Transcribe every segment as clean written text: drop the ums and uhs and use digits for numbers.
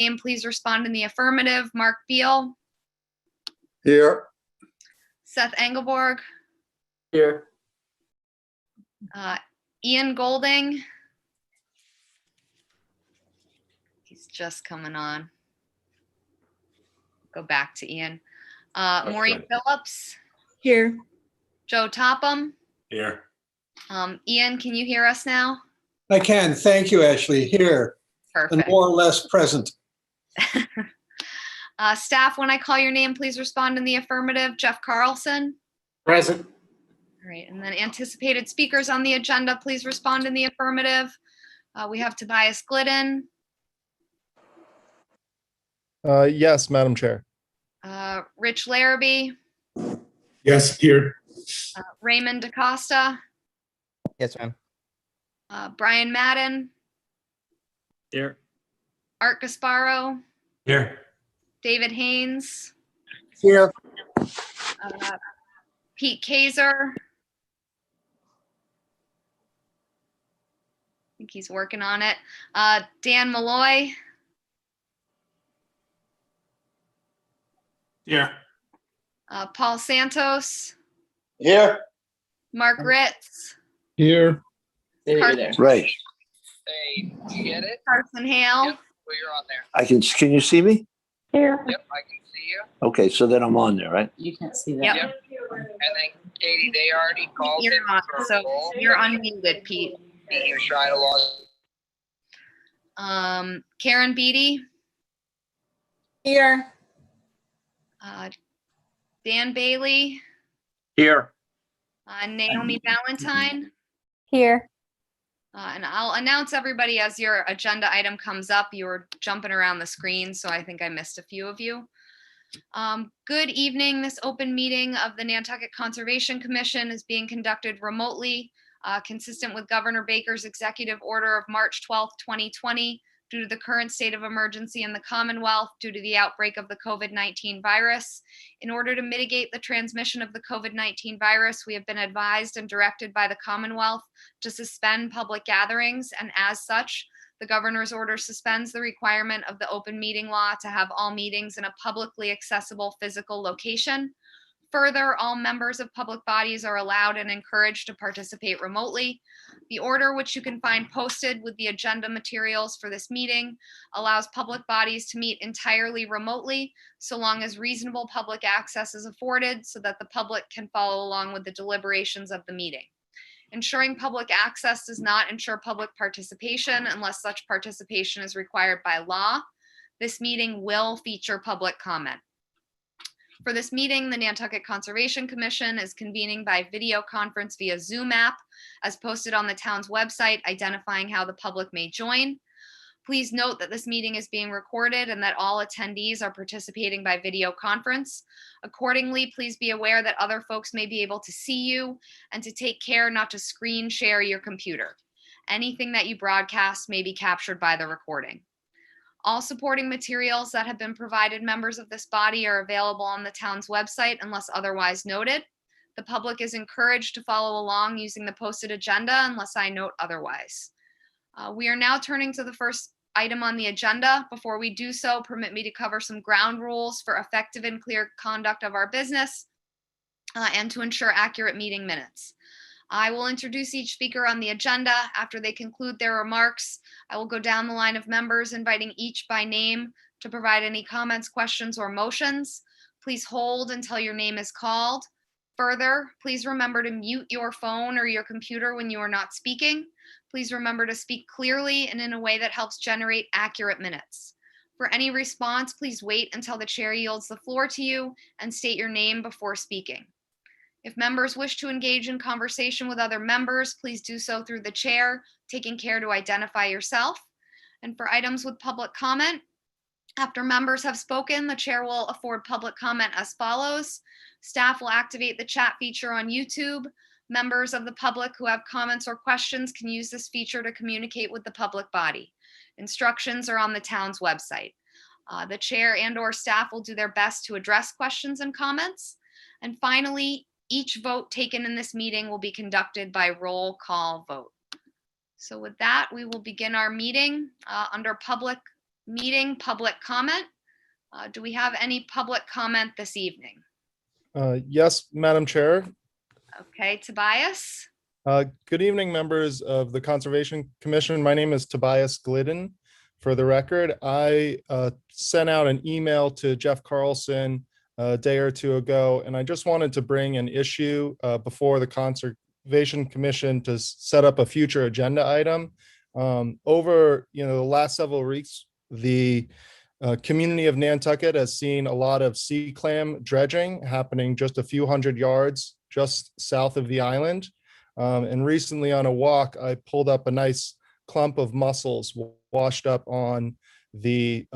name, please respond in the affirmative. Mark Beal, Here. Seth Engelborg, Here. Ian Golding. He's just coming on. Go back to Ian. Maureen Phillips. Here. Joe Topham. Here. Ian, can you hear us now? I can. Thank you, Ashley. Here and Perfect. more or less present. Staff, when I call your name, please respond in the affirmative. Jeff Carlson. Present. All right, and then anticipated speakers on the agenda, please respond in the affirmative. We have Tobias Glidden, Yes, Madam Chair. Rich Larrabee, Yes, here. Raymond DaCosta, Yes, ma'am. Brian Madden, Here. Art Gasparo, Here. David Haynes, Here. Pete Kaiser. I think he's working on it. Dan Malloy, Here. Paul Santos, Here. Mark Ritz, Here. Carson, Right. Hey, you get it? Carson Hale. Yep. Well, you're on there. Can you see me? Here. Yep, I can see you. Okay, so then I'm on there, right? You can't see that. Yep. Yep. And then Katie, they already called You're in on, for a so roll. you're unmuted, Pete. He was trying to log. Karen Beatty, Here. Dan Bailey, Here. Naomi Valentine. Here. And I'll announce everybody as your agenda item comes up. You were jumping around the screen, so I think I missed a few of you. Good evening. This open meeting of the Nantucket Conservation Commission is being conducted remotely, consistent with Governor Baker's executive order of March 12th, 2020, due to the current state of emergency in the Commonwealth due to the outbreak of the COVID-19 virus. In order to mitigate the transmission of the COVID-19 virus, we have been advised and directed by the Commonwealth to suspend public gatherings, and as such, the governor's order suspends the requirement of the open meeting law to have all meetings in a publicly accessible physical location. Further, all members of public bodies are allowed and encouraged to participate remotely. The order, which you can find posted with the agenda materials for this meeting, allows public bodies to meet entirely remotely, so long as reasonable public access is afforded so that the public can follow along with the deliberations of the meeting. Ensuring public access does not ensure public participation unless such participation is required by law. This meeting will feature public comment. For this meeting, the Nantucket Conservation Commission is convening by video conference via Zoom app, as posted on the town's website, identifying how the public may join. Please note that this meeting is being recorded and that all attendees are participating by video conference. Accordingly, please be aware that other folks may be able to see you and to take care not to screen share your computer. Anything that you broadcast may be captured by the recording. All supporting materials that have been provided members of this body are available on the town's website unless otherwise noted. The public is encouraged to follow along using the posted agenda unless I note otherwise. We are now turning to the first item on the agenda. Before we do so, permit me to cover some ground rules for effective and clear conduct of our business and to ensure accurate meeting minutes. I will introduce each speaker on the agenda. After they conclude their remarks, I will go down the line of members, inviting each by name to provide any comments, questions, or motions. Please hold until your name is called. Further, please remember to mute your phone or your computer when you are not speaking. Please remember to speak clearly and in a way that helps generate accurate minutes. For any response, please wait until the chair yields the floor to you and state your name before speaking. If members wish to engage in conversation with other members, please do so through the chair, taking care to identify yourself. And for items with public comment, after members have spoken, the chair will afford public comment as follows. Staff will activate the chat feature on YouTube. Members of the public who have comments or questions can use this feature to communicate with the public body. Instructions are on the town's website. The chair and/or staff will do their best to address questions and comments. And finally, each vote taken in this meeting will be conducted by roll call vote. So with that, we will begin our meeting under public meeting, public comment. Do we have any public comment this evening? Yes, Madam Chair. Okay, Tobias. Good evening, members of the Conservation Commission. My name is Tobias Glidden. For the record, I sent out an email to Jeff Carlson a day or two ago, and I just wanted to bring an issue before the Conservation Commission to set up a future agenda item. Over the last several weeks, the community of Nantucket has seen a lot of sea clam dredging happening just a few hundred yards just south of the island. And recently on a walk, I pulled up a nice clump of mussels washed up on the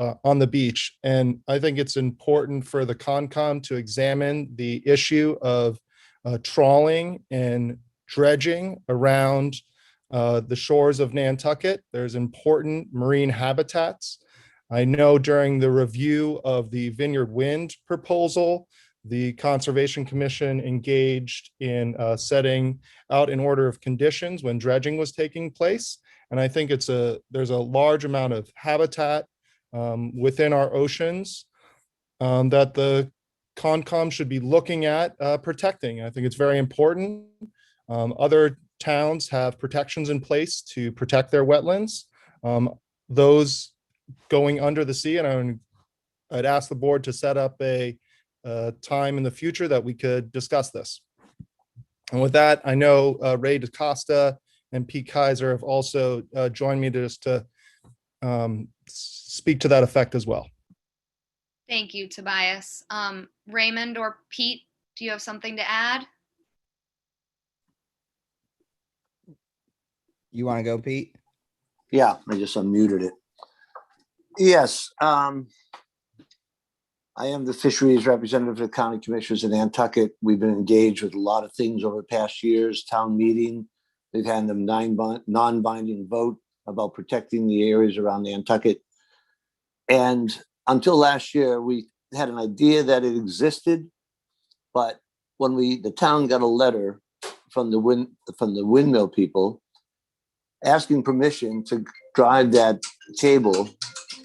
beach. And I think it's important for the Concom to examine the issue of trawling and dredging around the shores of Nantucket. There's important marine habitats. I know during the review of the Vineyard Wind proposal, the Conservation Commission engaged in setting out an order of conditions when dredging was taking place. And I think there's a large amount of habitat within our oceans that the Concom should be looking at protecting. I think it's very important. Other towns have protections in place to protect their wetlands. Those going under the sea, and I'd ask the board to set up a time in the future that we could discuss this. And with that, I know Ray DaCosta and Pete Kaiser have also joined me to speak to that effect as well. Thank you, Tobias. Raymond or Pete, do you have something to add? You want to go, Pete? Yeah, I just unmuted it. Yes, I am the fisheries representative for the county commissioners in Nantucket. We've been engaged with a lot of things over the past years, town meeting. They've had them non-binding vote about protecting the areas around Nantucket. And until last year, we had an idea that it existed, but when the town got a letter from the windmill people asking permission to drive that cable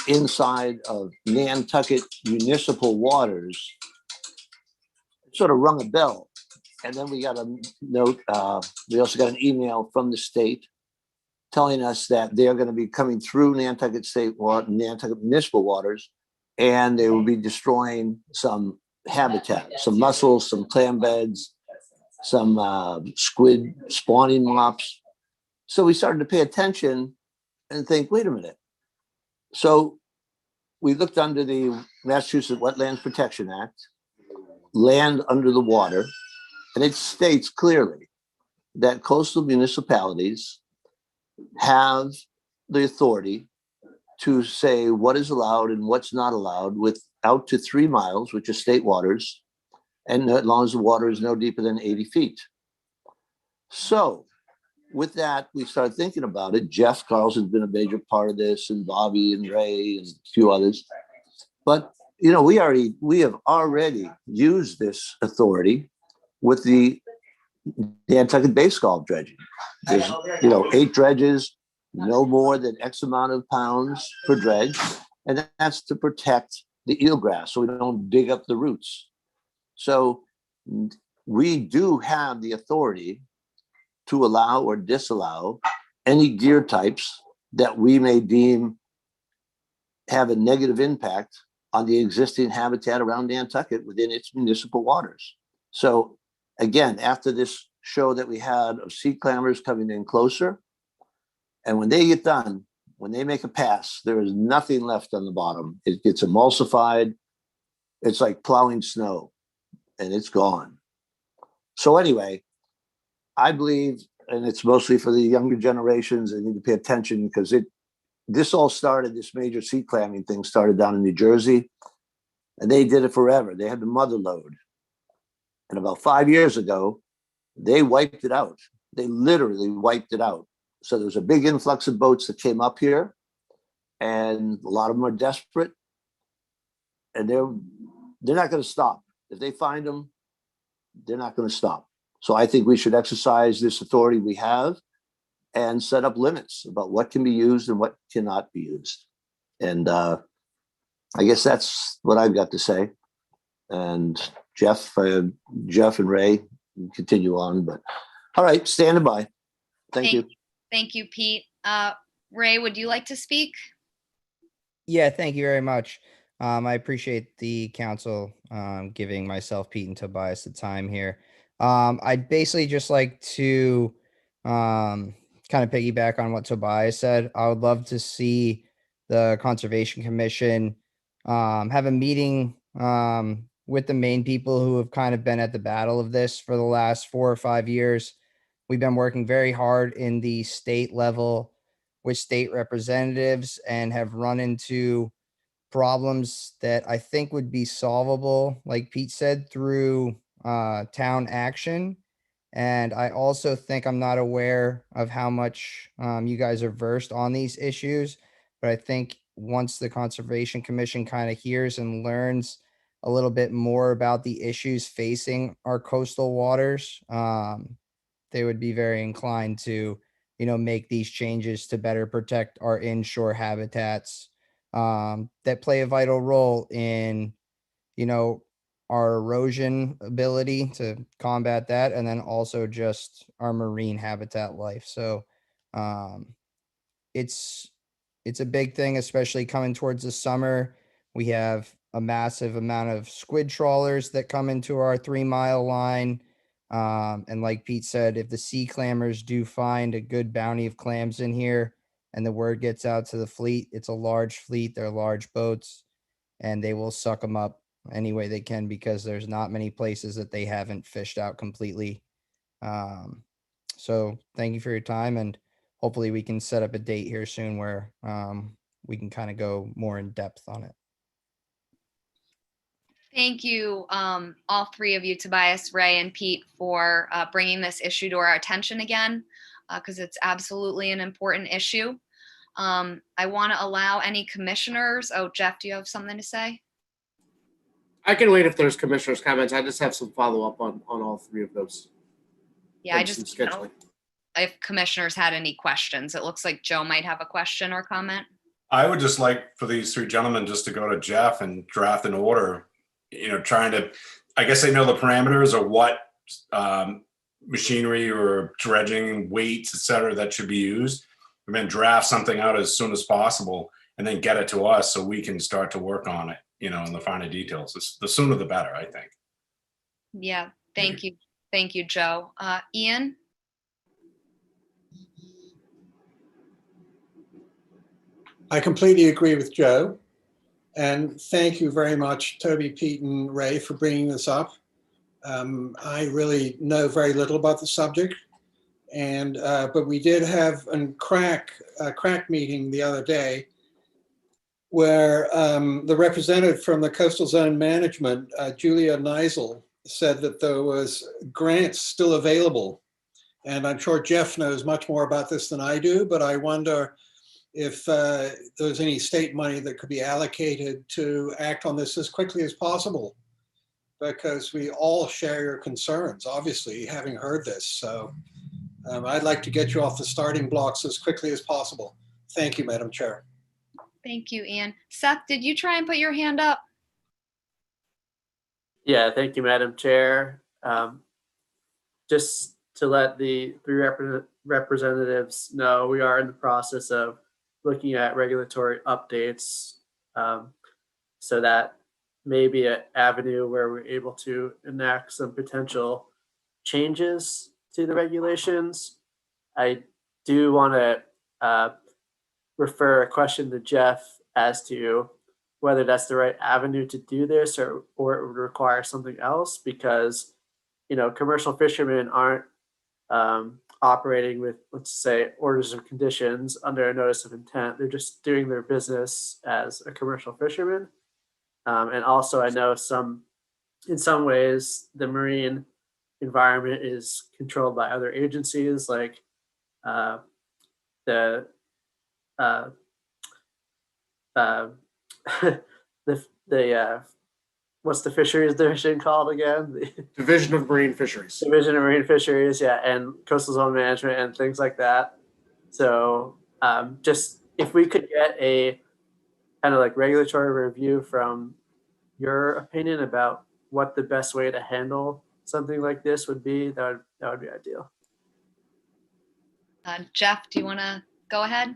inside of Nantucket municipal waters, it sort of rung a bell. And then we got a note, we also got an email from the state telling us that they're going to be coming through Nantucket Nantucket municipal waters, and they will be destroying some habitat, some mussels, some clam beds, some squid spawning mops. So we started to pay attention and think, wait a minute. So we looked under the Massachusetts Wetlands Protection Act, land under the water, and it states clearly that coastal municipalities have the authority to say what is allowed and what's not allowed with out to 3 miles, which is state waters, and as long as the water is no deeper than 80 feet. So with that, we started thinking about it. Jeff Carlson's been a major part of this, and Bobby and Ray and a few others. But we have already used this authority with the Nantucket base golf dredging. There's 8 dredges, no more than X amount of pounds per dredge, and that's to protect the eelgrass so we don't dig up the roots. So we do have the authority to allow or disallow any gear types that we may deem have a negative impact on the existing habitat around Nantucket within its municipal waters. So again, after this show that we had of sea clammers coming in closer, and when they get done, when they make a pass, there is nothing left on the bottom. It gets emulsified. It's like plowing snow, and it's gone. So anyway, I believe, and it's mostly for the younger generations, they need to pay attention because this major sea clamming thing started down in New Jersey, and they did it forever. They had the mother lode. And about 5 years ago, they wiped it out. They literally wiped it out. So there was a big influx of boats that came up here, and a lot of them are desperate, and they're not going to stop. If they find them, they're not going to stop. So I think we should exercise this authority we have and set up limits about what can be used and what cannot be used. And I guess that's what I've got to say. And Jeff and Ray continue on, but all right, standing by. Thank you. Thank you, Pete. Ray, would you like to speak? Yeah, thank you very much. I appreciate the council giving myself, Pete, and Tobias the time here. I'd basically just like to kind of piggyback on what Tobias said. I would love to see the Conservation Commission have a meeting with the main people who have kind of been at the battle of this for the last 4 or 5 years. We've been working very hard in the state level with state representatives and have run into problems that I think would be solvable, like Pete said, through town action. And I also think I'm not aware of how much you guys are versed on these issues, but I think once the Conservation Commission kind of hears and learns a little bit more about the issues facing our coastal waters, they would be very inclined to, make these changes to better protect our inshore habitats that play a vital role in, our erosion ability to combat that, and then also just our marine habitat life. So it's a big thing, especially coming towards the summer. We have a massive amount of squid trawlers that come into our 3-mile line. And like Pete said, if the sea clammers do find a good bounty of clams in here and the word gets out to the fleet, it's a large fleet, they're large boats, and they will suck them up any way they can because there's not many places that they haven't fished out completely. So thank you for your time, and hopefully we can set up a date here soon where we can kind of go more in depth on it. Thank you, all three of you, Tobias, Ray, and Pete, for bringing this issue to our attention again, because it's absolutely an important issue. I want to allow any commissioners. Oh, Jeff, do you have something to say? I can wait if there's commissioners' comments. I just have some follow-up on all three of those. Yeah, I And just some scheduling. if commissioners had any questions. It looks like Joe might have a question or comment. I would just like for these three gentlemen just to go to Jeff and draft an order, trying to, I guess they know the parameters of what machinery or dredging weights, et cetera, that should be used. And then draft something out as soon as possible and then get it to us so we can start to work on it, in the finer details. The sooner the better, I think. Yeah, thank you. Thank you, Joe. Ian? I completely agree with Joe. And thank you very much, Toby, Pete, and Ray, for bringing this up. I really know very little about the subject, but we did have a crack meeting the other day where the representative from the Coastal Zone Management, Julia Neisel, said that there was grants still available. And I'm sure Jeff knows much more about this than I do, but I wonder if there's any state money that could be allocated to act on this as quickly as possible, because we all share your concerns, obviously, having heard this. So I'd like to get you off the starting blocks as quickly as possible. Thank you, Madam Chair. Thank you, Ian. Seth, did you try and put your hand up? Yeah, thank you, Madam Chair. Just to let the three representatives know, we are in the process of looking at regulatory updates, so that may be an avenue where we're able to enact some potential changes to the regulations. I do want to refer a question to Jeff as to whether that's the right avenue to do this, or it would require something else, because commercial fishermen aren't operating with, let's say, orders of conditions under a notice of intent. They're just doing their business as a commercial fisherman. And also, I know in some ways, the marine environment is controlled by other agencies, like the what's the fisheries division called again? The Division of Marine Fisheries. Division of Marine Fisheries, yeah, and coastal zone management and things like that. So just if we could get a kind of like regulatory review from your opinion about what the best way to handle something like this would be, that would be ideal. Jeff, do you want to go ahead?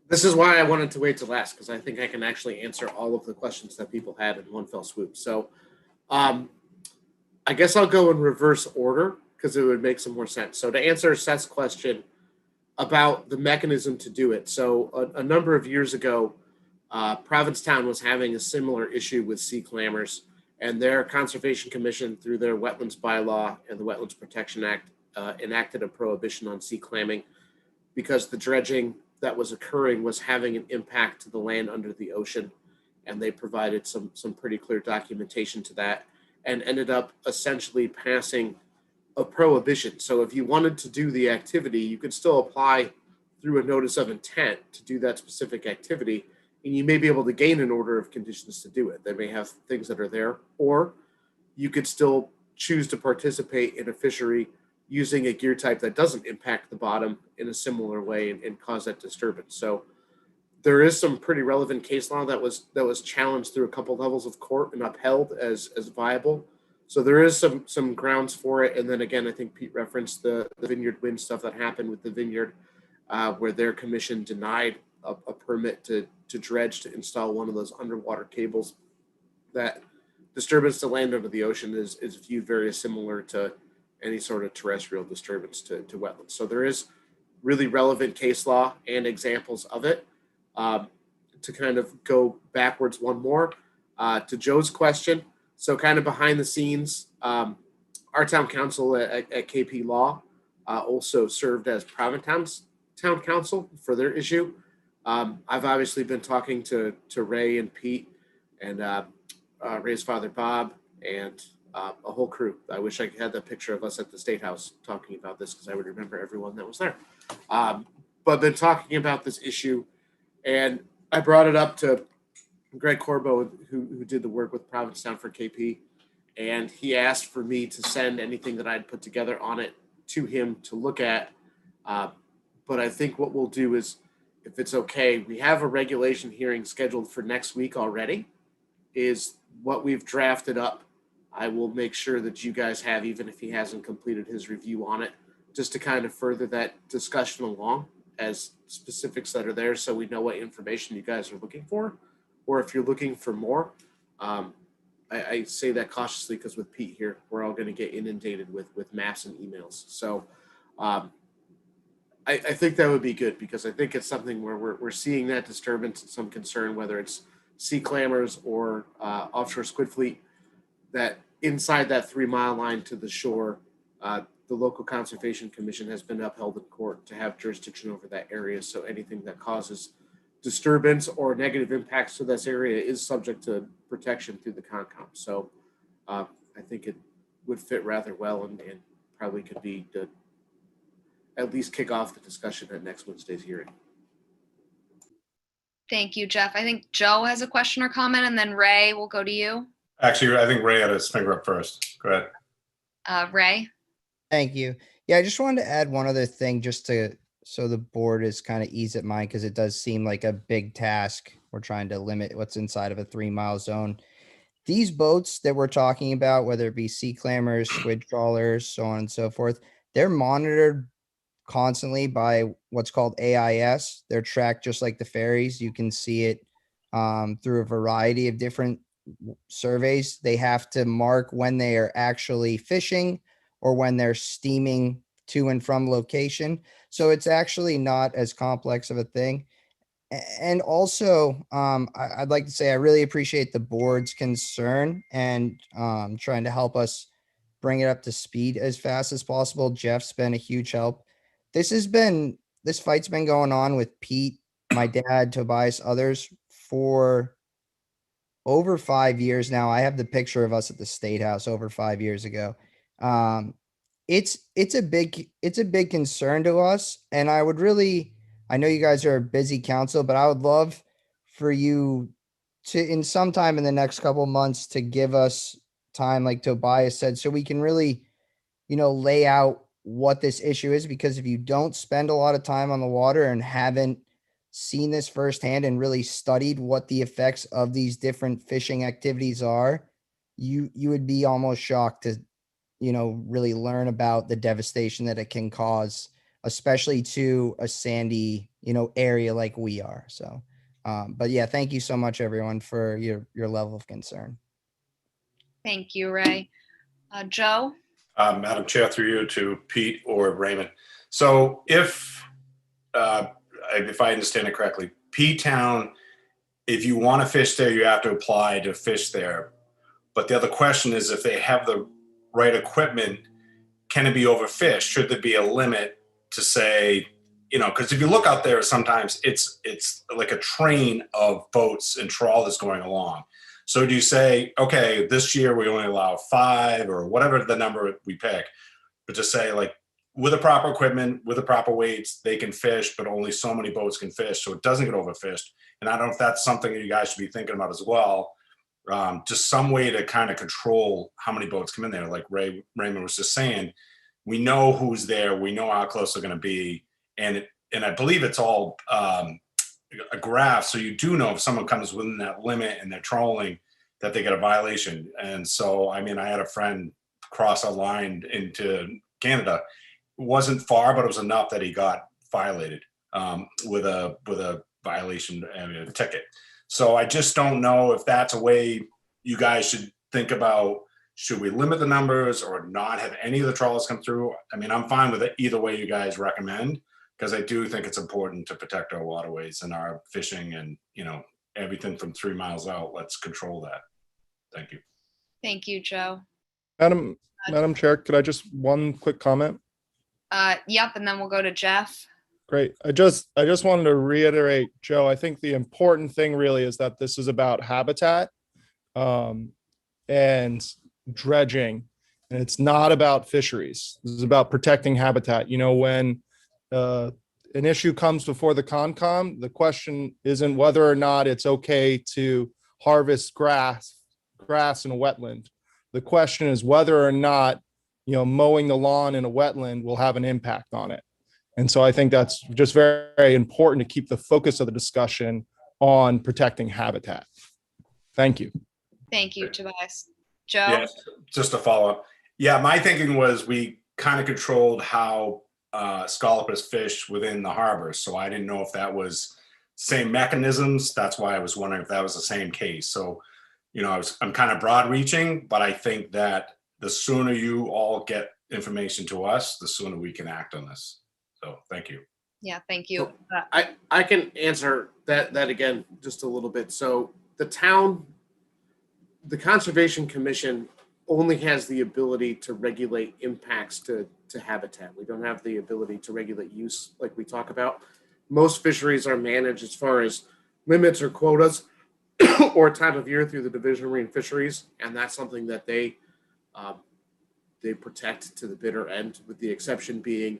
This is why I wanted to wait to last, because I think I can actually answer all of the questions that people had in one fell swoop. So I guess I'll go in reverse order because it would make some more sense. So to answer Seth's question about the mechanism to do it. So a number of years ago, Provincetown was having a similar issue with sea clammers, and their Conservation Commission, through their Wetlands Bylaw and the Wetlands Protection Act, enacted a prohibition on sea clamming because the dredging that was occurring was having an impact to the land under the ocean. And they provided some pretty clear documentation to that and ended up essentially passing a prohibition. So if you wanted to do the activity, you could still apply through a notice of intent to do that specific activity, and you may be able to gain an order of conditions to do it. They may have things that are there, or you could still choose to participate in a fishery using a gear type that doesn't impact the bottom in a similar way and cause that disturbance. So there is some pretty relevant case law that was challenged through a couple levels of court and upheld as viable. So there is some grounds for it. And then again, I think Pete referenced the Vineyard Wind stuff that happened with the Vineyard, where their commission denied a permit to dredge to install one of those underwater cables. That disturbance to land under the ocean is viewed very similar to any sort of terrestrial disturbance to wetlands. So there is really relevant case law and examples of it. To kind of go backwards one more, to Joe's question. So kind of behind the scenes, our town council at KP Law also served as Provincetown's town council for their issue. I've obviously been talking to Ray and Pete and Ray's father, Bob, and a whole crew. I wish I had that picture of us at the State House talking about this because I would remember everyone that was there. But been talking about this issue, and I brought it up to Greg Corbo, who did the work with Provincetown for KP, and he asked for me to send anything that I'd put together on it to him to look at. But I think what we'll do is, if it's okay, we have a regulation hearing scheduled for next week already. Is what we've drafted up. I will make sure that you guys have, even if he hasn't completed his review on it, just to kind of further that discussion along as specifics that are there, so we know what information you guys are looking for, or if you're looking for more. I say that cautiously because with Pete here, we're all going to get inundated with maps and emails. So I think that would be good, because I think it's something where we're seeing that disturbance and some concern, whether it's sea clammers or offshore squid fleet, that inside that 3 mile line to the shore, the local conservation commission has been upheld in court to have jurisdiction over that area. So anything that causes disturbance or negative impacts to this area is subject to protection through the Concom. So I think it would fit rather well and probably could be to at least kick off the discussion at next Wednesday's hearing. Thank you, Jeff. I think Joe has a question or comment, and then Ray, will go to you. Actually, I think Ray had his finger up first. Go ahead. Ray? Thank you. Yeah, I just wanted to add one other thing just to, so the board is kind of ease at mind, because it does seem like a big task. We're trying to limit what's inside of a 3 mile zone. These boats that we're talking about, whether it be sea clammers, squid trawlers, so on and so forth, they're monitored constantly by what's called AIS. They're tracked just like the ferries. You can see it through a variety of different surveys. They have to mark when they are actually fishing or when they're steaming to and from location. So it's actually not as complex of a thing. And also, I'd like to say I really appreciate the board's concern and trying to help us bring it up to speed as fast as possible. Jeff's been a huge help. This fight's been going on with Pete, my dad, Tobias, others for over 5 years now. I have the picture of us at the State House over 5 years ago. It's a big concern to us, and I know you guys are a busy council, but I would love for you to, in some time in the next couple of months, to give us time, like Tobias said, so we can really, lay out what this issue is. Because if you don't spend a lot of time on the water and haven't seen this firsthand and really studied what the effects of these different fishing activities are, you would be almost shocked to, really learn about the devastation that it can cause, especially to a sandy, area like we are. So, but yeah, thank you so much, everyone, for your level of concern. Thank you, Ray. Joe? Madam Chair, through you to Pete or Raymond. So if I understand it correctly, P-Town, if you want to fish there, you have to apply to fish there. But the other question is, if they have the right equipment, can it be overfished? Should there be a limit to say, because if you look out there, sometimes it's like a train of boats and trawlers going along. So do you say, okay, this year we only allow 5 or whatever the number we pick, but to say like with the proper equipment, with the proper weights, they can fish, but only so many boats can fish, so it doesn't get overfished. And I don't know if that's something that you guys should be thinking about as well. Just some way to kind of control how many boats come in there. Like Raymond was just saying, we know who's there, we know how close they're going to be, and I believe it's all a graph, so you do know if someone comes within that limit and they're trolling, that they get a violation. And so, I mean, I had a friend cross a line into Canada. It wasn't far, but it was enough that he got violated with a violation and a ticket. So I just don't know if that's a way you guys should think about. Should we limit the numbers or not have any of the trawlers come through? I mean, I'm fine with it either way you guys recommend, because I do think it's important to protect our waterways and our fishing and, everything from 3 miles out. Let's control that. Thank you. Thank you, Joe. Madam Chair, could I just one quick comment? Yep, and then we'll go to Jeff. Great. I just wanted to reiterate, Joe, I think the important thing really is that this is about habitat and dredging, and it's not about fisheries. This is about protecting habitat. When an issue comes before the Concom, the question isn't whether or not it's okay to harvest grass in a wetland. The question is whether or not, mowing the lawn in a wetland will have an impact on it. And so I think that's just very, very important to keep the focus of the discussion on protecting habitat. Thank you. Thank you, Tobias. Joe? Yeah, just a follow up. Yeah, my thinking was we kind of controlled how scallopers fish within the harbor. So I didn't know if that was same mechanisms. That's why I was wondering if that was the same case. So, I'm kind of broad reaching, but I think that the sooner you all get information to us, the sooner we can act on this. So thank you. Yeah, thank you. I can answer that again just a little bit. So the Conservation Commission only has the ability to regulate impacts to habitat. We don't have the ability to regulate use like we talk about. Most fisheries are managed as far as limits or quotas or time of year through the Division of Marine Fisheries, and that's something that they protect to the bitter end, with the exception being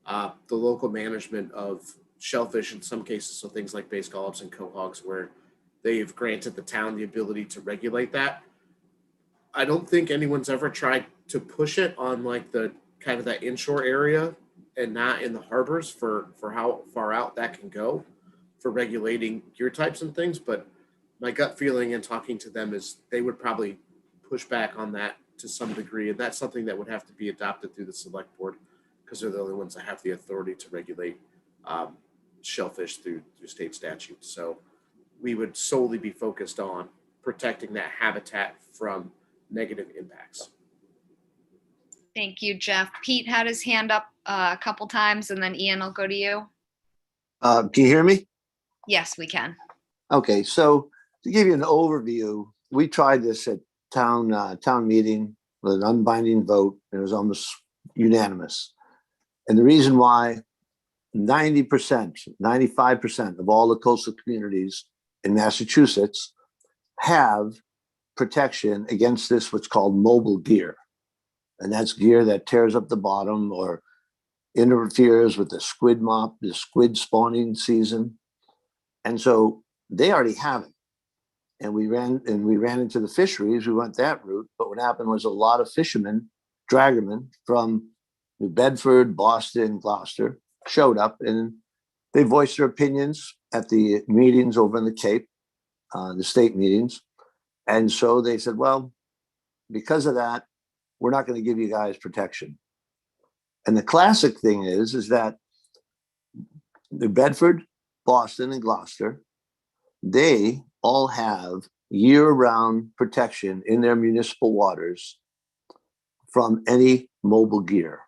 the local management of shellfish in some cases, so things like bay scallops and quahogs, where they've granted the town the ability to regulate that. I don't think anyone's ever tried to push it on like the kind of that inshore area and not in the harbors for how far out that can go for regulating gear types and things. But my gut feeling in talking to them is they would probably push back on that to some degree. And that's something that would have to be adopted through the select board, because they're the only ones that have the authority to regulate shellfish through state statute. So we would solely be focused on protecting that habitat from negative impacts. Thank you, Jeff. Pete had his hand up a couple times, and then Ian, I'll go to you. Can you hear me? Yes, we can. Okay, so to give you an overview, we tried this at town meeting with an unbinding vote, and it was almost unanimous. And the reason why 90%, 95% of all the coastal communities in Massachusetts have protection against this, what's called mobile gear. And that's gear that tears up the bottom or interferes with the squid spawning season. And so they already have it. And we ran into the fisheries, we went that route. But what happened was a lot of fishermen, dragomen from New Bedford, Boston, Gloucester showed up, and they voiced their opinions at the meetings over in the Cape, the state meetings. And so they said, well, because of that, we're not going to give you guys protection. And the classic thing is that New Bedford, Boston, and Gloucester, they all have year-round protection in their municipal waters from any mobile gear.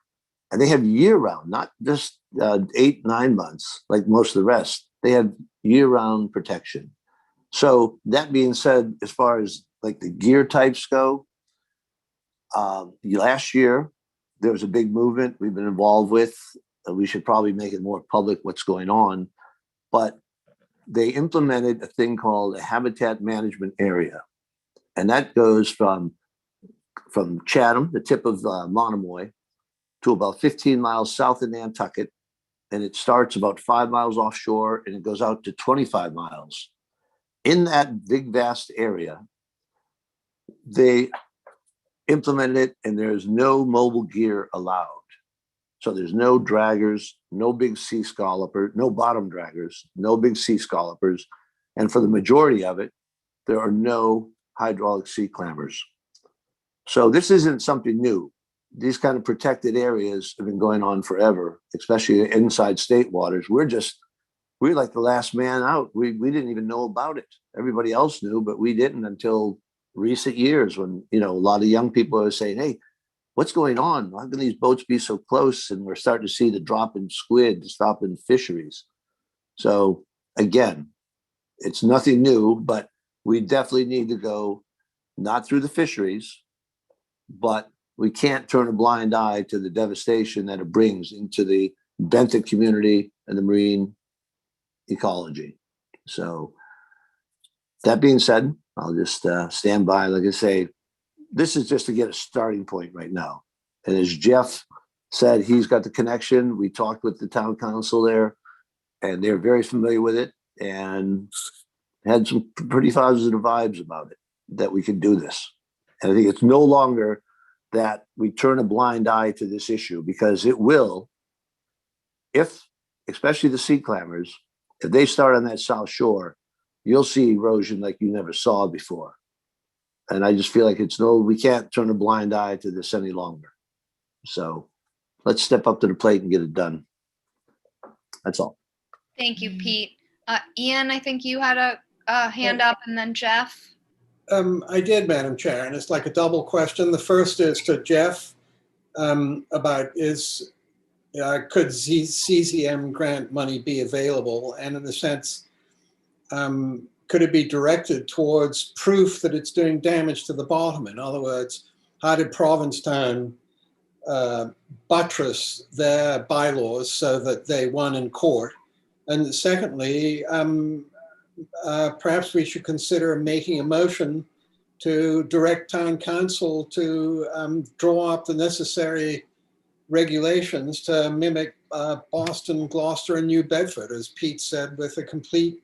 And they have year-round, not just 8-9 months like most of the rest. They have year-round protection. So that being said, as far as like the gear types go, last year there was a big movement we've been involved with. We should probably make it more public what's going on, but they implemented a thing called a habitat management area, and that goes from Chatham, the tip of Monomoy, to about 15 miles south of Nantucket, and it starts about 5 miles offshore and it goes out to 25 miles. In that big, vast area, they implemented it, and there's no mobile gear allowed. So there's no draggers, no big sea scallopers, no bottom draggers, no big sea scallopers. And for the majority of it, there are no hydraulic sea clambers. So this isn't something new. These kind of protected areas have been going on forever, especially inside state waters. We're like the last man out. We didn't even know about it. Everybody else knew, but we didn't until recent years when, a lot of young people are saying, hey, what's going on? How can these boats be so close? And we're starting to see the drop in squid, the drop in fisheries. So again, it's nothing new, but we definitely need to go not through the fisheries, but we can't turn a blind eye to the devastation that it brings into the benthic community and the marine ecology. So that being said, I'll just stand by. Like I say, this is just to get a starting point right now. And as Jeff said, he's got the connection. We talked with the town council there, and they're very familiar with it and had some pretty positive vibes about it, that we could do this. And I think it's no longer that we turn a blind eye to this issue, because it will, especially the sea clambers, if they start on that South Shore, you'll see erosion like you never saw before. And I just feel like we can't turn a blind eye to this any longer. So let's step up to the plate and get it done. That's all. Thank you, Pete. Ian, I think you had a hand up, and then Jeff. I did, Madam Chair, and it's like a double question. The first is to Jeff about could CZM grant money be available? And in a sense, could it be directed towards proof that it's doing damage to the bottom? In other words, how did Provincetown buttress their bylaws so that they won in court? And secondly, perhaps we should consider making a motion to direct town council to draw up the necessary regulations to mimic Boston, Gloucester, and New Bedford, as Pete said, with a complete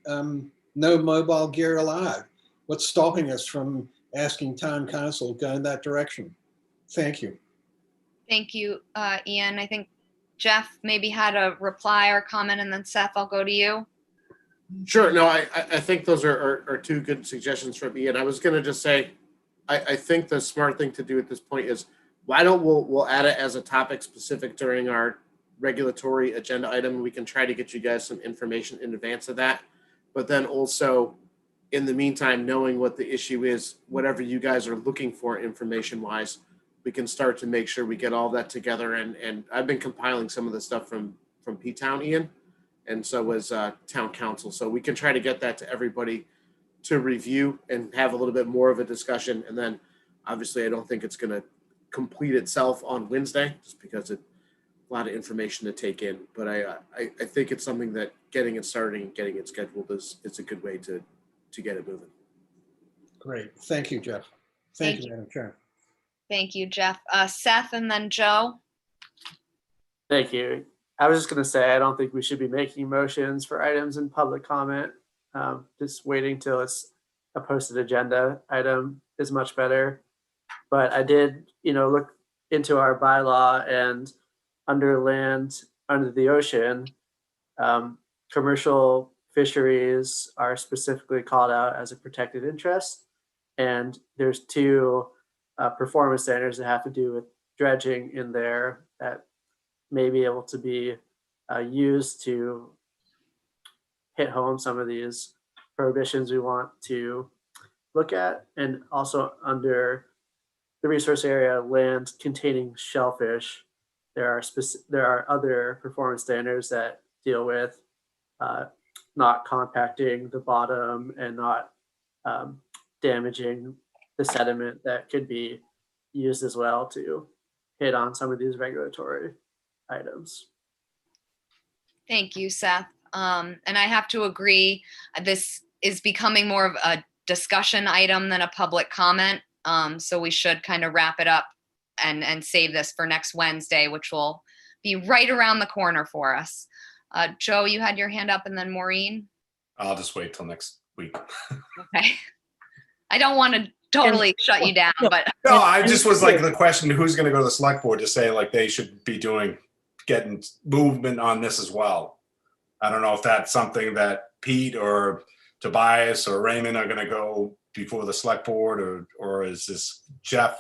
no mobile gear allowed. What's stopping us from asking town council to go in that direction? Thank you. Thank you, Ian. I think Jeff maybe had a reply or comment, and then Seth, I'll go to you. Sure. No, I think those are two good suggestions from Ian. I was going to just say, I think the smart thing to do at this point is, why don't we'll add it as a topic specific during our regulatory agenda item. We can try to get you guys some information in advance of that. But then also, in the meantime, knowing what the issue is, whatever you guys are looking for information-wise, we can start to make sure we get all that together. And I've been compiling some of the stuff from P-Town, Ian, and so was Town Council. So we can try to get that to everybody to review and have a little bit more of a discussion. And then, obviously, I don't think it's going to complete itself on Wednesday, just because it's a lot of information to take in. But I think it's something that getting it started and getting it scheduled is a good way to get it moving. Great. Thank you, Jeff. Thank you, Madam Chair. Thank you, Jeff. Seth, and then Joe. Thank you. I was just going to say, I don't think we should be making motions for items in public comment. Just waiting till it's a posted agenda item is much better. But I did, look into our bylaw, and under land under the ocean, commercial fisheries are specifically called out as a protected interest. And there's two performance standards that have to do with dredging in there that may be able to be used to hit home some of these prohibitions we want to look at. And also under the resource area land containing shellfish, there are other performance standards that deal with not compacting the bottom and not damaging the sediment that could be used as well to hit on some of these regulatory items. Thank you, Seth. And I have to agree, this is becoming more of a discussion item than a public comment. So we should kind of wrap it up and save this for next Wednesday, which will be right around the corner for us. Joe, you had your hand up, and then Maureen. I'll just wait till next week. Okay. I don't want to totally shut you down, but No, I just was like the question, who's going to go to the select board to say like they should be getting movement on this as well. I don't know if that's something that Pete or Tobias or Raymond are going to go before the select board, or is this Jeff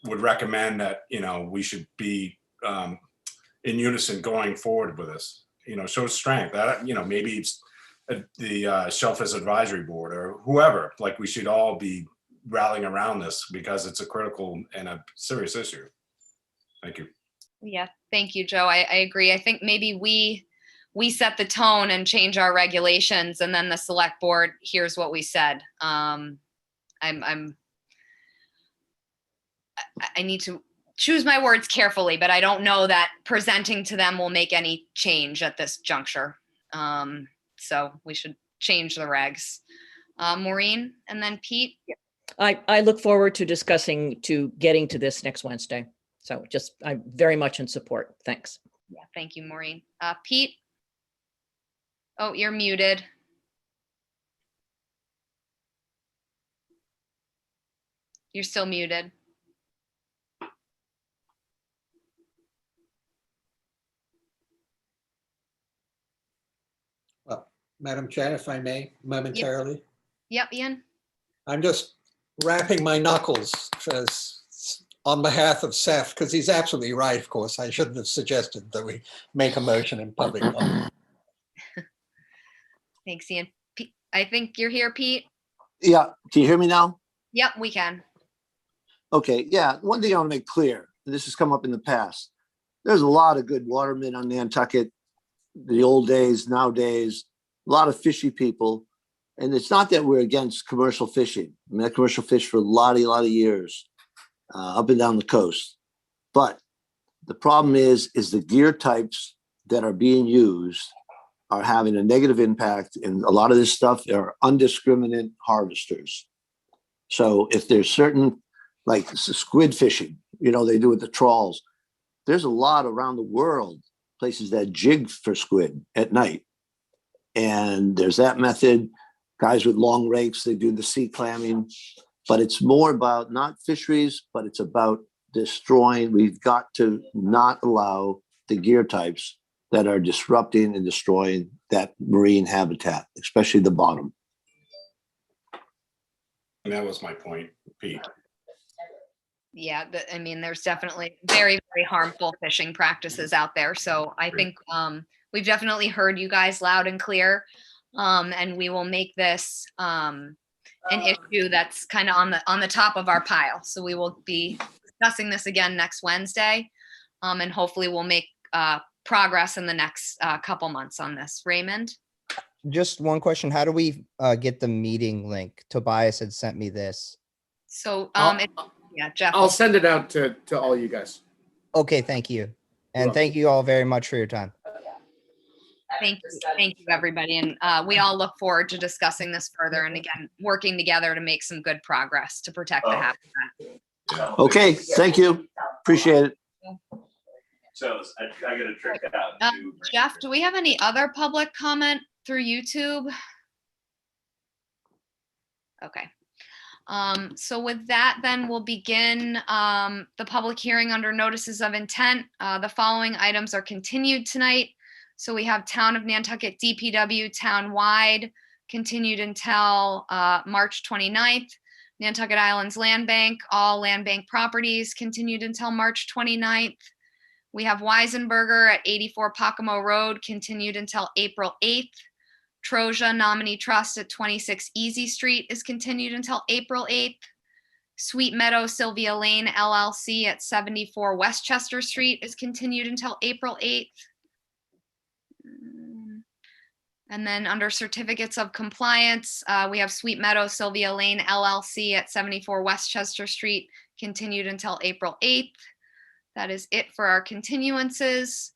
would recommend that, we should be in unison going forward with this, show strength. Maybe it's the Shellfish Advisory Board or whoever, like we should all be rallying around this because it's a critical and a serious issue. Thank you. yeah, thank you, Joe. I agree. I think maybe we set the tone and change our regulations, and then the select board hears what we said. I need to choose my words carefully, but I don't know that presenting to them will make any change at this juncture. So we should change the regs. Maureen, and then Pete. I look forward to getting to this next Wednesday. So I'm very much in support. Thanks. Yeah, thank you, Maureen. Pete. Oh, you're muted. You're still muted. Well, Madam Chair, if I may, momentarily. Yep, Ian. I'm just rapping my knuckles on behalf of Seth, because he's absolutely right, of course. I shouldn't have suggested that we make a motion in public. Thanks, Ian. I think you're here, Pete. Yeah, can you hear me now? Yep, we can. Okay, yeah, one thing I want to make clear, and this has come up in the past, there's a lot of good watermen on Nantucket, the old days, nowadays, a lot of fishy people. And it's not that we're against commercial fishing. I mean, I commercial fish for a lot of years, up and down the coast. But the problem is the gear types that are being used are having a negative impact. And a lot of this stuff are undiscriminate harvesters. So if there's certain, like squid fishing, they do with the trawls, there's a lot around the world, places that jig for squid at night. And there's that method. Guys with long rakes, they do the sea clamming, but it's more about not fisheries, but it's about destroying. We've got to not allow the gear types that are disrupting and destroying that marine habitat, especially the bottom. And that was my point, Pete. Yeah, there's definitely very, very harmful fishing practices out there. So I think we've definitely heard you guys loud and clear. And we will make this an issue that's kind of on the top of our pile. So we will be discussing this again next Wednesday, and hopefully we'll make progress in the next couple months on this. Raymond? Just one question. How do we get the meeting link? Tobias had sent me this. So, Jeff. I'll send it out to all you guys. Okay, thank you. And thank you all very much for your time. Thank you, everybody. And we all look forward to discussing this further and again, working together to make some good progress to protect the habitat. Okay, thank you. Appreciate it. So I got to trick that out. Jeff, do we have any other public comment through YouTube? Okay. So with that, then we'll begin the public hearing under notices of intent. The following items are continued tonight. So we have Town of Nantucket DPW town-wide continued until March 29th. Nantucket Islands Land Bank, all land bank properties continued until March 29th. We have Weisenberger at 84 Pocomo Road continued until April 8th. Troja Nominee Trust at 26 Easy Street is continued until April 8th. Sweet Meadow Sylvia Lane LLC at 74 Westchester Street is continued until April 8th. And then under certificates of compliance, we have Sweet Meadow Sylvia Lane LLC at 74 Westchester Street continued until April 8th. That is it for our continuances.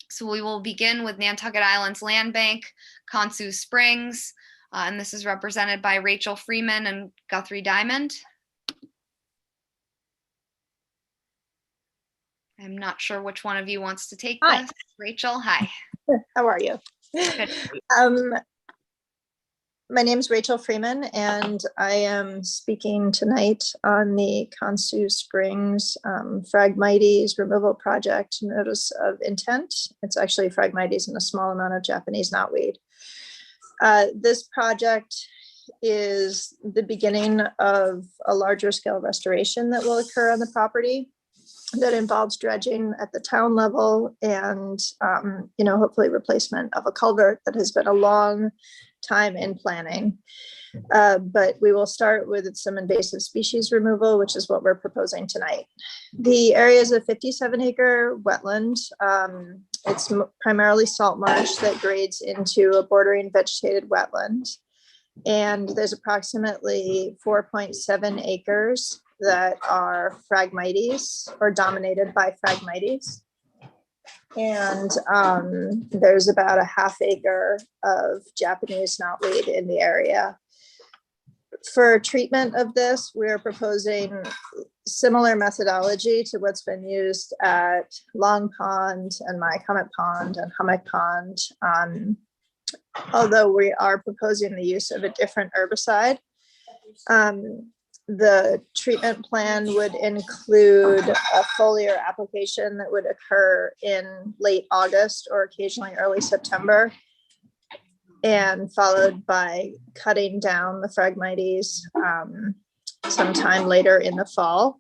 So we will begin with Nantucket Islands Land Bank, Consu Springs, and this is represented by Rachel Freeman and Guthrie Diamond. I'm not sure which one of you wants to take Hi. this. Rachel, hi. How are you? Good. My name is Rachel Freeman, and I am speaking tonight on the Consu Springs Phragmites removal project notice of intent. It's actually Phragmites and a small amount of Japanese knotweed. This project is the beginning of a larger scale restoration that will occur on the property that involves dredging at the town level and, hopefully replacement of a culvert that has been a long time in planning. But we will start with some invasive species removal, which is what we're proposing tonight. The area is a 57-acre wetland. It's primarily salt marsh that grades into a bordering vegetated wetland. And there's approximately 4.7 acres that are Phragmites or dominated by Phragmites. And there's about a half acre of Japanese knotweed in the area. For treatment of this, we're proposing similar methodology to what's been used at Long Pond and Mycomet Pond and Hummock Pond, although we are proposing the use of a different herbicide. The treatment plan would include a foliar application that would occur in late August or occasionally early September, and followed by cutting down the Phragmites sometime later in the fall.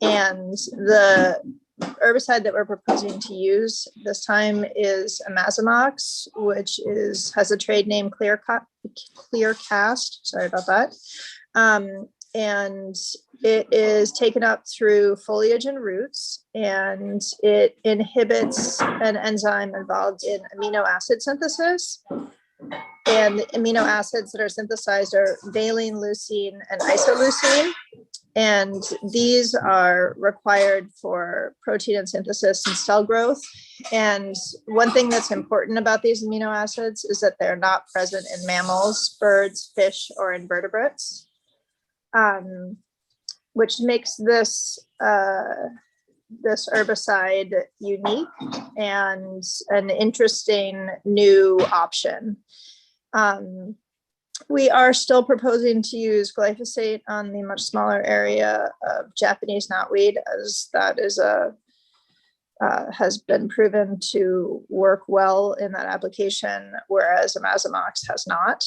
And the herbicide that we're proposing to use this time is Amazamox, which has a trade name Clearcast. Sorry about that. And it is taken up through foliage and roots, and it inhibits an enzyme involved in amino acid synthesis. And the amino acids that are synthesized are valine, leucine, and isoleucine. And these are required for protein and synthesis and cell growth. And one thing that's important about these amino acids is that they're not present in mammals, birds, fish, or invertebrates. Which makes this this herbicide unique and an interesting new option. We are still proposing to use glyphosate on the much smaller area of Japanese knotweed, as that is has been proven to work well in that application, whereas Amazamox has not.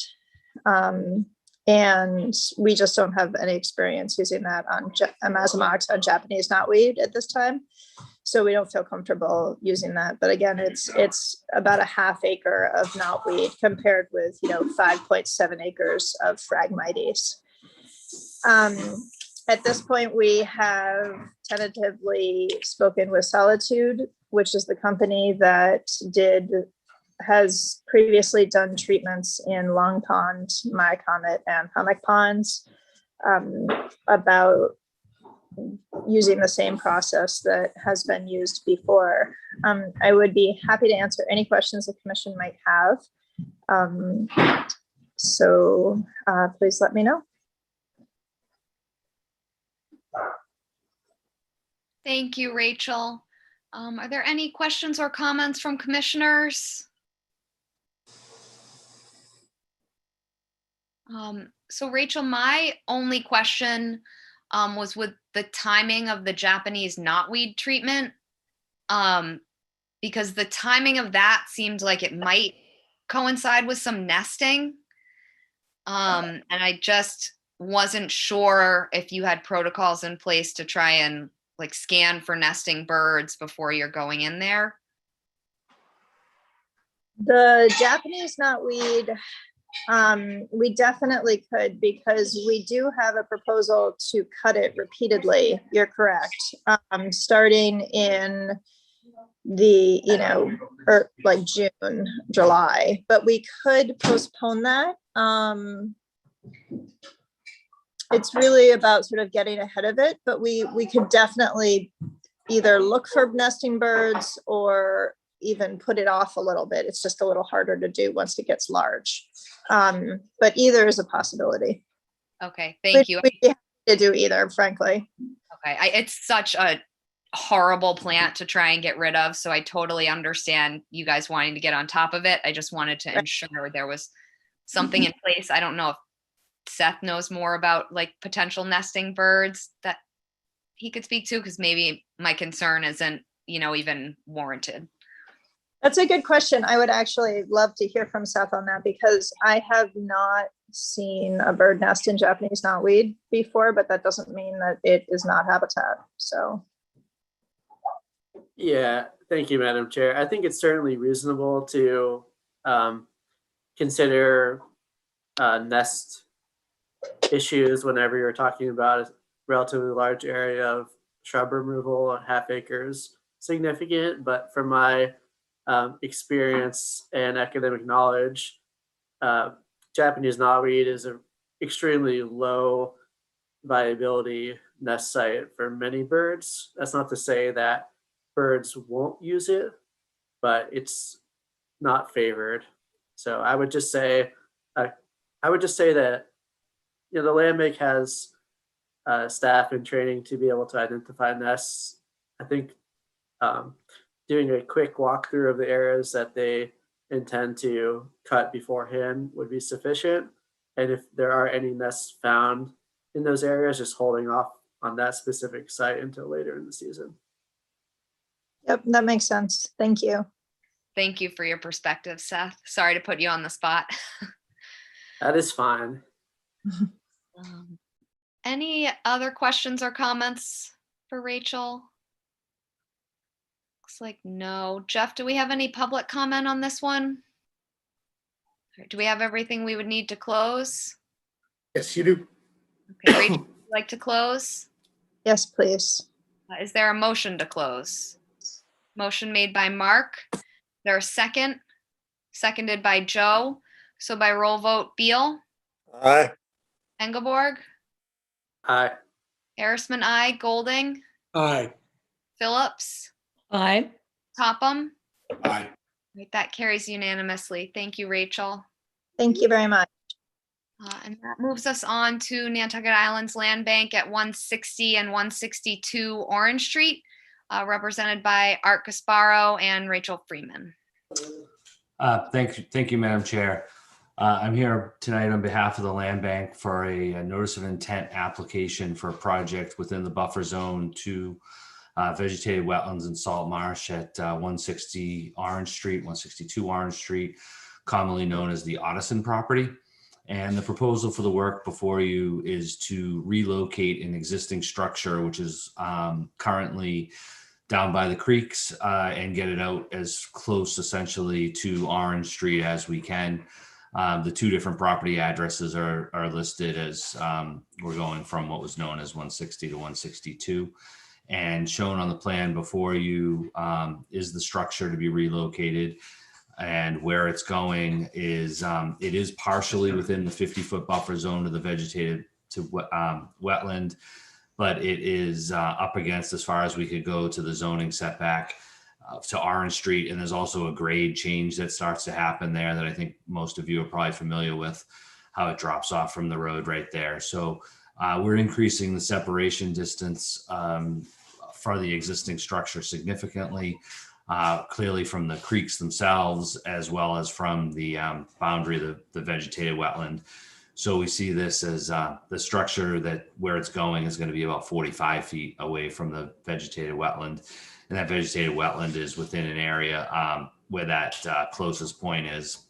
And we just don't have any experience using that on Amazamox on Japanese knotweed at this time. So we don't feel comfortable using that. But again, it's about a half acre of knotweed compared with 5.7 acres of Phragmites. At this point, we have tentatively spoken with Solitude, which is the company that has previously done treatments in Long Pond, Mycomet, and Hummock Ponds about using the same process that has been used before. I would be happy to answer any questions the commission might have. So please let me know. Thank you, Rachel. Are there any questions or comments from commissioners? So Rachel, my only question was with the timing of the Japanese knotweed treatment. because the timing of that seemed like it might coincide with some nesting. And I just wasn't sure if you had protocols in place to try and like scan for nesting birds before you're going in there. The Japanese knotweed, we definitely could, because we do have a proposal to cut it repeatedly. You're correct. Starting in the, or like June, July, but we could postpone that. It's really about sort of getting ahead of it, but we could definitely either look for nesting birds or even put it off a little bit. It's just a little harder to do once it gets large. But either is a possibility. Okay, thank you. We'd be happy to do either, frankly. Okay, it's such a horrible plant to try and get rid of, so I totally understand you guys wanting to get on top of it. I just wanted to ensure there was something in place. I don't know if Seth knows more about like potential nesting birds that he could speak to, because maybe my concern isn't, even warranted. That's a good question. I would actually love to hear from Seth on that, because I have not seen a bird nest in Japanese knotweed before, but that doesn't mean that it is not habitat. So. Yeah, thank you, Madam Chair. I think it's certainly reasonable to consider nest issues whenever you're talking about a relatively large area of shrub removal, half acres significant. But from my experience and academic knowledge, Japanese knotweed is an extremely low viability nest site for many birds. That's not to say that birds won't use it, but it's not favored. So I would just say that the land bank has staff and training to be able to identify nests. I think doing a quick walkthrough of the areas that they intend to cut beforehand would be sufficient. And if there are any nests found in those areas, just holding off on that specific site until later in the season. Yep, that makes sense. Thank you. Thank you for your perspective, Seth. Sorry to put you on the spot. That is fine. Any other questions or comments for Rachel? Looks like no. Jeff, do we have any public comment on this one? Do we have everything we would need to close? Yes, you do. Okay, Rachel, would you like to close? Yes, please. Is there a motion to close? Motion made by Mark. Is there a second? Seconded by Joe. So by roll vote, Beal, Aye. Engelborg, Aye. Harrisman, aye. Golding, Aye. Phillips, Aye. Topham. Aye. Right, that carries unanimously. Thank you, Rachel. Thank you very much. And that moves us on to Nantucket Islands Land Bank at 160 and 162 Orange Street, represented by Art Gasparo and Rachel Freeman. Thank you, Madam Chair. I'm here tonight on behalf of the Land Bank for a notice of intent application for a project within the buffer zone to vegetated wetlands and salt marsh at 160 Orange Street, 162 Orange Street, commonly known as the Otteson property. And the proposal for the work before you is to relocate an existing structure, which is currently down by the creeks, and get it out as close essentially to Orange Street as we can. The two different property addresses are listed as we're going from what was known as 160 to 162. And shown on the plan before you is the structure to be relocated. And where it's going is it is partially within the 50-foot buffer zone of the vegetated to wetland, but it is up against as far as we could go to the zoning setback to Orange Street. And there's also a grade change that starts to happen there that I think most of you are probably familiar with, how it drops off from the road right there. So we're increasing the separation distance for the existing structure significantly, clearly from the creeks themselves, as well as from the boundary of the vegetated wetland. So we see this as the structure that where it's going is going to be about 45 feet away from the vegetated wetland. And that vegetated wetland is within an area where that closest point is,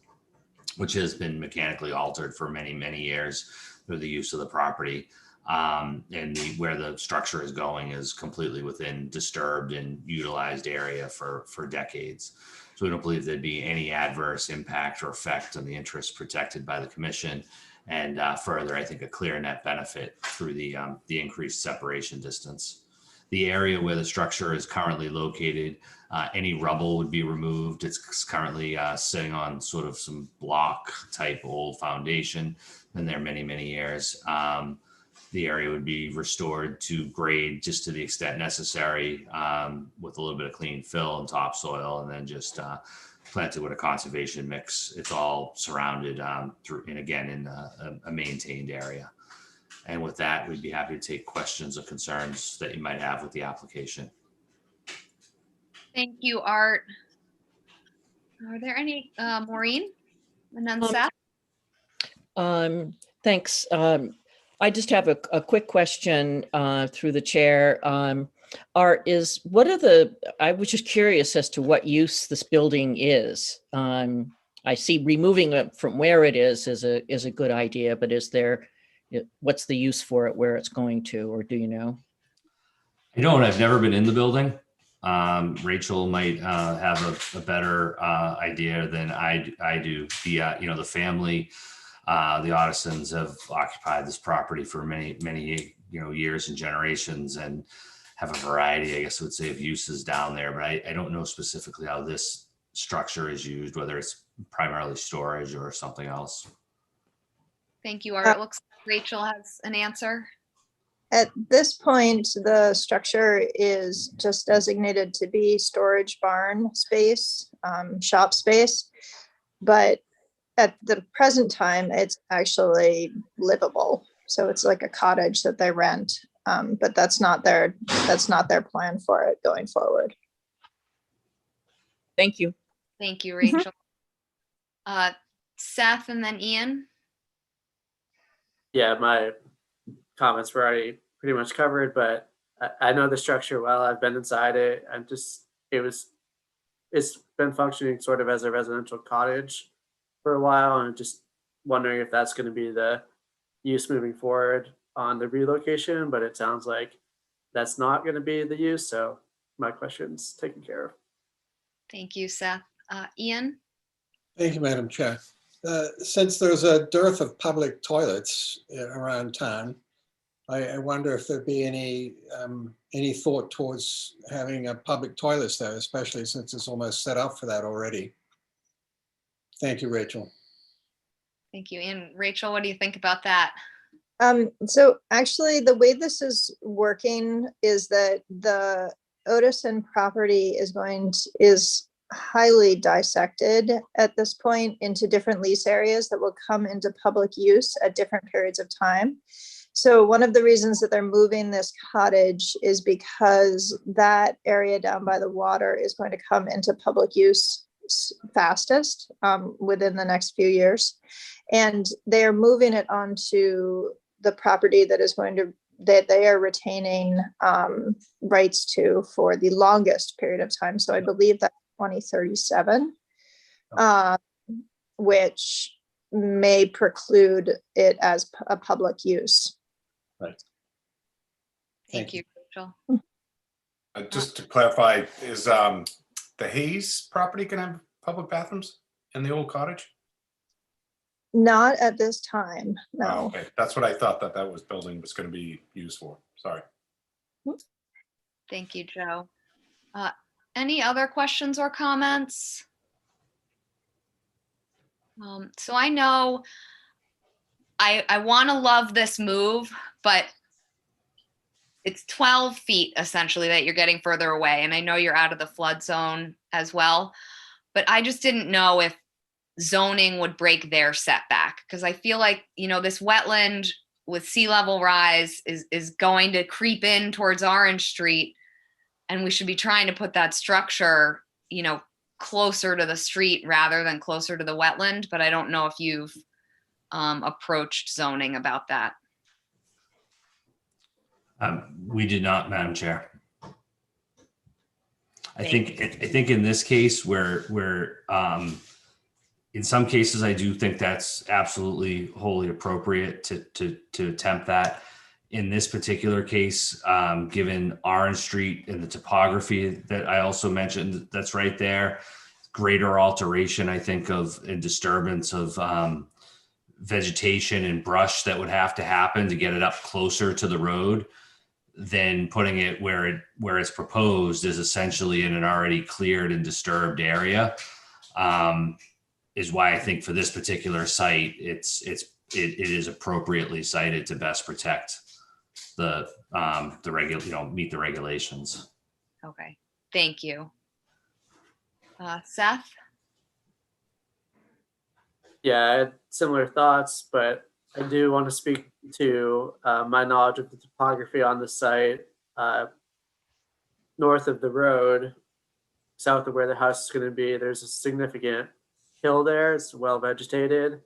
which has been mechanically altered for many, many years through the use of the property. Where the structure is going is completely within disturbed and utilized area for decades. So we don't believe there'd be any adverse impact or effect on the interests protected by the commission. And further, I think a clear net benefit through the increased separation distance. The area where the structure is currently located, any rubble would be removed. It's currently sitting on sort of some block type old foundation. Been there many, many years. The area would be restored to grade just to the extent necessary, with a little bit of clean fill and topsoil, and then just planted with a conservation mix. It's all surrounded through, and again, in a maintained area. And with that, we'd be happy to take questions or concerns that you might have with the application. Thank you, Art. Are there any, Maureen? And then Seth? Thanks. I just have a quick question through the chair. Art, I was just curious as to what use this building is. I see removing it from where it is a good idea, but what's the use for it, where it's going to, or do you know? I don't. I've never been in the building. Rachel might have a better idea than I do. The family, the Ottisons, have occupied this property for many years and generations, and have a variety, I guess I would say, of uses down there. But I don't know specifically how this structure is used, whether it's primarily storage or something else. Thank you, Art. It looks like Rachel has an answer. At this point, the structure is just designated to be storage barn space, shop space. But at the present time, it's actually livable. So it's like a cottage that they rent. But that's not their plan for it going forward. Thank you. Thank you, Rachel. Seth and then Ian. Yeah, my comments were already pretty much covered, but I know the structure well. I've been inside it. It's been functioning sort of as a residential cottage for a while, and just wondering if that's going to be the use moving forward on the relocation, but it sounds like that's not going to be the use. So my question's taken care of. Thank you, Seth. Ian? Thank you, Madam Chair. Since there's a dearth of public toilets around town, I wonder if there'd be any thought towards having a public toilet there, especially since it's almost set up for that already. Thank you, Rachel. Thank you. And Rachel, what do you think about that? So actually, the way this is working is that the Otison property is highly dissected at this point into different lease areas that will come into public use at different periods of time. So one of the reasons that they're moving this cottage is because that area down by the water is going to come into public use fastest within the next few years. And they're moving it onto the property that they are retaining rights to for the longest period of time. So I believe that's 2037, which may preclude it as a public use. Right. Thank you, Rachel. Just to clarify, is the Hayes property going to have public bathrooms in the old cottage? Not at this time, no. Oh, okay, that's what I thought that building was going to be used for. Sorry. Thank you, Joe. Any other questions or comments? So I know I want to love this move, but it's 12 feet essentially that you're getting further away. And I know you're out of the flood zone as well, but I just didn't know if zoning would break their setback, because I feel like, this wetland with sea level rise is going to creep in towards Orange Street, and we should be trying to put that structure, closer to the street rather than closer to the wetland. But I don't know if you've approached zoning about that. We did not, Madam Chair. I think in this case where in some cases I do think that's absolutely wholly appropriate to attempt that. In this particular case, given Orange Street and the topography that I also mentioned, that's right there, greater alteration, I think, of and disturbance of vegetation and brush that would have to happen to get it up closer to the road than putting it where it's proposed is essentially in an already cleared and disturbed area. Is why I think for this particular site, it is appropriately cited to best protect the meet the regulations. Okay, thank you. Seth? Yeah, I had similar thoughts, but I do want to speak to my knowledge of the topography on the site. North of the road, south of where the house is going to be, there's a significant hill there. It's well vegetated.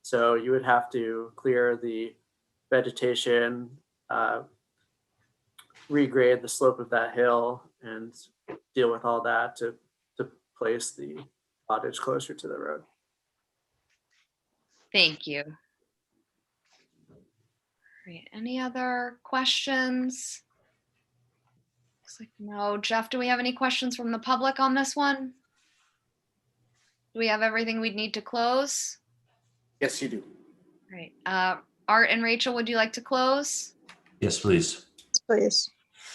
So you would have to clear the vegetation, regrade the slope of that hill, and deal with all that to place the cottage closer to the road. Thank you. Great. Any other questions? Looks like no. Jeff, do we have any questions from the public on this one? Do we have everything we'd need to close? Yes, you do. Great. Art and Rachel, would you like to close? Yes, please. Please.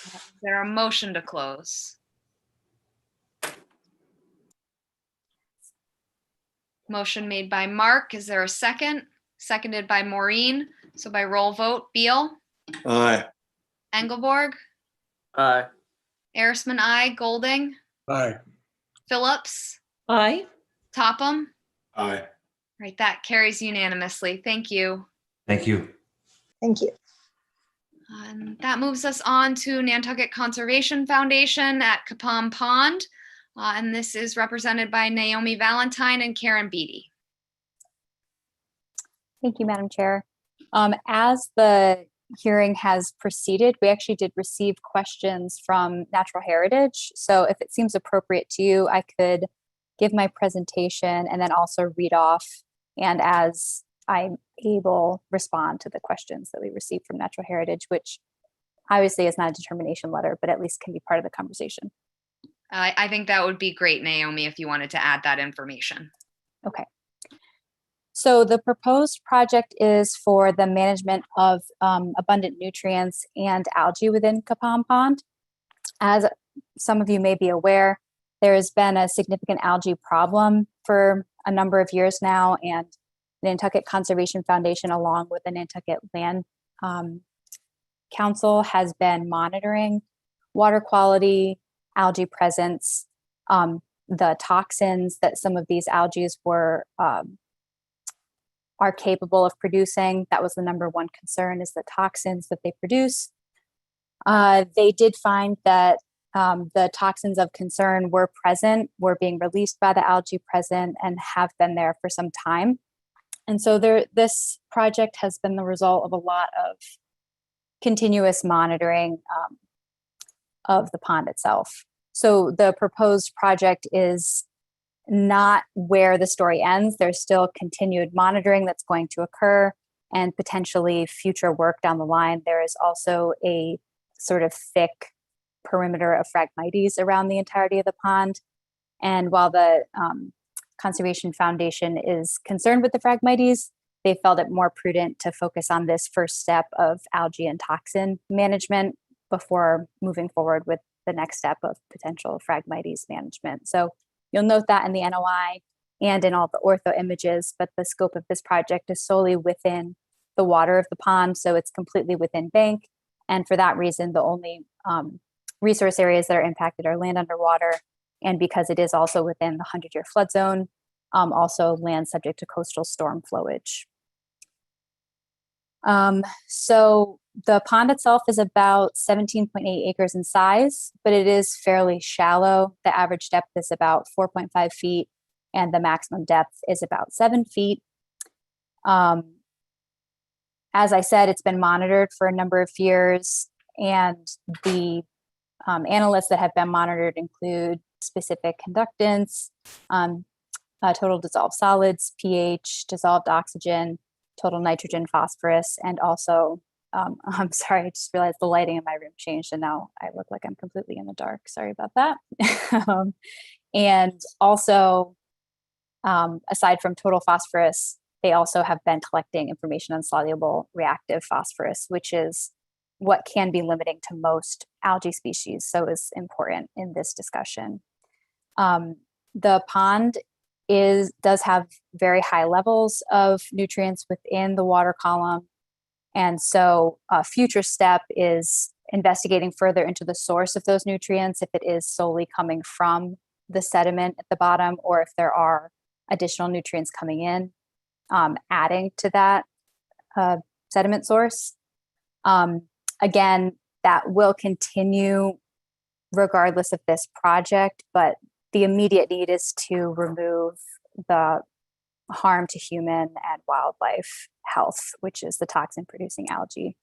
Is there a motion to close? Motion made by Mark. Is there a second? Seconded by Maureen. So by roll vote, Beal, Aye. Engelborg, Aye. Arisman, I, Golding, Aye. Phillips, Aye. Topham. Aye. Right, that carries unanimously. Thank you. Thank you. Thank you. And that moves us on to Nantucket Conservation Foundation at Capon Pond. And this is represented by Naomi Valentine and Karen Beatty. Thank you, Madam Chair. As the hearing has proceeded, we actually did receive questions from Natural Heritage. So if it seems appropriate to you, I could give my presentation and then also read off, and as I'm able, respond to the questions that we received from Natural Heritage, which obviously is not a determination letter, but at least can be part of the conversation. I think that would be great, Naomi, if you wanted to add that information. Okay. So the proposed project is for the management of abundant nutrients and algae within Capon Pond. As some of you may be aware, there has been a significant algae problem for a number of years now, and the Nantucket Conservation Foundation, along with the Nantucket Land Council, has been monitoring water quality, algae presence, the toxins that some of these algae are capable of producing. That was the number one concern, is the toxins that they produce. They did find that the toxins of concern were present, were being released by the algae present, and have been there for some time. And so this project has been the result of a lot of continuous monitoring of the pond itself. So the proposed project is not where the story ends. There's still continued monitoring that's going to occur and potentially future work down the line. There is also a sort of thick perimeter of Phragmites around the entirety of the pond. And while the Conservation Foundation is concerned with the Phragmites, they felt it more prudent to focus on this first step of algae and toxin management before moving forward with the next step of potential Phragmites management. So you'll note that in the NOI and in all the ortho images, but the scope of this project is solely within the water of the pond, so it's completely within bank. And for that reason, the only resource areas that are impacted are land underwater, and because it is also within the 100-year flood zone, also land subject to coastal storm flowage. So the pond itself is about 17.8 acres in size, but it is fairly shallow. The average depth is about 4.5 feet, and the maximum depth is about 7 feet. As I said, it's been monitored for a number of years, and the analysts that have been monitored include specific conductance, total dissolved solids, pH, dissolved oxygen, total nitrogen, phosphorus, and also, I'm sorry, I just realized the lighting in my room changed and now I look like I'm completely in the dark. Sorry about that. And also, aside from total phosphorus, they also have been collecting information on soluble reactive phosphorus, which is what can be limiting to most algae species, so is important in this discussion. The pond does have very high levels of nutrients within the water column, and so a future step is investigating further into the source of those nutrients, if it is solely coming from the sediment at the bottom, or if there are additional nutrients coming in, adding to that sediment source. Again, that will continue regardless of this project, but the immediate need is to remove the harm to human and wildlife health, which is the toxin producing algae.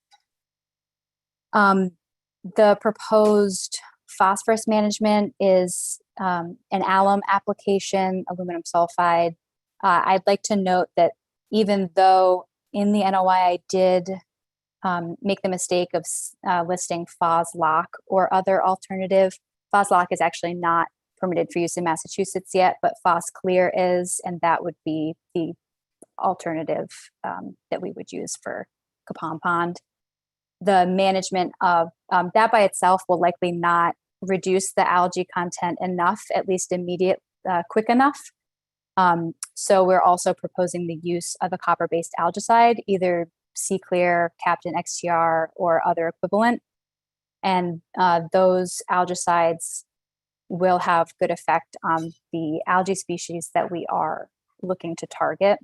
The proposed phosphorus management is an alum application, aluminum sulfide. I'd like to note that even though in the NOI I did make the mistake of listing Phoslock or other alternative, Phoslock is actually not permitted for use in Massachusetts yet, but Phosclear is, and that would be the alternative that we would use for Capon Pond. The management of that by itself will likely not reduce the algae content enough, at least quick enough. So we're also proposing the use of a copper-based algicide, either C-Clear, Captain XTR, or other equivalent. And those algicides will have good effect on the algae species that we are looking to target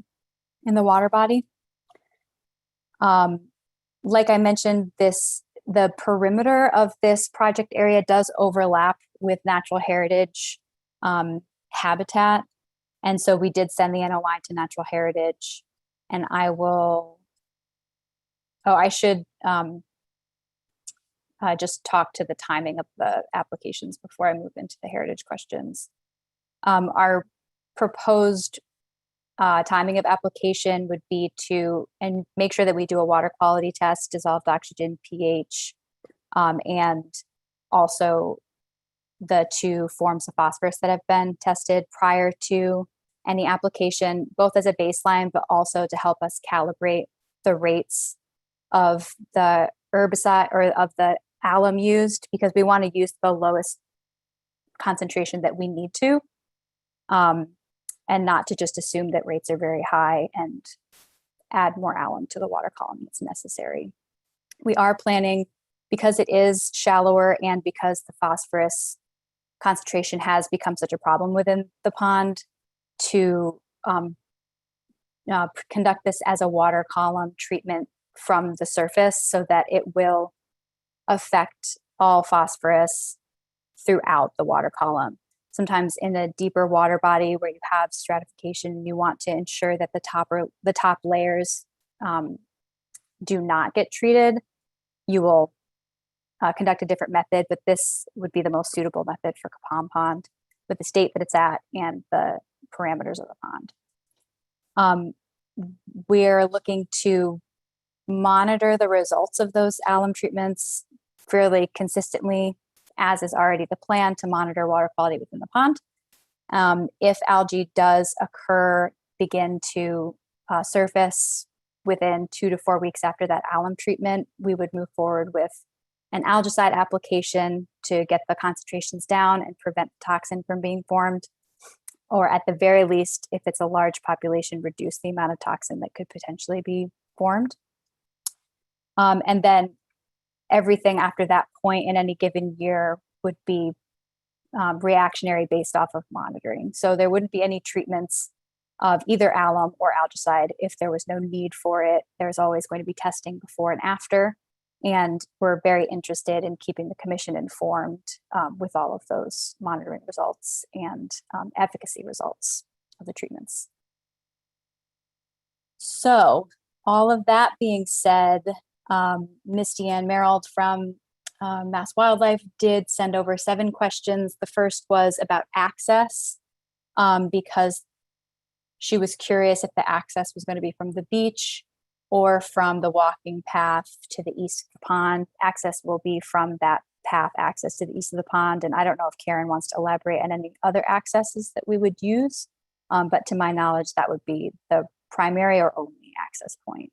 in the water body. Like I mentioned, the perimeter of this project area does overlap with natural heritage habitat. And so we did send the NOI to natural heritage, and I should just talk to the timing of the applications before I move into the heritage questions. Our proposed timing of application would be to make sure that we do a water quality test, dissolved oxygen, pH, and also the 2 forms of phosphorus that have been tested prior to any application, both as a baseline, but also to help us calibrate the rates of the herbicide or of the alum used, because we want to use the lowest concentration that we need to, and not to just assume that rates are very high and add more alum to the water column that's necessary. We are planning, because it is shallower and because the phosphorus concentration has become such a problem within the pond, to conduct this as a water column treatment from the surface, so that it will affect all phosphorus throughout the water column. Sometimes in a deeper water body where you have stratification, you want to ensure that the top layers do not get treated. You will conduct a different method, but this would be the most suitable method for Capon Pond with the state that it's at and the parameters of the pond. We're looking to monitor the results of those alum treatments fairly consistently, as is already the plan to monitor water quality within the pond. If algae does begin to surface within 2 to 4 weeks after that alum treatment, we would move forward with an algicide application to get the concentrations down and prevent the toxin from being formed, or at the very least, if it's a large population, reduce the amount of toxin that could potentially be formed. And then everything after that point in any given year would be reactionary based off of monitoring. So there wouldn't be any treatments of either alum or algicide if there was no need for it. There's always going to be testing before and after. And we're very interested in keeping the commission informed with all of those monitoring results and efficacy results of the treatments. So all of that being said, Ms. Deanne Merrill from Mass Wildlife did send over 7 questions. The first was about access, because she was curious if the access was going to be from the beach or from the walking path to the east of the pond. Access will be from that path access to the east of the pond. And I don't know if Karen wants to elaborate on any other accesses that we would use. But to my knowledge, that would be the primary or only access point.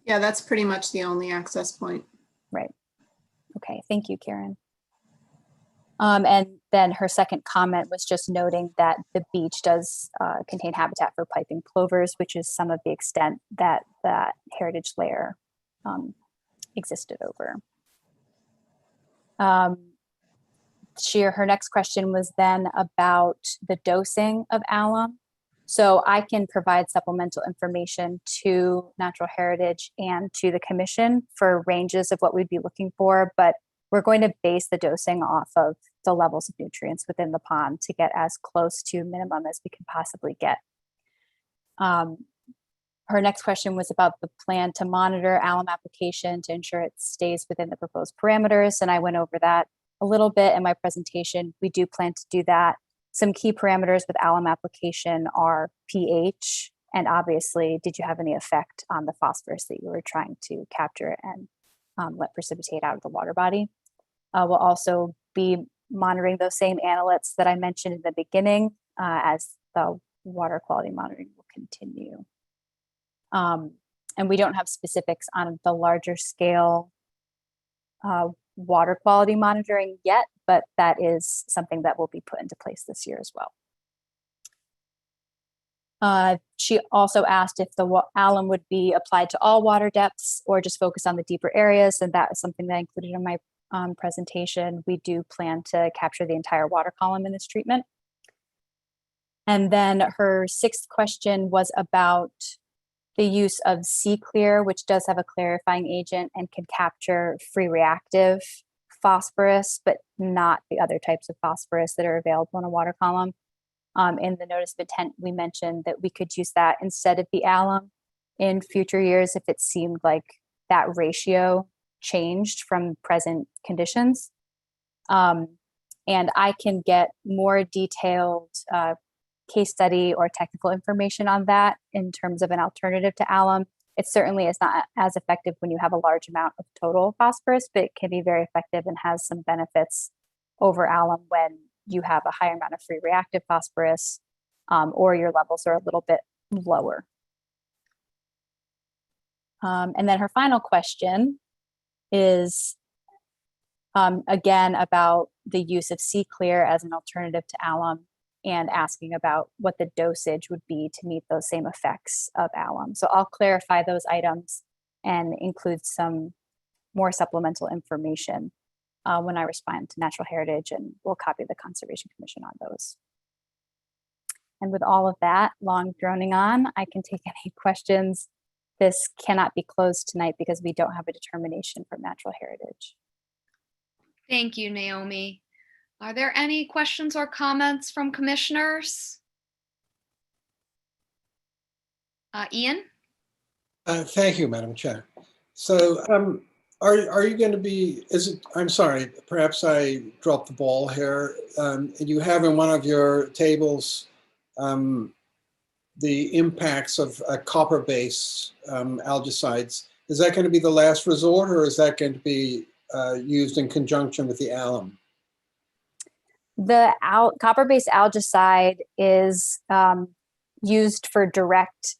Yeah, that's pretty much the only access point. Right. Okay, thank you, Karen. And then her second comment was just noting that the beach does contain habitat for piping plovers, which is some of the extent that that heritage layer existed over. Her next question was then about the dosing of alum. So I can provide supplemental information to Natural Heritage and to the Commission for ranges of what we'd be looking for, but we're going to base the dosing off of the levels of nutrients within the pond to get as close to minimum as we can possibly get. Her next question was about the plan to monitor alum application to ensure it stays within the proposed parameters. And I went over that a little bit in my presentation. We do plan to do that. Some key parameters with alum application are pH, and obviously, did you have any effect on the phosphorus that you were trying to capture and let precipitate out of the water body? We'll also be monitoring those same analytes that I mentioned in the beginning as the water quality monitoring will continue. And we don't have specifics on the larger scale water quality monitoring yet, but that is something that will be put into place this year as well. She also asked if the alum would be applied to all water depths or just focus on the deeper areas, and that is something that I included in my presentation. We do plan to capture the entire water column in this treatment. And then her 6th question was about the use of C-Clear, which does have a clarifying agent and can capture free reactive phosphorus, but not the other types of phosphorus that are available in a water column. In the notice of intent, we mentioned that we could use that instead of the alum in future years if it seemed like that ratio changed from present conditions. And I can get more detailed case study or technical information on that in terms of an alternative to alum. It certainly is not as effective when you have a large amount of total phosphorus, but it can be very effective and has some benefits over alum when you have a higher amount of free reactive phosphorus or your levels are a little bit lower. And then her final question is again about the use of C-Clear as an alternative to alum and asking about what the dosage would be to meet those same effects of alum. So I'll clarify those items and include some more supplemental information when I respond to Natural Heritage, and we'll copy the Conservation Commission on those. And with all of that long droning on, I can take any questions. This cannot be closed tonight because we don't have a determination from Natural Heritage. Thank you, Naomi. Are there any questions or comments from commissioners? Ian? Thank you, Madam Chair. So are you going to be, I'm sorry, perhaps I dropped the ball here. You have in one of your tables the impacts of copper-based algicides. Is that going to be the last resort, or is that going to be used in conjunction with the alum? The copper-based algicide is used for direct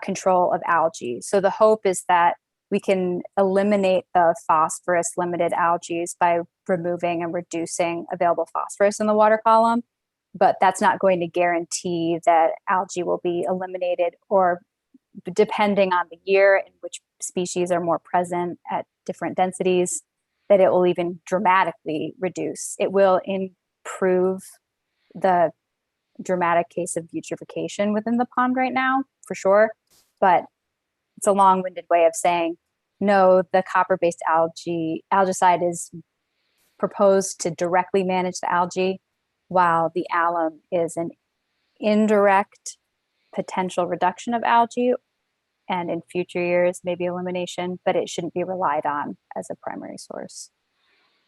control of algae. So the hope is that we can eliminate the phosphorus limited algae by removing and reducing available phosphorus in the water column, but that's not going to guarantee that algae will be eliminated, or depending on the year in which species are more present at different densities, that it will even dramatically reduce. It will improve the dramatic case of eutrophication within the pond right now, for sure. But it's a long-winded way of saying, no, the copper-based algicide is proposed to directly manage the algae, while the alum is an indirect potential reduction of algae and in future years, maybe elimination, but it shouldn't be relied on as a primary source.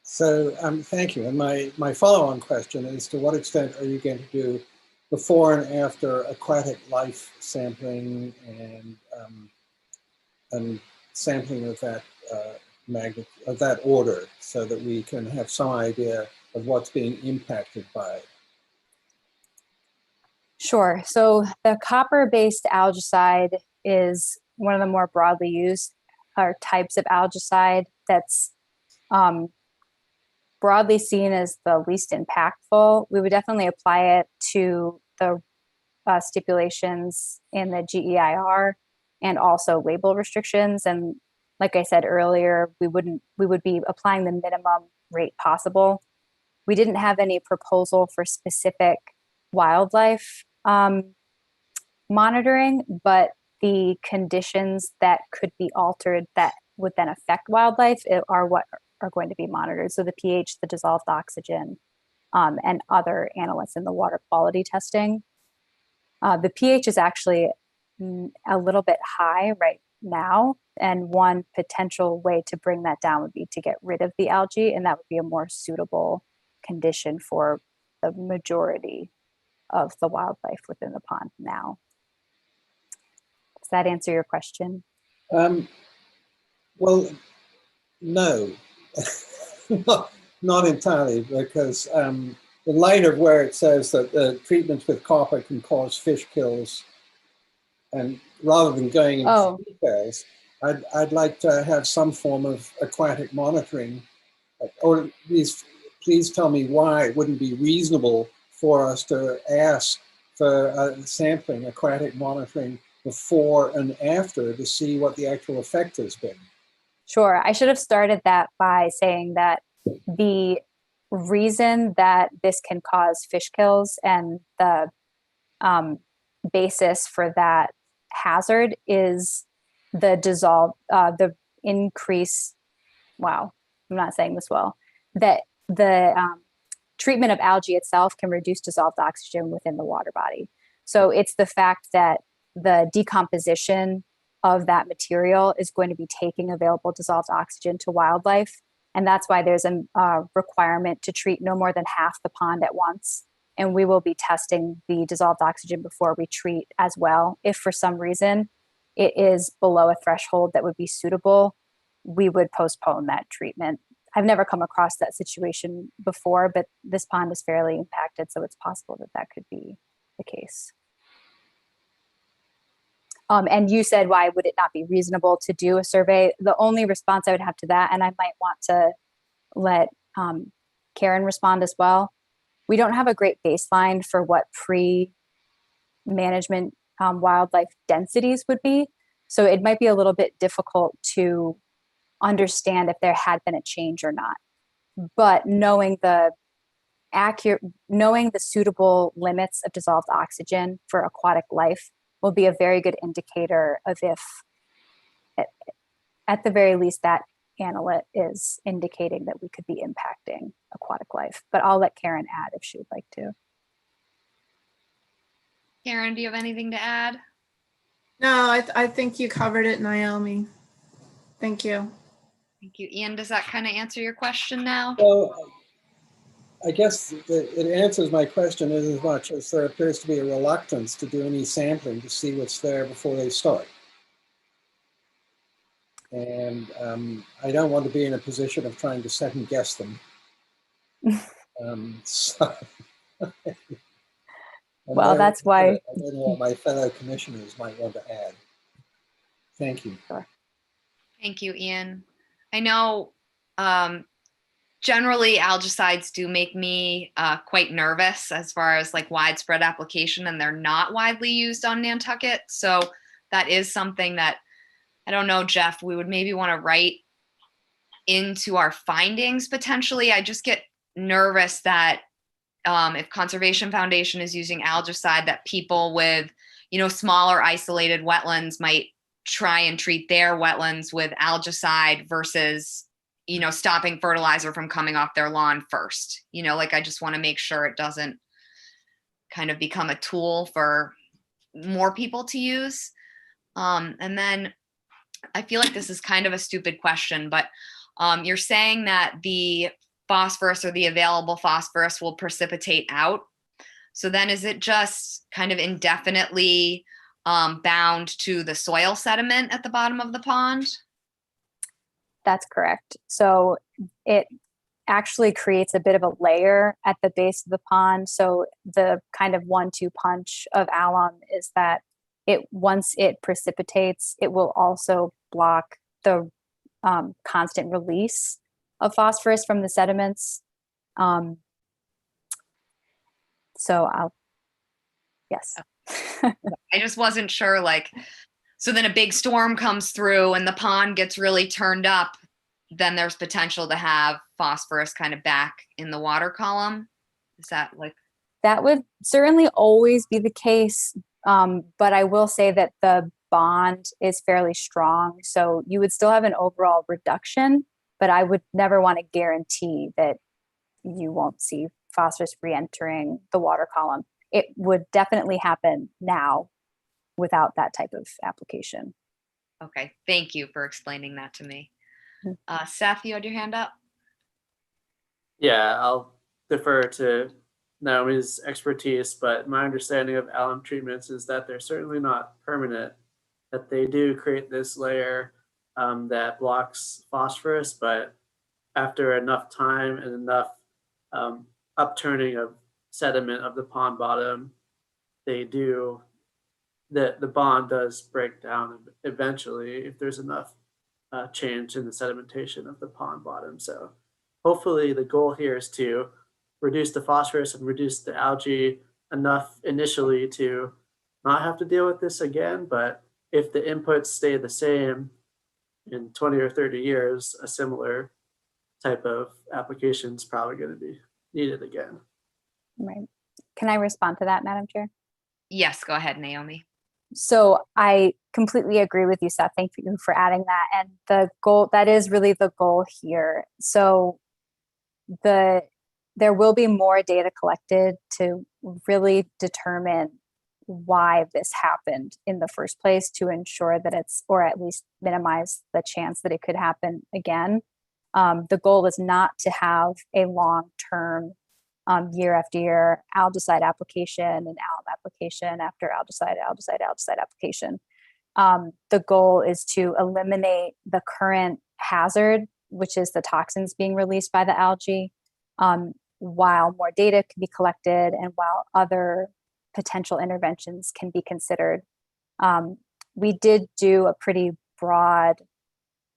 So thank you. And my follow-on question is, to what extent are you going to do before and after aquatic life sampling and sampling of that of that order, so that we can have some idea of what's being impacted by it? Sure. So the copper-based algicide is one of the more broadly used types of algicide that's broadly seen as the least impactful. We would definitely apply it to the stipulations in the GEIR and also label restrictions. And like I said earlier, we would be applying the minimum rate possible. We didn't have any proposal for specific wildlife monitoring, but the conditions that could be altered that would then affect wildlife are what are going to be monitored. So the pH, the dissolved oxygen, and other analytes in the water quality testing. The pH is actually a little bit high right now, and one potential way to bring that down would be to get rid of the algae, and that would be a more suitable condition for the majority of the wildlife within the pond now. Does that answer your question? Well, no, not entirely, because in light of where it says that the treatments with copper can cause fish kills, and rather than going into details, I'd like to have some form of aquatic monitoring, or please tell me why it wouldn't be reasonable for us to ask for sampling, aquatic monitoring before and after, to see what the actual effect has been. Sure. I should have started that by saying that the reason that this can cause fish kills and the basis for that hazard is the increase. Wow, I'm not saying this well. That the treatment of algae itself can reduce dissolved oxygen within the water body. So it's the fact that the decomposition of that material is going to be taking available dissolved oxygen to wildlife. And that's why there's a requirement to treat no more than half the pond at once. And we will be testing the dissolved oxygen before we treat as well. If for some reason it is below a threshold that would be suitable, we would postpone that treatment. I've never come across that situation before, but this pond is fairly impacted, so it's possible that that could be the case. And you said, why would it not be reasonable to do a survey? The only response I would have to that, and I might want to let Karen respond as well. We don't have a great baseline for what pre-management wildlife densities would be. So it might be a little bit difficult to understand if there had been a change or not. But knowing the suitable limits of dissolved oxygen for aquatic life will be a very good indicator of if, at the very least, that analyte is indicating that we could be impacting aquatic life. But I'll let Karen add if she would like to. Karen, do you have anything to add? No, I think you covered it, Naomi. Thank you. Thank you. Ian, does that kind of answer your question now? Well, I guess it answers my question in as much as there appears to be a reluctance to do any sampling to see what's there before they start. And I don't want to be in a position of trying to second guess them. Well, that's why. I don't know what my fellow commissioners might want to add. Thank you. Sure. Thank you, Ian. I know generally algicides do make me quite nervous as far as like widespread application, and they're not widely used on Nantucket. So that is something that, I don't know, Jeff, we would maybe want to write into our findings potentially. I just get nervous that if Conservation Foundation is using algicide, that people with, smaller isolated wetlands might try and treat their wetlands with algicide versus, stopping fertilizer from coming off their lawn first. I just want to make sure it doesn't kind of become a tool for more people to use. And then I feel like this is kind of a stupid question, but you're saying that the phosphorus or the available phosphorus will precipitate out. So then is it just kind of indefinitely bound to the soil sediment at the bottom of the pond? That's correct. So it actually creates a bit of a layer at the base of the pond. So the kind of 1-2 punch of alum is that once it precipitates, it will also block the constant release of phosphorus from the sediments. Yes. I just wasn't sure, like, so then a big storm comes through and the pond gets really turned up, then there's potential to have phosphorus kind of back in the water column. Is that like? That would certainly always be the case. But I will say that the bond is fairly strong. So you would still have an overall reduction, but I would never want to guarantee that you won't see phosphorus re-entering the water column. It would definitely happen now without that type of application. Okay, thank you for explaining that to me. Seth, you had your hand up? Yeah, I'll defer to Naomi's expertise, but my understanding of alum treatments is that they're certainly not permanent, that they do create this layer that blocks phosphorus, but after enough time and enough upturning of sediment of the pond bottom, the bond does break down eventually if there's enough change in the sedimentation of the pond bottom. So hopefully the goal here is to reduce the phosphorus and reduce the algae enough initially to not have to deal with this again. But if the inputs stay the same in 20 or 30 years, a similar type of application is probably going to be needed again. Right. Can I respond to that, Madam Chair? Yes, go ahead, Naomi. So I completely agree with you, Seth. Thank you for adding that. And the goal, that is really the goal here. So there will be more data collected to really determine why this happened in the first place, to ensure that or at least minimize the chance that it could happen again. The goal is not to have a long-term year after year algicide application and alum application after algicide application. The goal is to eliminate the current hazard, which is the toxins being released by the algae, while more data can be collected and while other potential interventions can be considered. We did do a pretty broad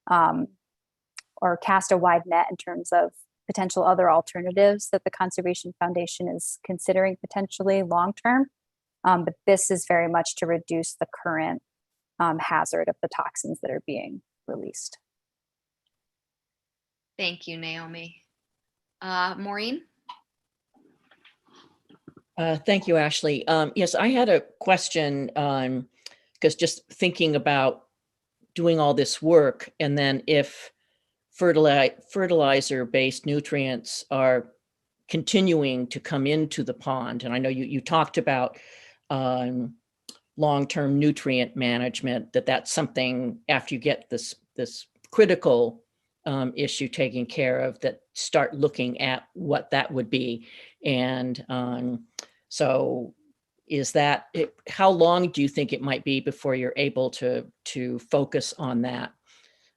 or cast a wide net in terms of potential other alternatives that the Conservation Foundation is considering potentially long-term. But this is very much to reduce the current hazard of the toxins that are being released. Thank you, Naomi. Maureen? Thank you, Ashley. Yes, I had a question because just thinking about doing all this work, and then if fertilizer-based nutrients are continuing to come into the pond, and I know you talked about long-term nutrient management, that's something after you get this critical issue taken care of, that start looking at what that would be. And so is that how long do you think it might be before you're able to focus on that?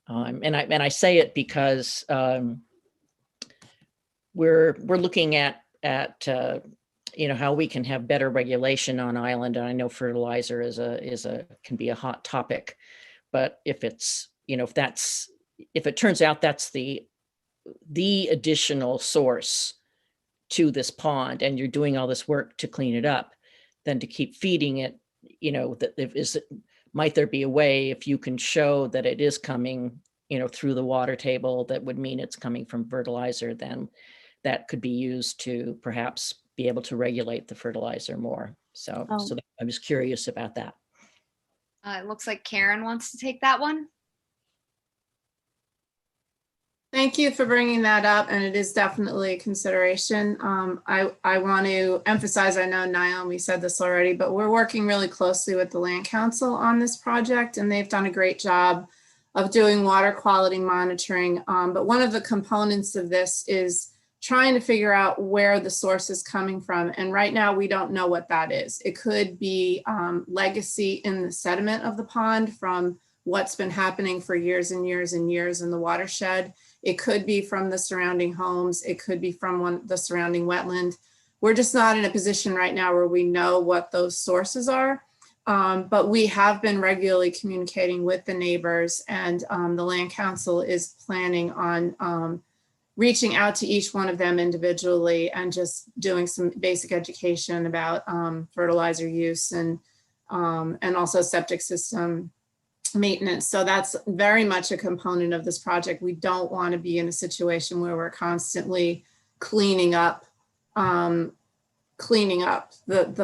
And I say it because we're looking at how we can have better regulation on island. And I know fertilizer can be a hot topic, but if it's if it turns out that's the additional source to this pond, and you're doing all this work to clean it up, then to keep feeding it, might there be a way, if you can show that it is coming, through the water table, that would mean it's coming from fertilizer, then that could be used to perhaps be able to regulate the fertilizer more. So I was curious about that. It looks like Karen wants to take that one. Thank you for bringing that up, and it is definitely a consideration. I want to emphasize, I know Naomi said this already, but we're working really closely with the Land Council on this project, and they've done a great job of doing water quality monitoring. But one of the components of this is trying to figure out where the source is coming from. And right now, we don't know what that is. It could be legacy in the sediment of the pond from what's been happening for years and years and years in the watershed. It could be from the surrounding homes. It could be from the surrounding wetland. We're just not in a position right now where we know what those sources are. But we have been regularly communicating with the neighbors, and the Land Council is planning on reaching out to each one of them individually and just doing some basic education about fertilizer use and also septic system maintenance. So that's very much a component of this project. We don't want to be in a situation where we're constantly cleaning up the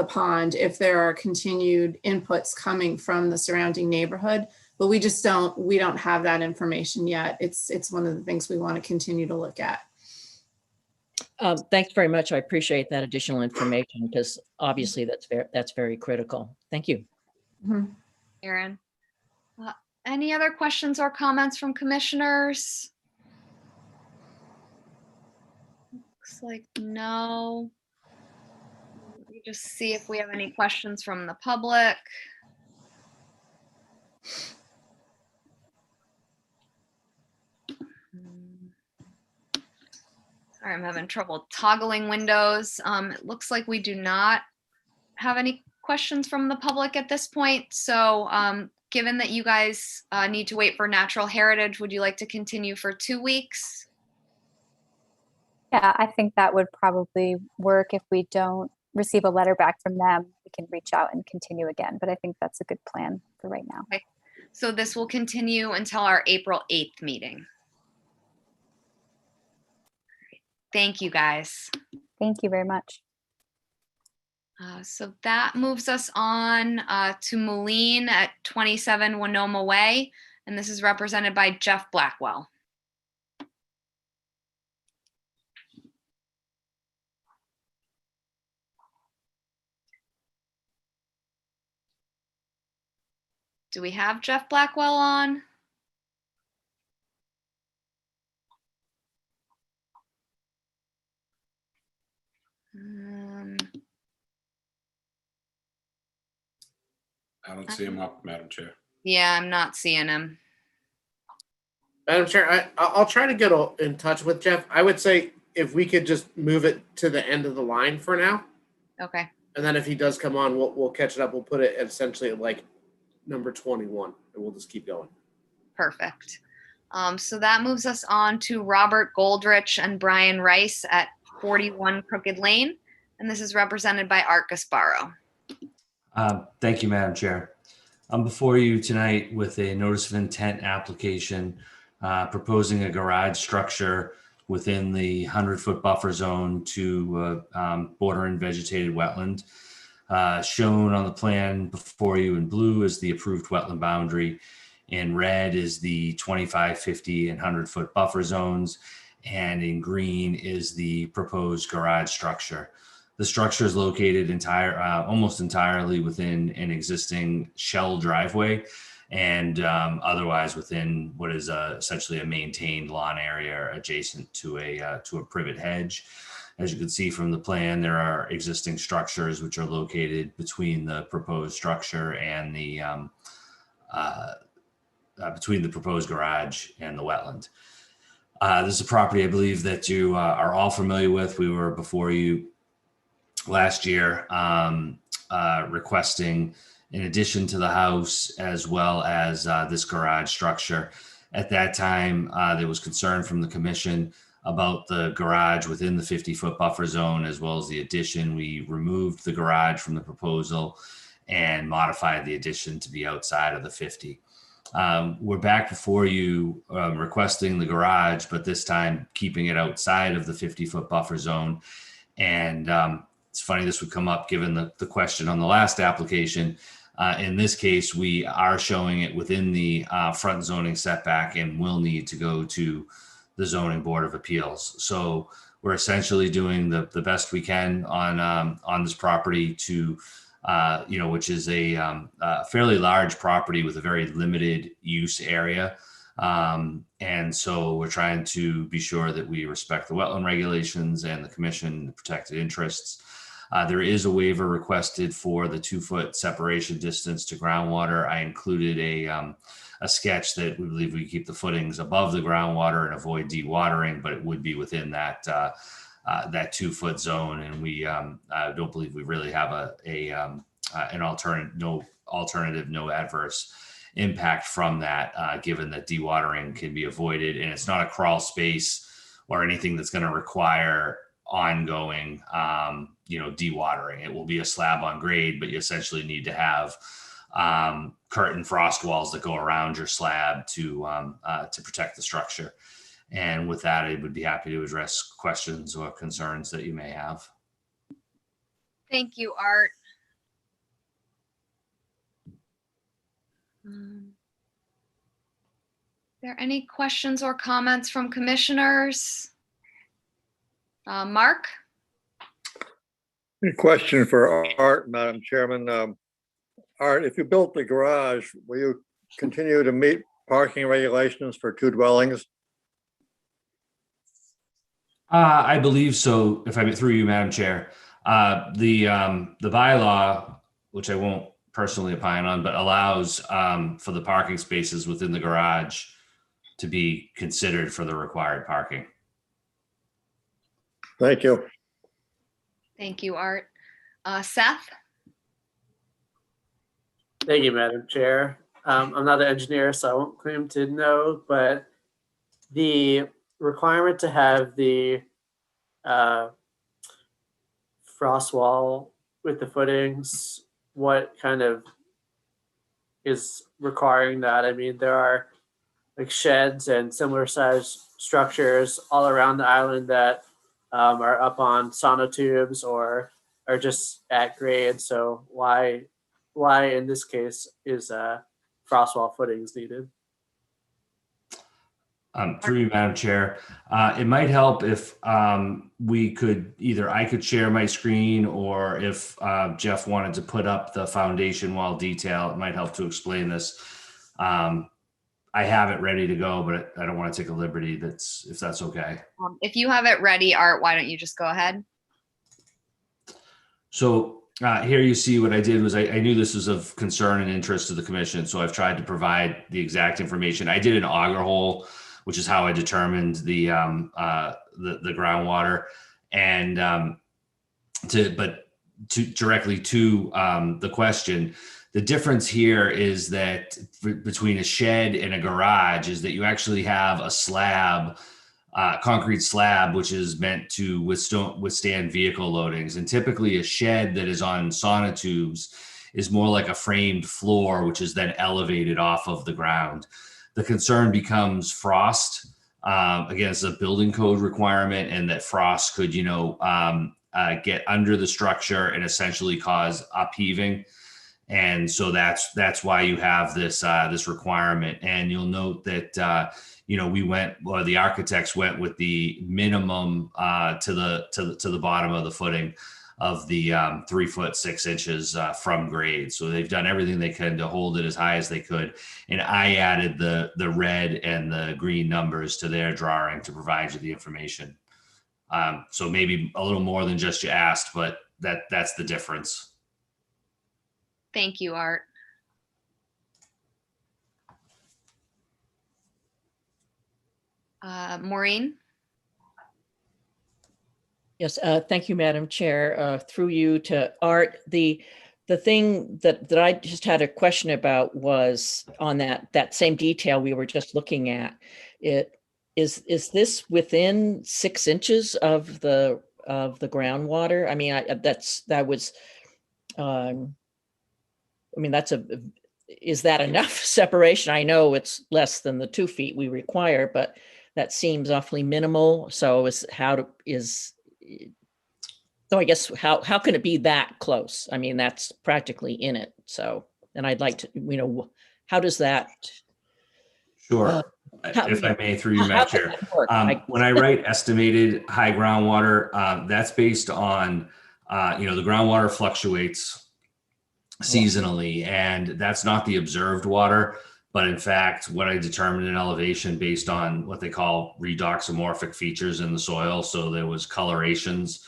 pond if there are continued inputs coming from the surrounding neighborhood. But we don't have that information yet. It's one of the things we want to continue to look at. Thanks very much. I appreciate that additional information because obviously that's very critical. Thank you. Mhm. Aaron. Any other questions or comments from commissioners? Looks like no. Let me just see if we have any questions from the public. Sorry, I'm having trouble toggling windows. It looks like we do not have any questions from the public at this point. So given that you guys need to wait for natural heritage, would you like to continue for 2 weeks? Yeah, I think that would probably work. If we don't receive a letter back from them, we can reach out and continue again. But I think that's a good plan for right now. Okay. So this will continue until our April 8th meeting. Thank you, guys. Thank you very much. So that moves us on to Moline at 27 Winoma Way. And this is represented by Jeff Blackwell. Do we have Jeff Blackwell on? I don't see him up, Madam Chair. Yeah, I'm not seeing him. Madam Chair, I'll try to get in touch with Jeff. I would say if we could just move it to the end of the line for now. Okay. And then if he does come on, we'll catch it up. We'll put it essentially at like number 21 and we'll just keep going. Perfect. So that moves us on to Robert Goldrich and Brian Rice at 41 Crooked Lane. And this is represented by Art Gasparo. Thank you, Madam Chair. I'm before you tonight with a notice of intent application proposing a garage structure within the 100-foot buffer zone to border and vegetated wetland. Shown on the plan before you in blue is the approved wetland boundary. In red is the 25, 50, and 100-foot buffer zones. And in green is the proposed garage structure. The structure is located almost entirely within an existing shell driveway and otherwise within what is essentially a maintained lawn area adjacent to a privet hedge. As you can see from the plan, there are existing structures which are located between the proposed structure and the between the proposed garage and the wetland. This is a property I believe that you are all familiar with. We were before you last year requesting in addition to the house as well as this garage structure. At that time, there was concern from the commission about the garage within the 50-foot buffer zone as well as the addition. We removed the garage from the proposal and modified the addition to be outside of the 50. We're back before you requesting the garage, but this time keeping it outside of the 50-foot buffer zone. And it's funny this would come up given the question on the last application. In this case, we are showing it within the front zoning setback and will need to go to the zoning board of appeals. So we're essentially doing the best we can on this property to, which is a fairly large property with a very limited use area. And so we're trying to be sure that we respect the wetland regulations and the commission protected interests. There is a waiver requested for the 2-foot separation distance to groundwater. I included a sketch that we believe we keep the footings above the groundwater and avoid dewatering, but it would be within that 2-foot zone. And we don't believe we really have an alternative, no adverse impact from that, given that dewatering can be avoided, and it's not a crawl space or anything that's going to require ongoing dewatering. It will be a slab on grade, but you essentially need to have curtain frost walls that go around your slab to protect the structure. And with that, I would be happy to address questions or concerns that you may have. Thank you, Art. Are there any questions or comments from commissioners? Mark? A question for Art, Madam Chairman. Art, if you built the garage, will you continue to meet parking regulations for 2 dwellings? I believe so, if I'm through you, Madam Chair. The bylaw, which I won't personally opine on, but allows for the parking spaces within the garage to be considered for the required parking. Thank you. Thank you, Art. Seth? Thank you, Madam Chair. I'm not an engineer, so I won't claim to know, but the requirement to have the frost wall with the footings, what kind of is requiring that? I mean, there are like sheds and similar sized structures all around the island that are up on sonotubes or are just at grade. So why in this case is frost wall footings needed? Through you, Madam Chair, it might help if we could I could share my screen, or if Jeff wanted to put up the foundation wall detail, it might help to explain this. I have it ready to go, but I don't want to take a liberty. If that's okay. If you have it ready, Art, why don't you just go ahead? So here you see what I did was I knew this was of concern and interest to the commission, so I've tried to provide the exact information. I did an auger hole, which is how I determined the groundwater, and directly to the question. The difference here is that between a shed and a garage is that you actually have a slab, concrete slab, which is meant to withstand vehicle loadings. And typically a shed that is on sonotubes is more like a framed floor, which is then elevated off of the ground. The concern becomes frost. Again, it's a building code requirement, and that frost could, get under the structure and essentially cause upheaving. And so that's why you have this requirement. And you'll note that the architects went with the minimum to the bottom of the footing of the 3 foot 6 inches from grade. So they've done everything they can to hold it as high as they could. And I added the red and the green numbers to their drawing to provide you the information. So maybe a little more than just you asked, but that's the difference. Thank you, Art. Maureen? Yes, thank you, Madam Chair. Through you to Art, the thing that I just had a question about was on that same detail we were just looking at. Is this within 6 inches of the groundwater? I mean, is that enough separation? I know it's less than the 2 feet we require, but that seems awfully minimal. So I guess how can it be that close? I mean, that's practically in it. So, and I'd like to, how does that? Sure. If I may, through you, How Madam does Chair. that work? When I write estimated high groundwater, that's based on, the groundwater fluctuates seasonally, and that's not the observed water, but in fact, what I determined in elevation based on what they call redoxamorphic features in the soil. So there was colorations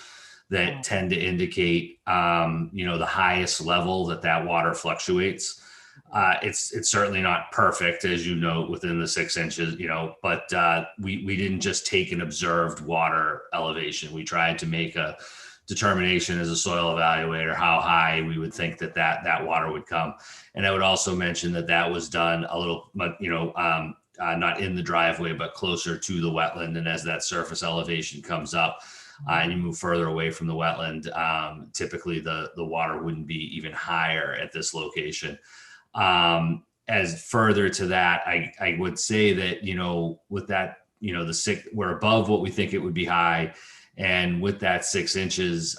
that tend to indicate, the highest level that water fluctuates. It's certainly not perfect, as you note, within the 6 inches, but we didn't just take an observed water elevation. We tried to make a determination as a soil evaluator how high we would think that water would come. And I would also mention that was done a little, not in the driveway, but closer to the wetland. And as that surface elevation comes up, and you move further away from the wetland, typically the water wouldn't be even higher at this location. As further to that, I would say that, with that, we're above what we think it would be high. And with that 6 inches,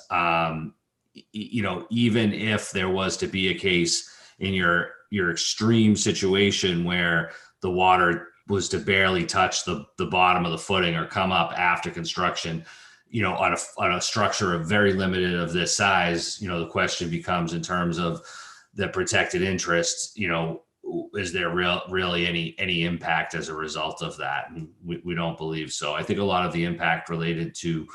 even if there was to be a case in your extreme situation where the water was to barely touch the bottom of the footing or come up after construction, on a structure of very limited of this size, the question becomes in terms of the protected interest, is there really any impact as a result of that? And we don't believe so. I think a lot of the impact related to,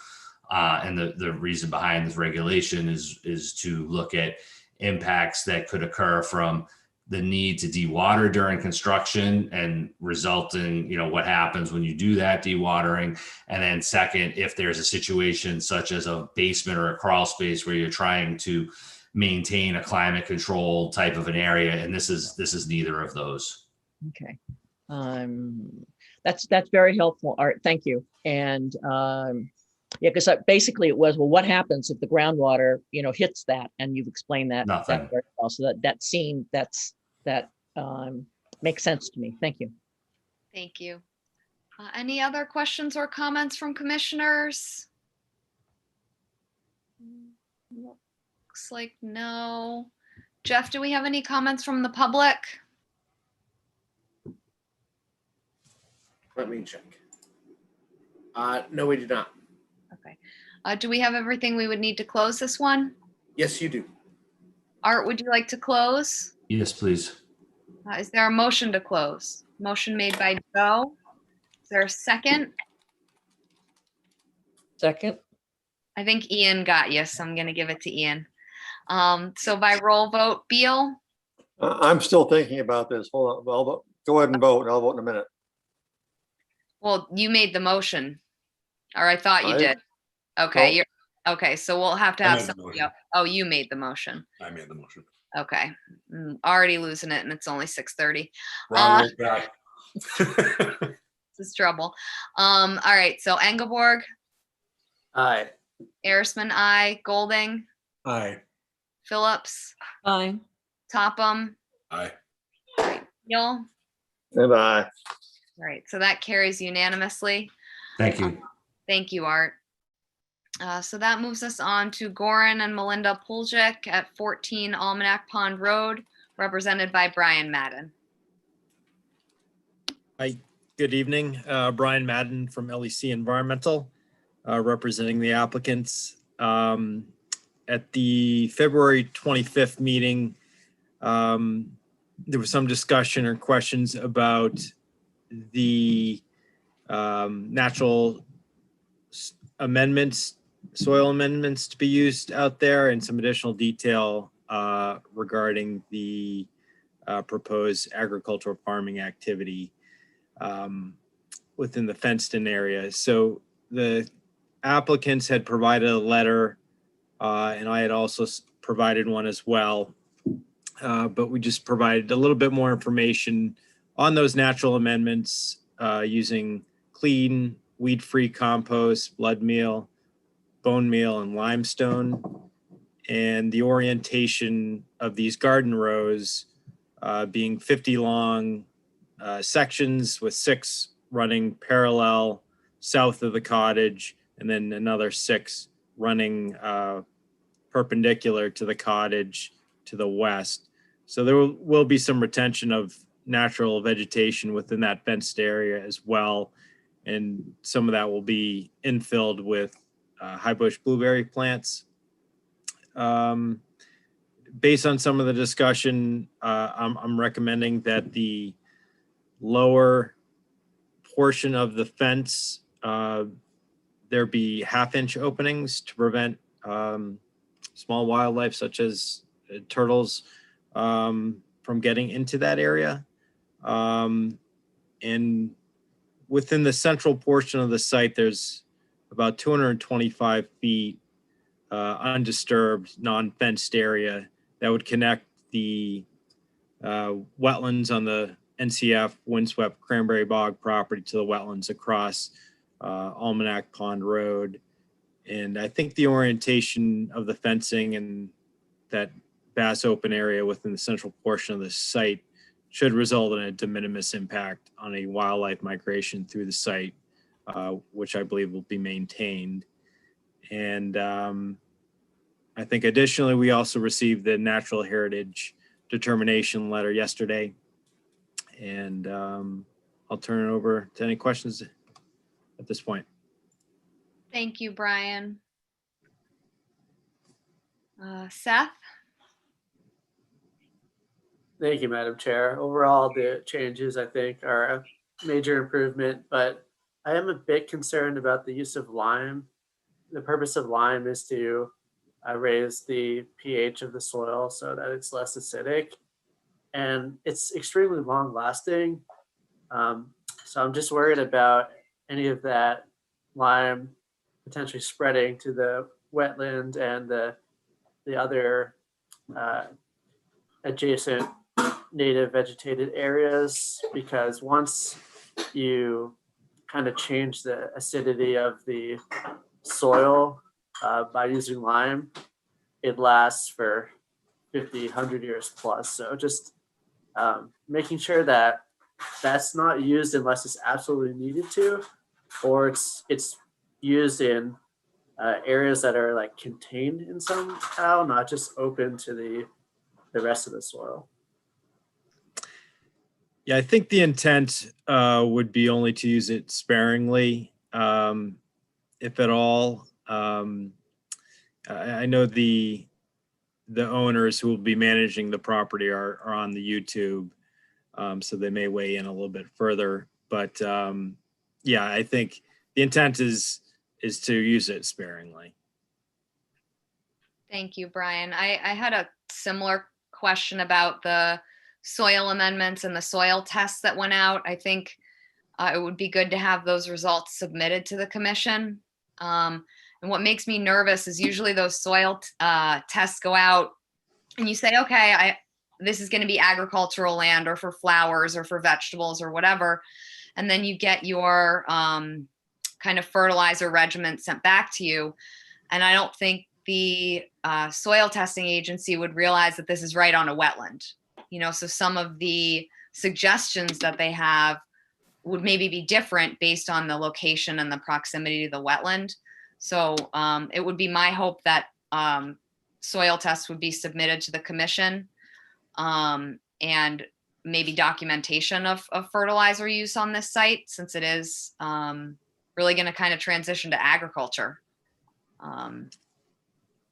and the reason behind this regulation is to look at impacts that could occur from the need to dewater during construction and result in, what happens when you do that dewatering. And then second, if there's a situation such as a basement or a crawl space where you're trying to maintain a climate control type of an area. And this is neither of those. Okay. That's very helpful, Art. Thank you. And because basically it was, well, what happens if the groundwater, hits that? And you've explained that. Nothing. That very well. So that makes sense to me. Thank you. Thank you. Any other questions or comments from commissioners? Looks like no. Jeff, do we have any comments from the public? Let me check. No, we do not. Okay. Do we have everything we would need to close this one? Yes, you do. Art, would you like to close? Yes, please. Is there a motion to close? Motion made by Joe. Is there a second? Second. I think Ian got you, so I'm going to give it to Ian. So by roll vote, Beal, I'm still thinking about this. Hold on. Well, go ahead and vote. I'll vote in a minute. well, you made the motion, or I thought you I- did. Okay, Nope. you're okay. So we'll have to I have made the somebody motion. else. Oh, you made the motion. I made the motion. Okay, already losing it, and it's only 6:30. Wrong way back. This is trouble. All right. So Engelborg, Aye. Arisman, I, Golding, Aye. Phillips, Aye. Topham, Aye. Neal. And I. All right. So that carries unanimously. Thank you. Thank you, Art. So that moves us on to Goran and Melinda Puljic at 14 Almanac Pond Road, represented by Brian Madden. Hi, good evening. Brian Madden from LEC Environmental, representing the applicants. At the February 25th meeting, there was some discussion or questions about the natural amendments, soil amendments to be used out there, and some additional detail regarding the proposed agricultural farming activity within the fenced-in area. So the applicants had provided a letter, and I had also provided one as well. But we just provided a little bit more information on those natural amendments using clean, weed-free compost, blood meal, bone meal, and limestone, and the orientation of these garden rows being 50 long sections with 6 running parallel south of the cottage, and then another 6 running perpendicular to the cottage to the west. So there will be some retention of natural vegetation within that fenced area as well. And some of that will be infilled with high bush blueberry plants. Based on some of the discussion, I'm recommending that the lower portion of the fence, there be 1/2-inch openings to prevent small wildlife such as turtles from getting into that area. And within the central portion of the site, there's about 225 feet undisturbed, non-fenced area that would connect the wetlands on the NCF windswept Cranberry Bog property to the wetlands across Almanac Pond Road. And I think the orientation of the fencing and that vast open area within the central portion of the site should result in a de minimis impact on a wildlife migration through the site, which I believe will be maintained. And I think additionally, we also received the natural heritage determination letter yesterday. And I'll turn it over to any questions at this point. Thank you, Brian. Seth? Thank you, Madam Chair. Overall, the changes I think are a major improvement, but I am a bit concerned about the use of lime. The purpose of lime is to raise the pH of the soil so that it's less acidic, and it's extremely long lasting. So I'm just worried about any of that lime potentially spreading to the wetland and the other adjacent native vegetated areas, because once you kind of change the acidity of the soil by using lime, it lasts for 50, 100 years plus. So just making sure that that's not used unless it's absolutely needed to, or it's used in areas that are like contained in somehow, not just open to the rest of the soil. Yeah, I think the intent would be only to use it sparingly, if at all. I know the owners who will be managing the property are on the YouTube, so they may weigh in a little bit further. But yeah, I think the intent is to use it sparingly. Thank you, Brian. I had a similar question about the soil amendments and the soil tests that went out. I think it would be good to have those results submitted to the commission. And what makes me nervous is usually those soil tests go out and you say, okay, this is going to be agricultural land or for flowers or for vegetables or whatever. And then you get your kind of fertilizer regimen sent back to you. And I don't think the soil testing agency would realize that this is right on a wetland. You know, so some of the suggestions that they have would maybe be different based on the location and the proximity to the wetland. So it would be my hope that soil tests would be submitted to the commission and maybe documentation of fertilizer use on this site, since it is really going to kind of transition to agriculture.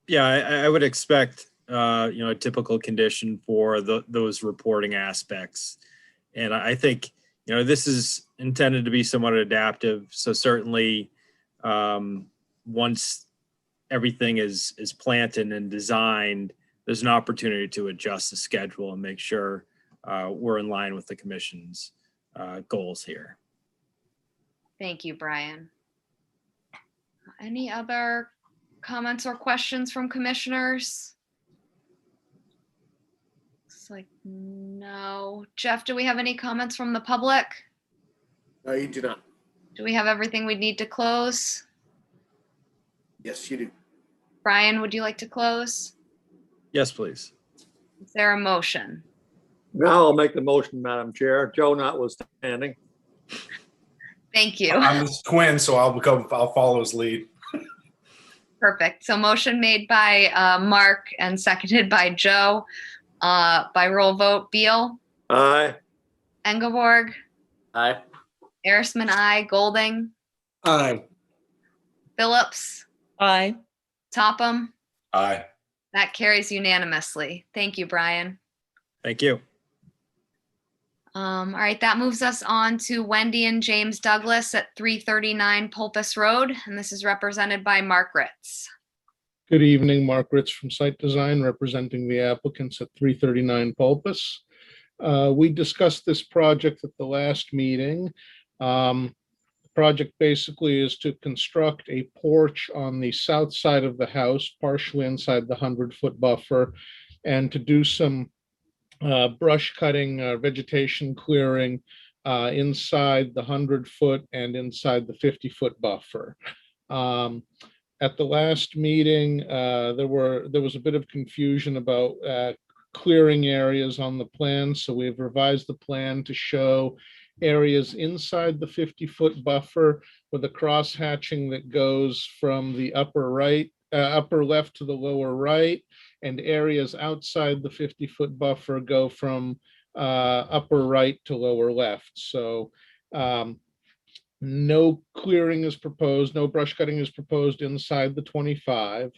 Yeah, I would expect a typical condition for those reporting aspects. And I think, this is intended to be somewhat adaptive. So certainly once everything is planted and designed, there's an opportunity to adjust the schedule and make sure we're in line with the commission's goals here. Thank you, Brian. Any other comments or questions from commissioners? Looks like no. Jeff, do we have any comments from the public? No, you do not. Do we have everything we need to close? Yes, you do. Brian, would you like to close? Yes, please. Is there a motion? Now I'll make the motion, Madam Chair. Joe notwithstanding. Thank you. I'm his twin, so I'll follow his lead. Perfect. So motion made by Mark and seconded by Joe. By roll vote, Beal, Aye. Engelborg, Aye. Erisman, I, Golding, Aye. Phillips, Aye. Topham. Aye. That carries unanimously. Thank you, Brian. Thank you. All right, that moves us on to Wendy and James Douglas at 339 Pulpus Road, and this is represented by Mark Ritz. Good evening, Mark Ritz from Site Design, representing the applicants at 339 Pulpus. We discussed this project at the last meeting. The project basically is to construct a porch on the south side of the house, partially inside the 100-foot buffer, and to do some brush cutting, vegetation clearing inside the 100-foot and inside the 50-foot buffer. At the last meeting, there was a bit of confusion about clearing areas on the plan, so we've revised the plan to show areas inside the 50-foot buffer with a cross hatching that goes from the upper left to the lower right, and areas outside the 50-foot buffer go from upper right to lower left. So no clearing is proposed, no brush cutting is proposed inside the 25.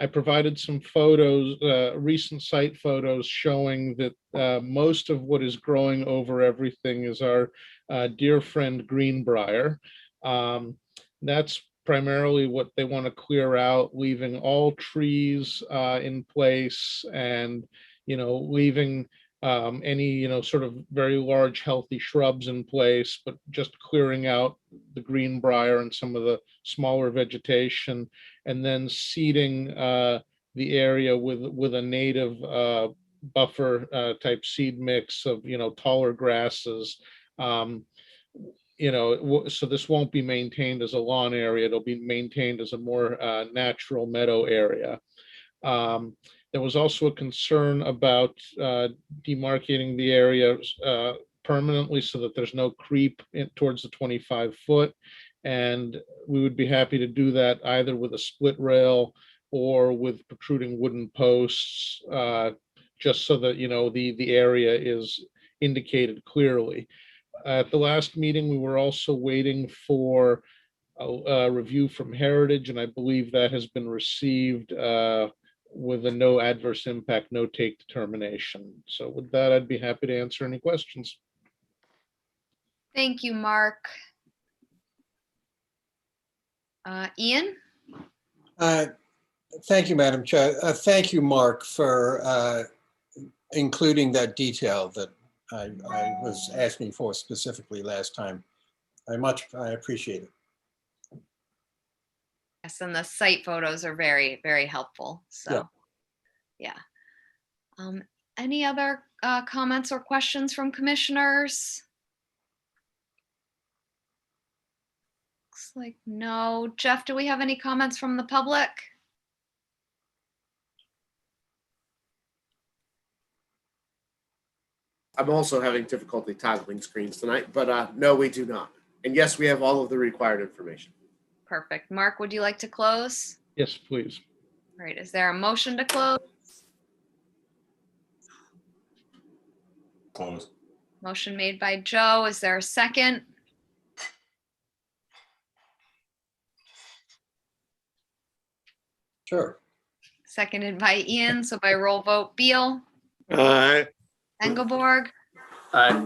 I provided some photos, recent site photos showing that most of what is growing over everything is our dear friend Greenbrier. That's primarily what they want to clear out, leaving all trees in place, and leaving any sort of very large healthy shrubs in place, but just clearing out the greenbrier and some of the smaller vegetation, and then seeding the area with a native buffer type seed mix of taller grasses. So this won't be maintained as a lawn area. It'll be maintained as a more natural meadow area. There was also a concern about demarcating the area permanently so that there's no creep towards the 25-foot. And we would be happy to do that either with a split rail or with protruding wooden posts, just so that the area is indicated clearly. At the last meeting, we were also waiting for a review from Heritage, and I believe that has been received with a no adverse impact, no take determination. So with that, I'd be happy to answer any questions. Thank you, Mark. Ian? Thank you, Madam Chair. Thank you, Mark, for including that detail that I was asking for specifically last time. I appreciate it. Yes, and the site photos are very, very helpful. So, yeah. Any other comments or questions from commissioners? Looks like no. Jeff, do we have any comments from the public? I'm also having difficulty toggling screens tonight, but no, we do not. And yes, we have all of the required information. Perfect. Mark, would you like to close? Yes, please. All right. Is there a motion to close? Close. Motion made by Joe. Is there a second? Sure. Seconded by Ian. So by roll vote, Beal, Aye. Engelborg, Aye.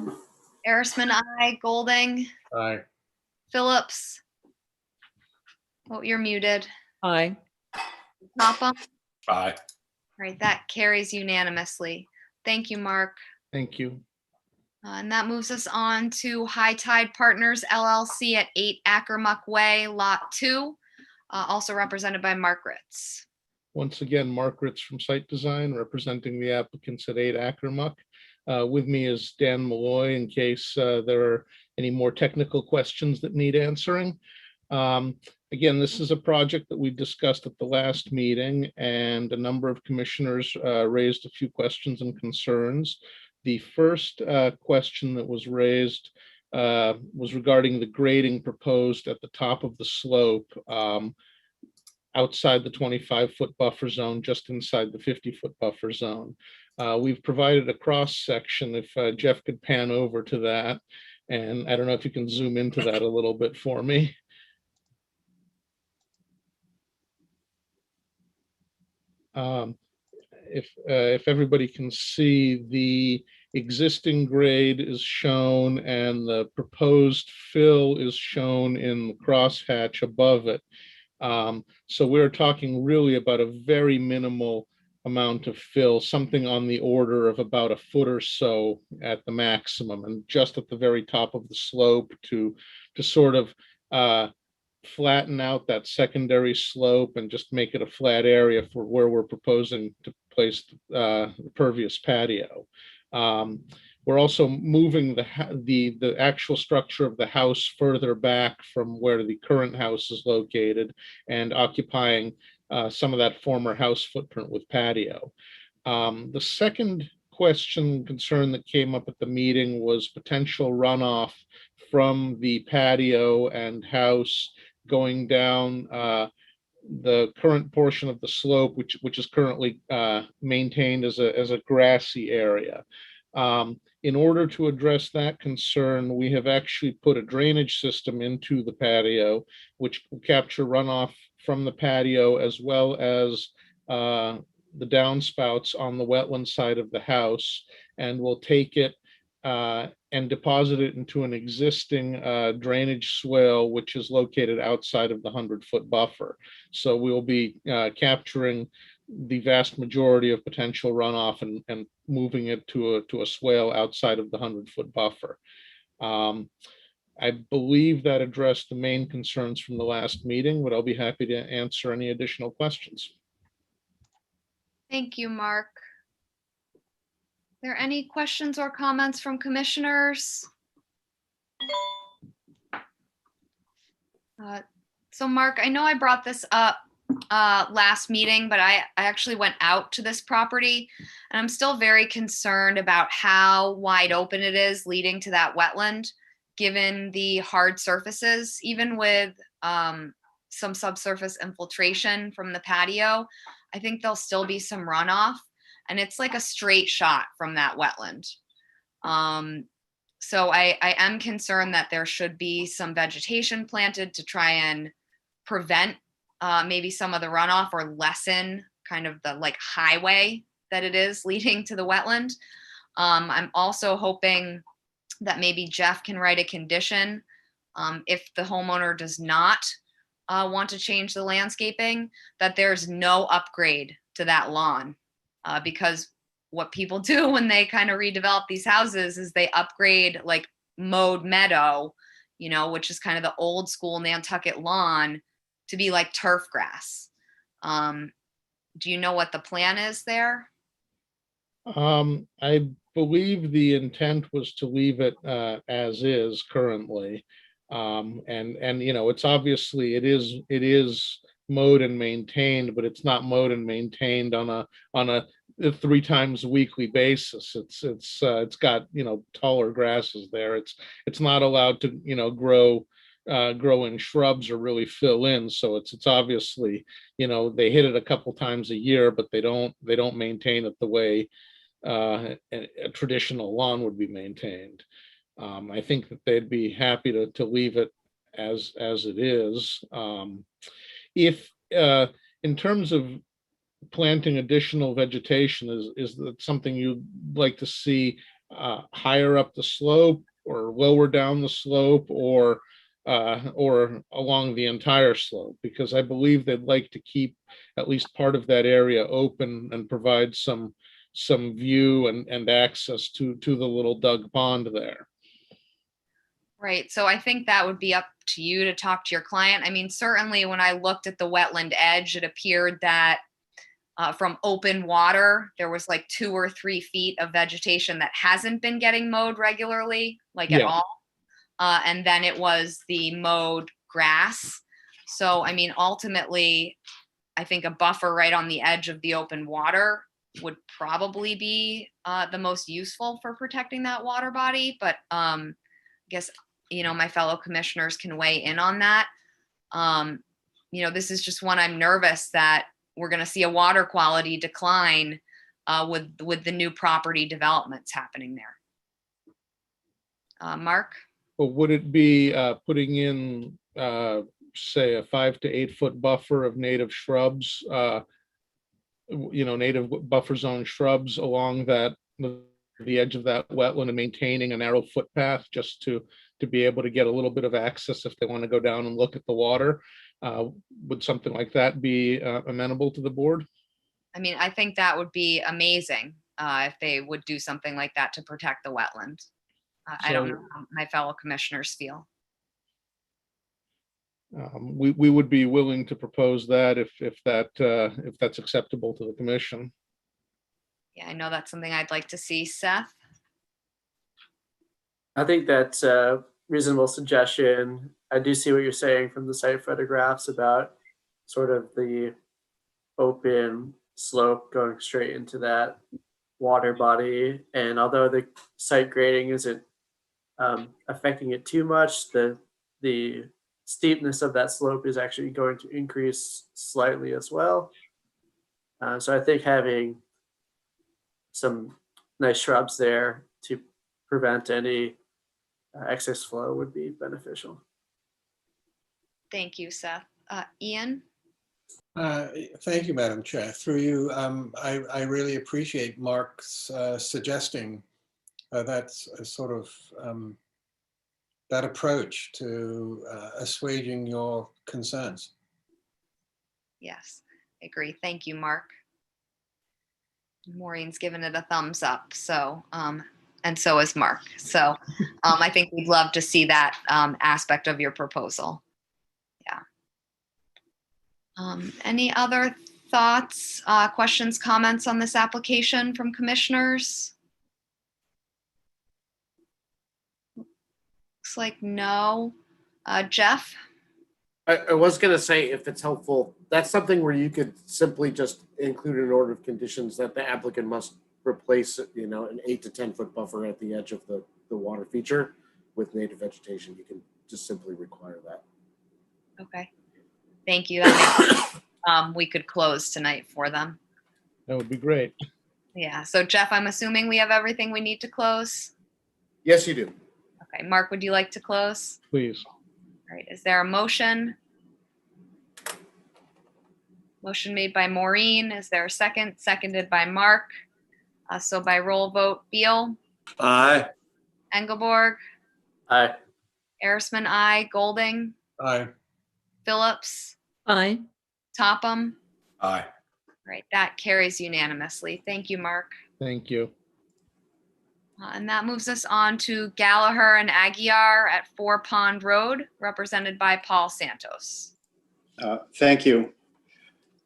Erisman, I, Golding, Aye. Phillips. Oh, you're muted. Aye. Topham. Aye. All right, that carries unanimously. Thank you, Mark. Thank you. And that moves us on to High Tide Partners LLC at 8 Ackermuck Way, Lot 2, also represented by Mark Ritz. Once again, Mark Ritz from Site Design, representing the applicants at 8 Ackermuck. With me is Dan Malloy in case there are any more technical questions that need answering. Again, this is a project that we discussed at the last meeting, and a number of commissioners raised a few questions and concerns. The first question that was raised was regarding the grading proposed at the top of the slope outside the 25-foot buffer zone, just inside the 50-foot buffer zone. We've provided a cross section. If Jeff could pan over to that, and I don't know if you can zoom into that a little bit for me. If everybody can see, the existing grade is shown and the proposed fill is shown in the crosshatch above it. So we're talking really about a very minimal amount of fill, something on the order of about a foot or so at the maximum, and just at the very top of the slope to sort of flatten out that secondary slope and just make it a flat area for where we're proposing to place the pervious patio. We're also moving the actual structure of the house further back from where the current house is located and occupying some of that former house footprint with patio. The second concern that came up at the meeting was potential runoff from the patio and house going down the current portion of the slope, which is currently maintained as a grassy area. In order to address that concern, we have actually put a drainage system into the patio, which will capture runoff from the patio as well as the downspouts on the wetland side of the house, and will take it and deposit it into an existing drainage swale, which is located outside of the 100-foot buffer. So we'll be capturing the vast majority of potential runoff and moving it to a swale outside of the 100-foot buffer. I believe that addressed the main concerns from the last meeting, but I'll be happy to answer any additional questions. Thank you, Mark. Are there any questions or comments from commissioners? So Mark, I know I brought this up last meeting, but I actually went out to this property and I'm still very concerned about how wide open it is leading to that wetland, given the hard surfaces, even with some subsurface infiltration from the patio. I think there'll still be some runoff, and it's like a straight shot from that wetland. So I am concerned that there should be some vegetation planted to try and prevent maybe some of the runoff or lessen kind of the like highway that it is leading to the wetland. I'm also hoping that maybe Jeff can write a condition if the homeowner does not want to change the landscaping, that there's no upgrade to that lawn, because what people do when they kind of redevelop these houses is they upgrade like mowed meadow, you know, which is kind of the old school Nantucket lawn, to be like turf grass. Do you know what the plan is there? I believe the intent was to leave it as is currently. And you know, it's obviously it is mowed and maintained, but it's not mowed and maintained on a 3 times weekly basis. It's got, you know, taller grasses there. It's not allowed to, you know, grow in shrubs or really fill in. So it's obviously, you know, they hit it a couple times a year, but they don't maintain it the way a traditional lawn would be maintained. I think that they'd be happy to leave it as it is. If in terms of planting additional vegetation, is that something you'd like to see higher up the slope or lower down the slope, or along the entire slope? Because I believe they'd like to keep at least part of that area open and provide some view and access to the little dug pond there. Right. So I think that would be up to you to talk to your client. I mean, certainly when I looked at the wetland edge, it appeared that from open water, there was like 2 or 3 feet of vegetation that hasn't been getting mowed regularly, like at all. And then it was the mowed grass. So, I mean, ultimately, I think a buffer right on the edge of the open water would probably be the most useful for protecting that water body. But I guess, you know, my fellow commissioners can weigh in on that. You know, this is just one I'm nervous that we're going to see a water quality decline with the new property developments happening there. Mark? Well, would it be putting in, say, a 5 to 8 foot buffer of native shrubs, native buffer zone shrubs along the edge of that wetland, and maintaining a narrow footpath just to be able to get a little bit of access if they want to go down and look at the water? Would something like that be amenable to the board? I mean, I think that would be amazing if they would do something like that to protect the wetland. I don't know how my fellow commissioners feel. We would be willing to propose that if that's acceptable to the commission. Yeah, I know that's something I'd like to see. Seth? I think that's a reasonable suggestion. I do see what you're saying from the site photographs about sort of the open slope going straight into that water body. And although the site grading isn't affecting it too much, the steepness of that slope is actually going to increase slightly as well. So I think having some nice shrubs there to prevent any excess flow would be beneficial. Thank you, Seth. Ian? Thank you, Madam Chair. Through you, I really appreciate Mark's suggesting that's a sort of that approach to assuaging your concerns. Yes, I agree. Thank you, Mark. Maureen's given it a thumbs up, so and so is Mark. So I think we'd love to see that aspect of your proposal. Yeah. Any other thoughts, questions, comments on this application from commissioners? Looks like no. Jeff? I was going to say, if it's helpful, that's something where you could simply just include an order of conditions that the applicant must replace, an 8 to 10 foot buffer at the edge of the water feature with native vegetation. You can just simply require that. Okay. Thank you. That makes, we could close tonight for them. That would be great. Yeah. So Jeff, I'm assuming we have everything we need to close. Yes, you do. Okay. Mark, would you like to close? Please. All right. Is there a motion? Motion made by Maureen. Is there a second? Seconded by Mark. So by roll vote, Beal? Aye. Engelborg? Aye. Arisman, aye. Golding? Aye. Phillips? Aye. Topham? Aye. Right. That carries unanimously. Thank you, Mark. Thank you. And that moves us on to Gallagher and Aguirre at 4 Pond Road, represented by Paul Santos. Thank you.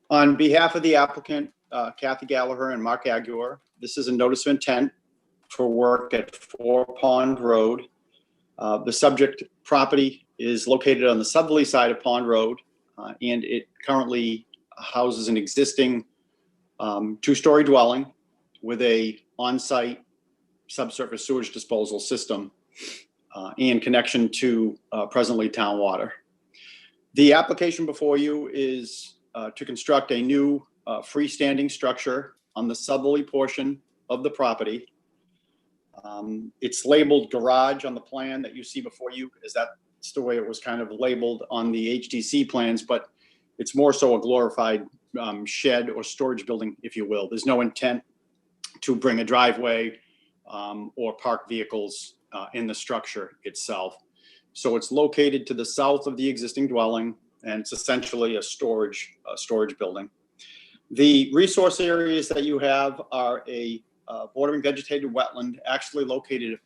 On behalf of the applicant, Kathy Gallagher and Mark Aguirre, this is a notice of intent for work at 4 Pond Road. The subject property is located on the southerly side of Pond Road, and it currently houses an existing 2-story dwelling with a on-site subsurface sewage disposal system and connection to presently town water. The application before you is to construct a new freestanding structure on the southerly portion of the property. It's labeled garage on the plan that you see before you, as that's the way it was kind of labeled on the HDC plans, but it's more so a glorified shed or storage building, if you will. There's no intent to bring a driveway or park vehicles in the structure itself. So it's located to the south of the existing dwelling, and it's essentially a storage building. The resource areas that you have are a bordering vegetated wetland, actually located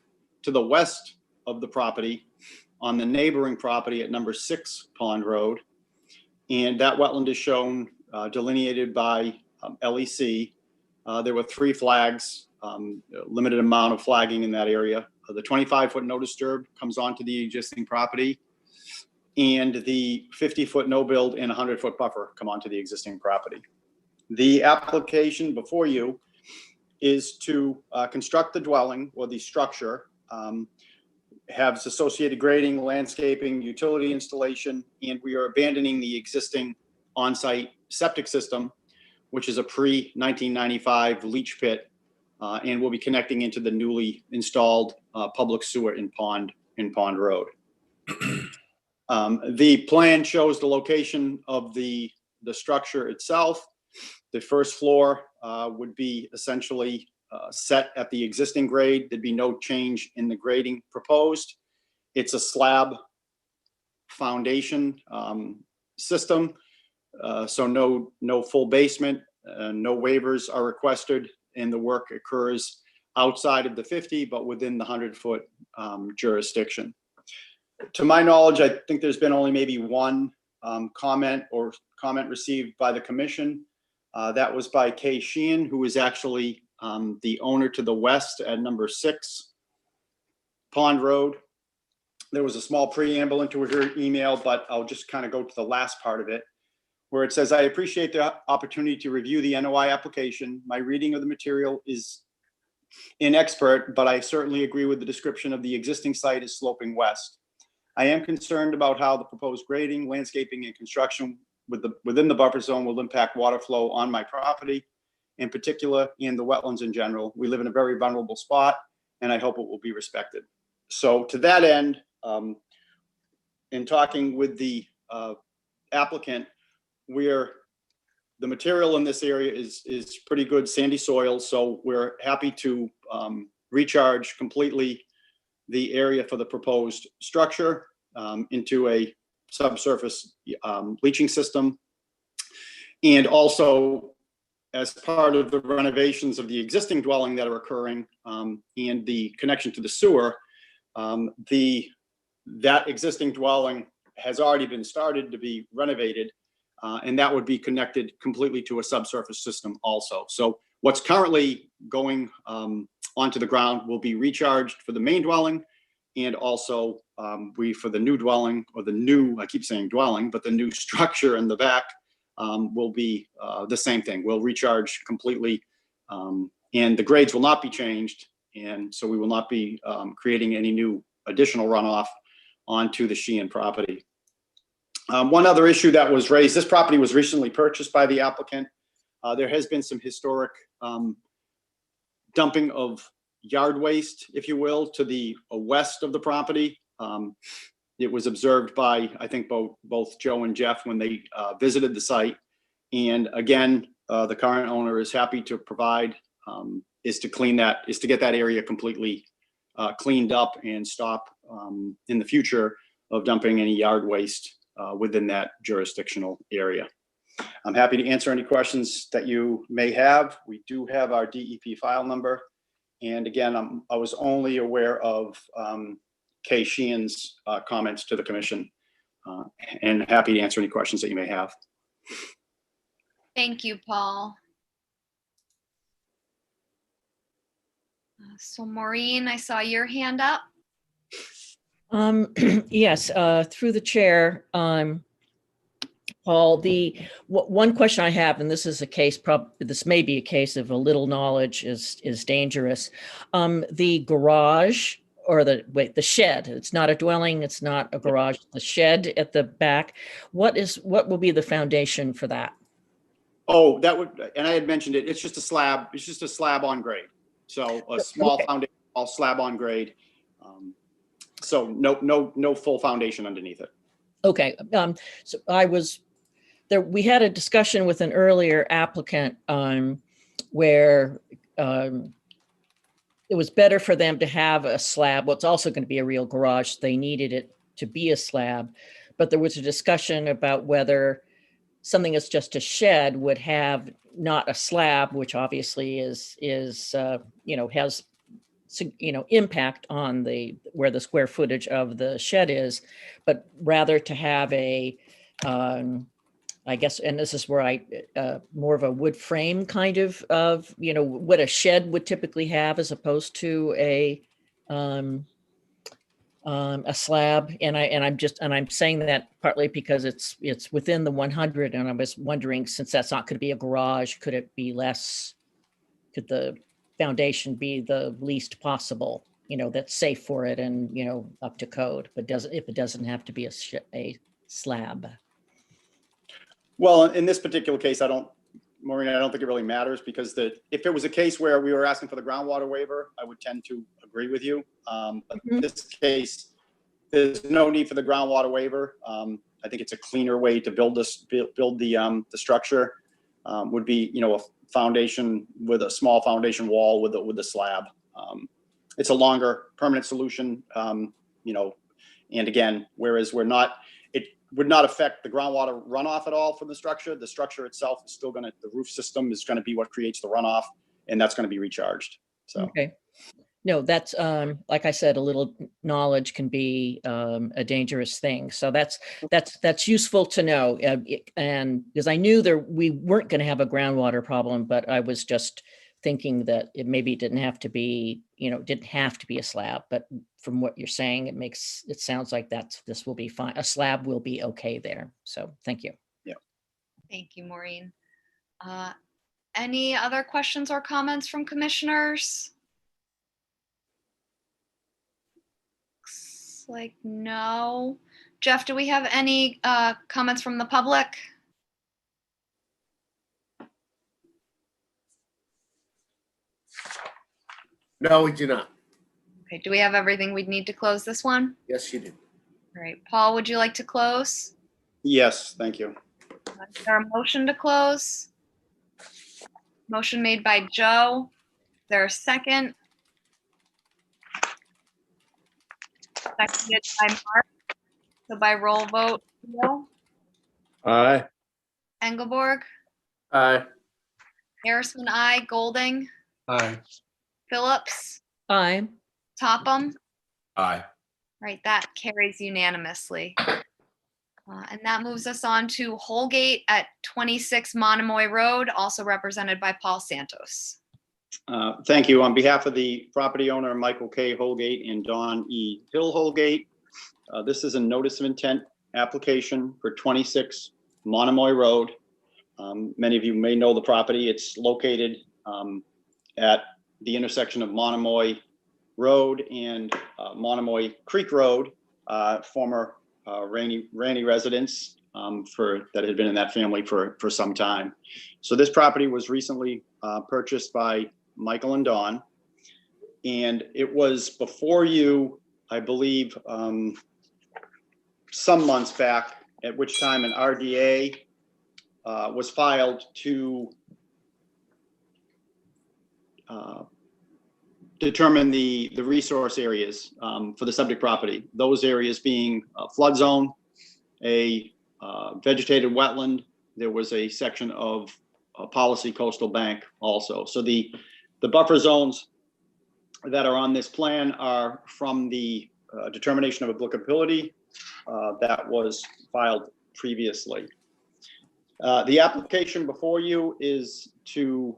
to the west of the property on the neighboring property at number 6 Pond Road. And that wetland is shown delineated by LEC. There were 3 flags, limited amount of flagging in that area. The 25-foot no disturb comes onto the existing property, and the 50-foot no build and 100-foot buffer come onto the existing property. The application before you is to construct the dwelling or the structure, has associated grading, landscaping, utility installation, and we are abandoning the existing on-site septic system which is a pre-1995 leach pit, and will be connecting into the newly installed public sewer in Pond Road. The plan shows the location of the structure itself. The first floor would be essentially set at the existing grade. There'd be no change in the grading proposed. It's a slab foundation system, so no full basement, no waivers are requested, and the work occurs outside of the 50, but within the 100-foot jurisdiction. To my knowledge, I think there's been only maybe one comment received by the commission. That was by Kay Sheehan, who is actually the owner to the west at number 6 Pond Road. There was a small preamble into her email, but I'll just kind of go to the last part of it, where it says, I appreciate the opportunity to review the NOI application. My reading of the material is inexpert, but I certainly agree with the description of the existing site as sloping west. I am concerned about how the proposed grading, landscaping, and construction within the buffer zone will impact water flow on my property in particular, and the wetlands in general. We live in a very vulnerable spot, and I hope it will be respected. So to that end, in talking with the applicant, the material in this area is pretty good sandy soil, so we're happy to recharge completely the area for the proposed structure into a subsurface leaching system. And also, as part of the renovations of the existing dwelling that are occurring and the connection to the sewer, that existing dwelling has already been started to be renovated, and that would be connected completely to a subsurface system also. So what's currently going onto the ground will be recharged for the main dwelling, and also for the new dwelling, or the new, I keep saying dwelling, but the new structure in the back will be the same thing. We'll recharge completely, and the grades will not be changed, and so we will not be creating any new additional runoff onto the Sheehan property. One other issue that was raised, this property was recently purchased by the applicant. There has been some historic dumping of yard waste, if you will, to the west of the property. It was observed by, I think, both Joe and Jeff when they visited the site. And again, the current owner is happy to provide, is to get that area completely cleaned up and stop in the future of dumping any yard waste within that jurisdictional area. I'm happy to answer any questions that you may have. We do have our DEP file number. And again, I was only aware of Kay Sheehan's comments to the commission, and happy to answer any questions that you may have. Thank you, Paul. So Maureen, I saw your hand up. Yes, through the chair, Paul, one question I have, and this is a case, this may be a case of a little knowledge is dangerous. The garage, or the shed, it's not a dwelling, it's not a garage, the shed at the back, what will be the foundation for that? Oh, that would, and I had mentioned it, it's just a slab on grade. So a small foundation, all slab on grade. So no full foundation underneath it. Okay, so we had a discussion with an earlier applicant where it was better for them to have a slab. Well, it's also going to be a real garage. They needed it to be a slab, but there was a discussion about whether something that's just a shed would have not a slab, which obviously is has impact on where the square footage of the shed is, but rather to have a I guess, and this is where more of a wood frame kind of what a shed would typically have, as opposed to a slab. And I'm saying that partly because it's within the 100, and I was wondering, since that's not going to be a garage, could it be less? Could the foundation be the least possible? That's safe for it and up to code, but if it doesn't have to be a slab. Well, in this particular case, I don't Maureen, I don't think it really matters because if it was a case where we were asking for the groundwater waiver, I would tend to agree with you. But in this case, there's no need for the groundwater waiver. I think it's a cleaner way to build the structure. Would be, a foundation with a small foundation wall with a slab. It's a longer permanent solution, and again, whereas it would not affect the groundwater runoff at all from the structure. The structure itself is still the roof system is going to be what creates the runoff, and that's going to be recharged. So. Okay. No, that's like I said, a little knowledge can be a dangerous thing. So that's useful to know. And because I knew we weren't going to have a groundwater problem, but I was just thinking that it maybe didn't have to be a slab. But from what you're saying, it sounds like this will be fine. A slab will be okay there. So thank you. Yeah. Thank you, Maureen. Any other questions or comments from commissioners? Looks like no. Jeff, do we have any comments from the public? No, we do not. Okay, do we have everything we'd need to close this one? Yes, you do. All right, Paul, would you like to close? Yes, thank you. Is there a motion to close? Motion made by Joe. Is there a second? Seconded by Mark. So by roll vote, Joe, Aye. Engelborg, Aye. Harrison, I, Golding, Aye. Phillips, Aye. Topham. Aye. Right, that carries unanimously. And that moves us on to Holgate at 26 Monomoy Road, also represented by Paul Santos. Thank you. On behalf of the property owner, Michael K. Holgate and Don E. Hill Holgate, this is a notice of intent application for 26 Monomoy Road. Many of you may know the property. It's located at the intersection of Monomoy Road and Monomoy Creek Road, former Rainey residence that had been in that family for some time. So this property was recently purchased by Michael and Dawn, and it was before you, I believe, some months back, at which time an RDA was filed to determine the resource areas for the subject property. Those areas being a flood zone, a vegetated wetland. There was a section of a policy coastal bank also. So the buffer zones that are on this plan are from the determination of applicability that was filed previously. The application before you is to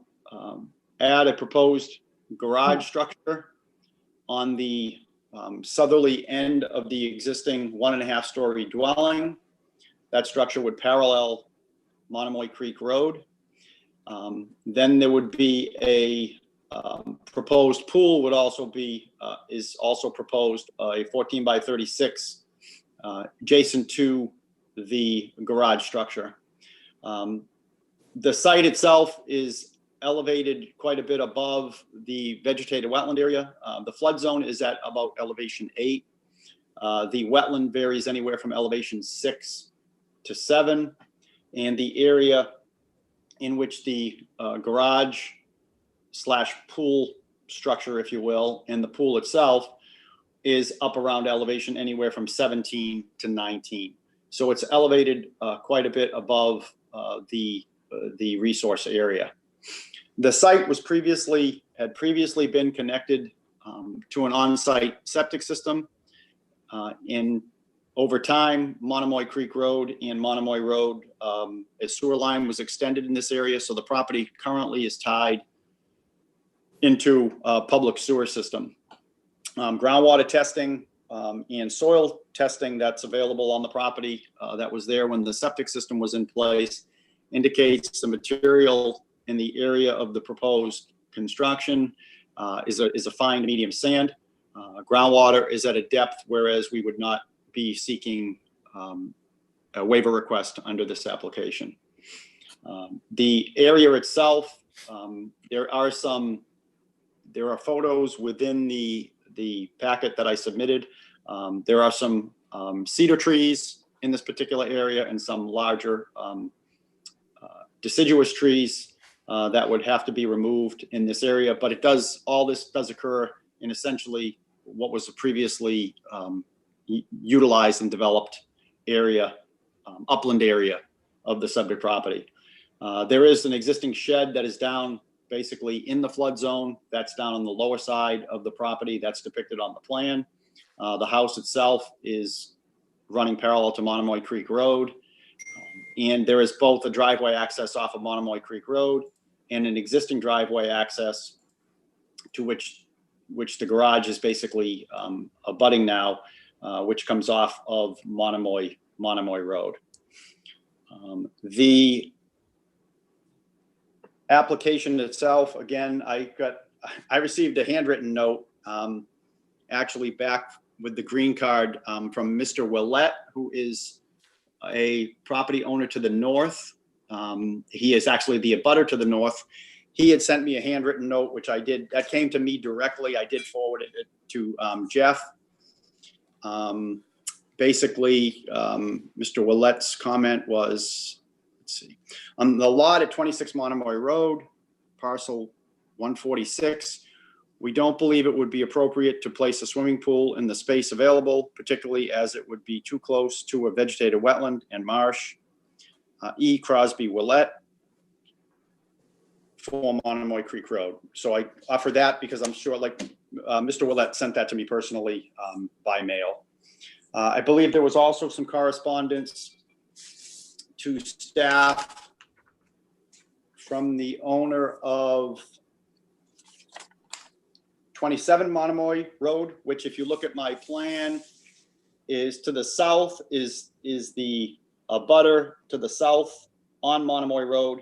add a proposed garage structure on the southerly end of the existing 1.5-story dwelling. That structure would parallel Monomoy Creek Road. Then there would be a proposed pool would also be is also proposed a 14 by 36 adjacent to the garage structure. The site itself is elevated quite a bit above the vegetated wetland area. The flood zone is at about elevation 8. The wetland varies anywhere from elevation 6 to 7. And the area in which the garage / pool structure, if you will, and the pool itself is up around elevation anywhere from 17 to 19. So it's elevated quite a bit above the resource area. The site was had previously been connected to an on-site septic system. Over time, Monomoy Creek Road and Monomoy Road, a sewer line was extended in this area, so the property currently is tied into a public sewer system. Groundwater testing and soil testing that's available on the property that was there when the septic system was in place indicates the material in the area of the proposed construction is a fine to medium sand. Groundwater is at a depth, whereas we would not be seeking a waiver request under this application. The area itself, there are photos within the packet that I submitted. There are some cedar trees in this particular area and some larger deciduous trees that would have to be removed in this area. But all this does occur in essentially what was a previously utilized and developed area, upland area of the subject property. There is an existing shed that is down basically in the flood zone. That's down on the lower side of the property. That's depicted on the plan. The house itself is running parallel to Monomoy Creek Road. And there is both a driveway access off of Monomoy Creek Road and an existing driveway access to which the garage is basically abutting now, which comes off of Monomoy Road. The application itself, again, I received a handwritten note actually back with the green card from Mr. Willett, who is a property owner to the north. He is actually the abutter to the north. He had sent me a handwritten note, which I did. That came to me directly. I did forward it to Jeff. Basically, Mr. Willett's comment was, let's see, on the lot at 26 Monomoy Road, parcel 146, we don't believe it would be appropriate to place a swimming pool in the space available, particularly as it would be too close to a vegetated wetland and marsh. E. Crosby Willett for Monomoy Creek Road. So I offer that because I'm sure Mr. Willett sent that to me personally by mail. I believe there was also some correspondence to staff from the owner of 27 Monomoy Road, which if you look at my plan is to the south, is the abutter to the south on Monomoy Road.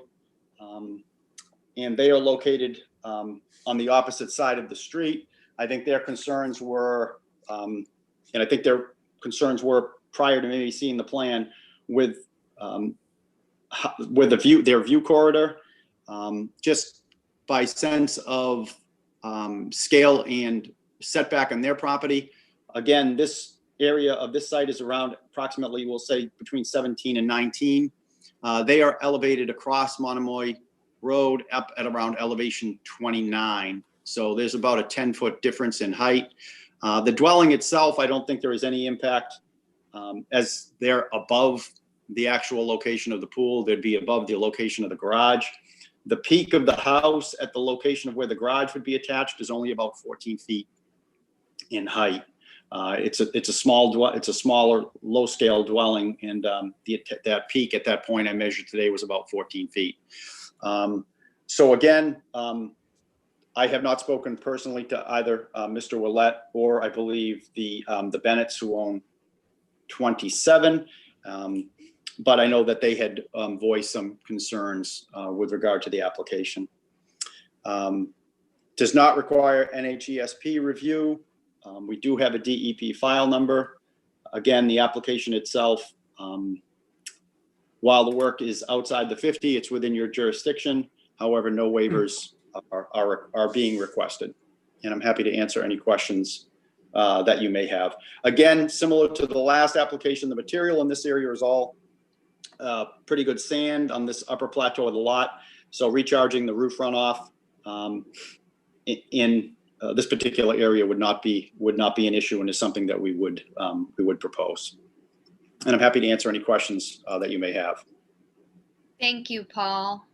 And they are located on the opposite side of the street. I think their concerns were, and I think their concerns were prior to maybe seeing the plan with their view corridor, just by sense of scale and setback on their property. Again, this area of this site is around approximately, we'll say between 17 and 19. They are elevated across Monomoy Road up at around elevation 29. So there's about a 10-foot difference in height. The dwelling itself, I don't think there is any impact as they're above the actual location of the pool. They'd be above the location of the garage. The peak of the house at the location of where the garage would be attached is only about 14 feet in height. It's a smaller, low-scale dwelling, and that peak at that point I measured today was about 14 feet. So again, I have not spoken personally to either Mr. Willett or I believe the Bennetts, who own 27. But I know that they had voiced some concerns with regard to the application. Does not require NHESP review. We do have a DEP file number. Again, the application itself, while the work is outside the 50, it's within your jurisdiction. However, no waivers are being requested. And I'm happy to answer any questions that you may have. Again, similar to the last application, the material in this area is all pretty good sand on this upper plateau of the lot. So recharging the roof runoff in this particular area would not be an issue, and is something that we would propose. And I'm happy to answer any questions that you may have. Thank you, Paul.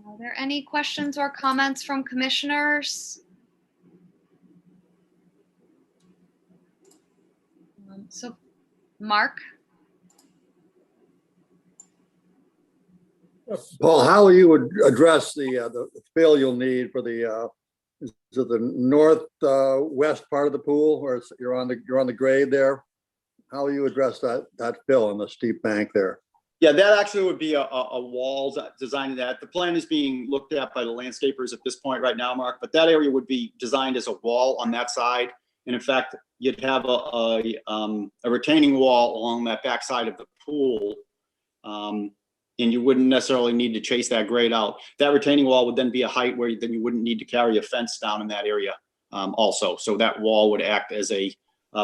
Are there any questions or comments from commissioners? So, Mark? Paul, how you would address the fill you'll need for the is it the northwest part of the pool, or you're on the grade there? How will you address that fill on the steep bank there? Yeah, that actually would be a wall design of that. The plan is being looked at by the landscapers at this point right now, Mark, but that area would be designed as a wall on that side. And in fact, you'd have a retaining wall along that back side of the pool. and you wouldn't necessarily need to chase that grade out. That retaining wall would then be a height where then you wouldn't need to carry a fence down in that area also. So that wall would act as a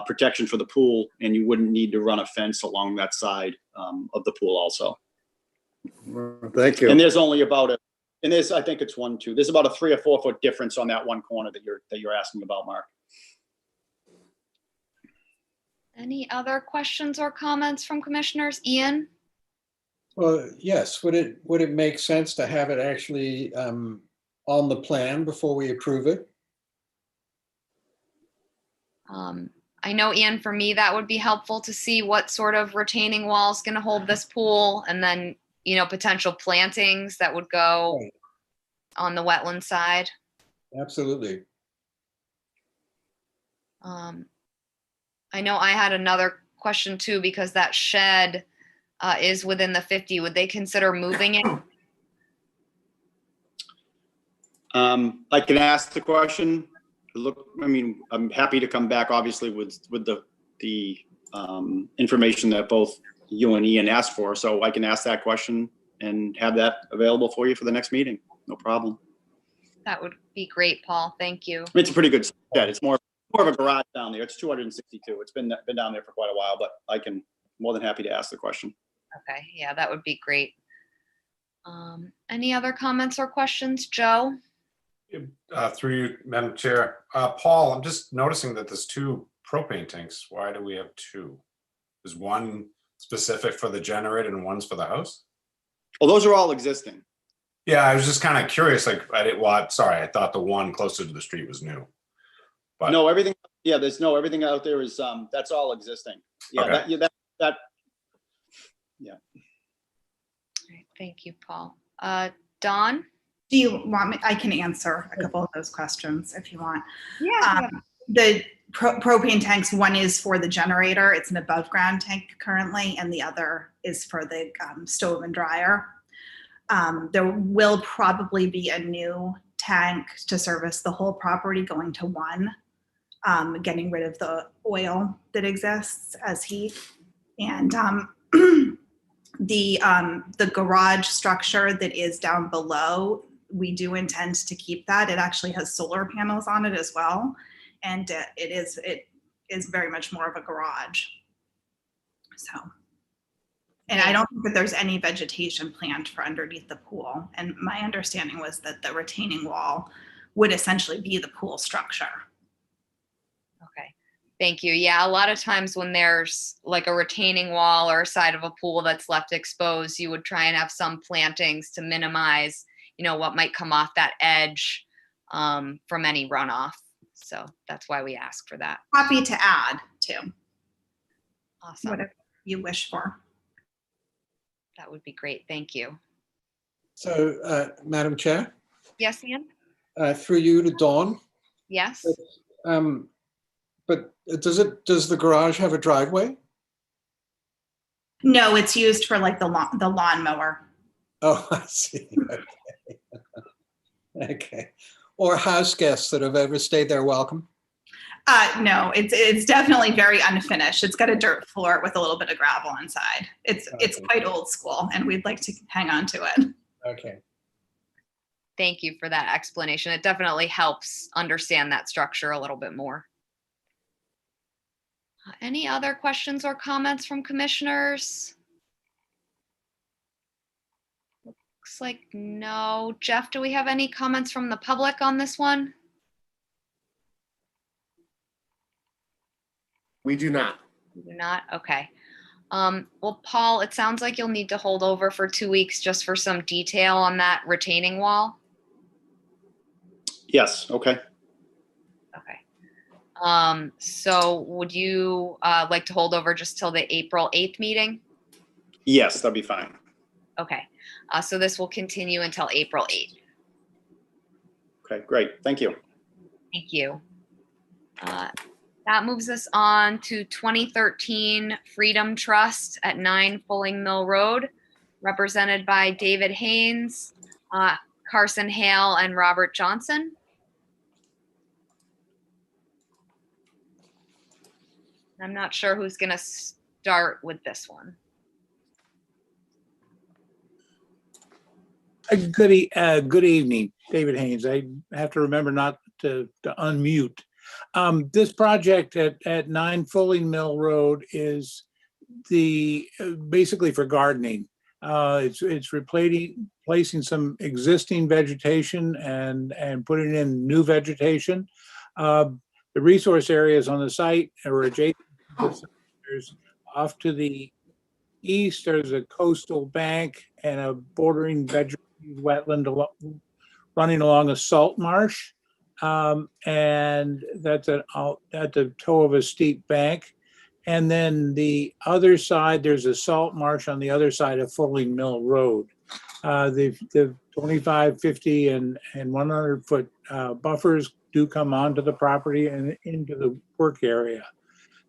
protection for the pool, and you wouldn't need to run a fence along that side of the pool also. Thank you. And there's only about I think it's 1, 2. There's about a 3 or 4 foot difference on that one corner that you're asking about, Mark. Any other questions or comments from commissioners? Ian? Well, yes. Would it make sense to have it actually on the plan before we approve it? I know, Ian, for me, that would be helpful to see what sort of retaining wall is going to hold this pool, and then, you know, potential plantings that would go Right. on the wetland side. Absolutely. I know I had another question too, because that shed is within the 50. Would they consider moving it? I can ask the question. Look, I mean, I'm happy to come back, obviously, with the information that both you and Ian asked for. So I can ask that question and have that available for you for the next meeting. No problem. That would be great, Paul. Thank you. It's a pretty good shed. It's more of a garage down there. It's 262. It's been down there for quite a while, but more than happy to ask the question. Okay, yeah, that would be great. Any other comments or questions, Joe? Through you, Madam Chair. Paul, I'm just noticing that there's 2 propane tanks. Why do we have 2? Is one specific for the generator and one's for the house? Well, those are all existing. Yeah, I was just kind of curious. Like, I thought the one closer to the street was new. But No, everything. Yeah, everything out there is that's all existing. Yeah, Okay. that. Yeah. All right, thank you, Paul. Dawn? Do you want me? I can answer a couple of those questions if you want. Yeah. The propane tanks, one is for the generator. It's an above ground tank currently, and the other is for the stove and dryer. There will probably be a new tank to service the whole property going to one, getting rid of the oil that exists as heat. And the garage structure that is down below, we do intend to keep that. It actually has solar panels on it as well. And it is very much more of a garage. So, and I don't think that there's any vegetation planned for underneath the pool. And my understanding was that the retaining wall would essentially be the pool structure. Okay, thank you. Yeah, a lot of times when there's like a retaining wall or a side of a pool that's left exposed, you would try and have some plantings to minimize, you know, what might come off that edge from any runoff. So that's why we ask for that. Happy to add too. Awesome. Whatever you wish for. That would be great. Thank you. So, Madam Chair, Yes, Ian? through you to Dawn. Yes. But does the garage have a driveway? No, it's used for like the lawnmower. Oh, I see. Okay. Okay. Or house guests that have ever stayed there welcome? No, it's definitely very unfinished. It's got a dirt floor with a little bit of gravel inside. It's quite old school, and we'd like to hang on to it. Okay. Thank you for that explanation. It definitely helps understand that structure a little bit more. Any other questions or comments from commissioners? Looks like no. Jeff, do we have any comments from the public on this one? We do not. We do not? Okay. Well, Paul, it sounds like you'll need to hold over for 2 weeks just for some detail on that retaining wall. Yes. Okay. Okay. So would you like to hold over just till the April 8th meeting? Yes, that'd be fine. Okay. So this will continue until April 8th. Okay, great. Thank you. Thank you. That moves us on to 2013 Freedom Trust at 9 Fulling Mill Road, represented by David Haynes, Carson Hale, and Robert Johnson. I'm not sure who's going to start with this one. Good evening, David Haynes. I have to remember not to unmute. This project at 9 Fulling Mill Road is basically for gardening. It's replacing some existing vegetation and putting in new vegetation. The resource areas on the site or adjacent to the site, there's off to the east, there's a coastal bank and a bordering vegetated wetland running along a salt marsh. And that's at the toe of a steep bank. And then the other side, there's a salt marsh on the other side of Fulling Mill Road. The 25, 50, and 100 foot buffers do come onto the property and into the work area.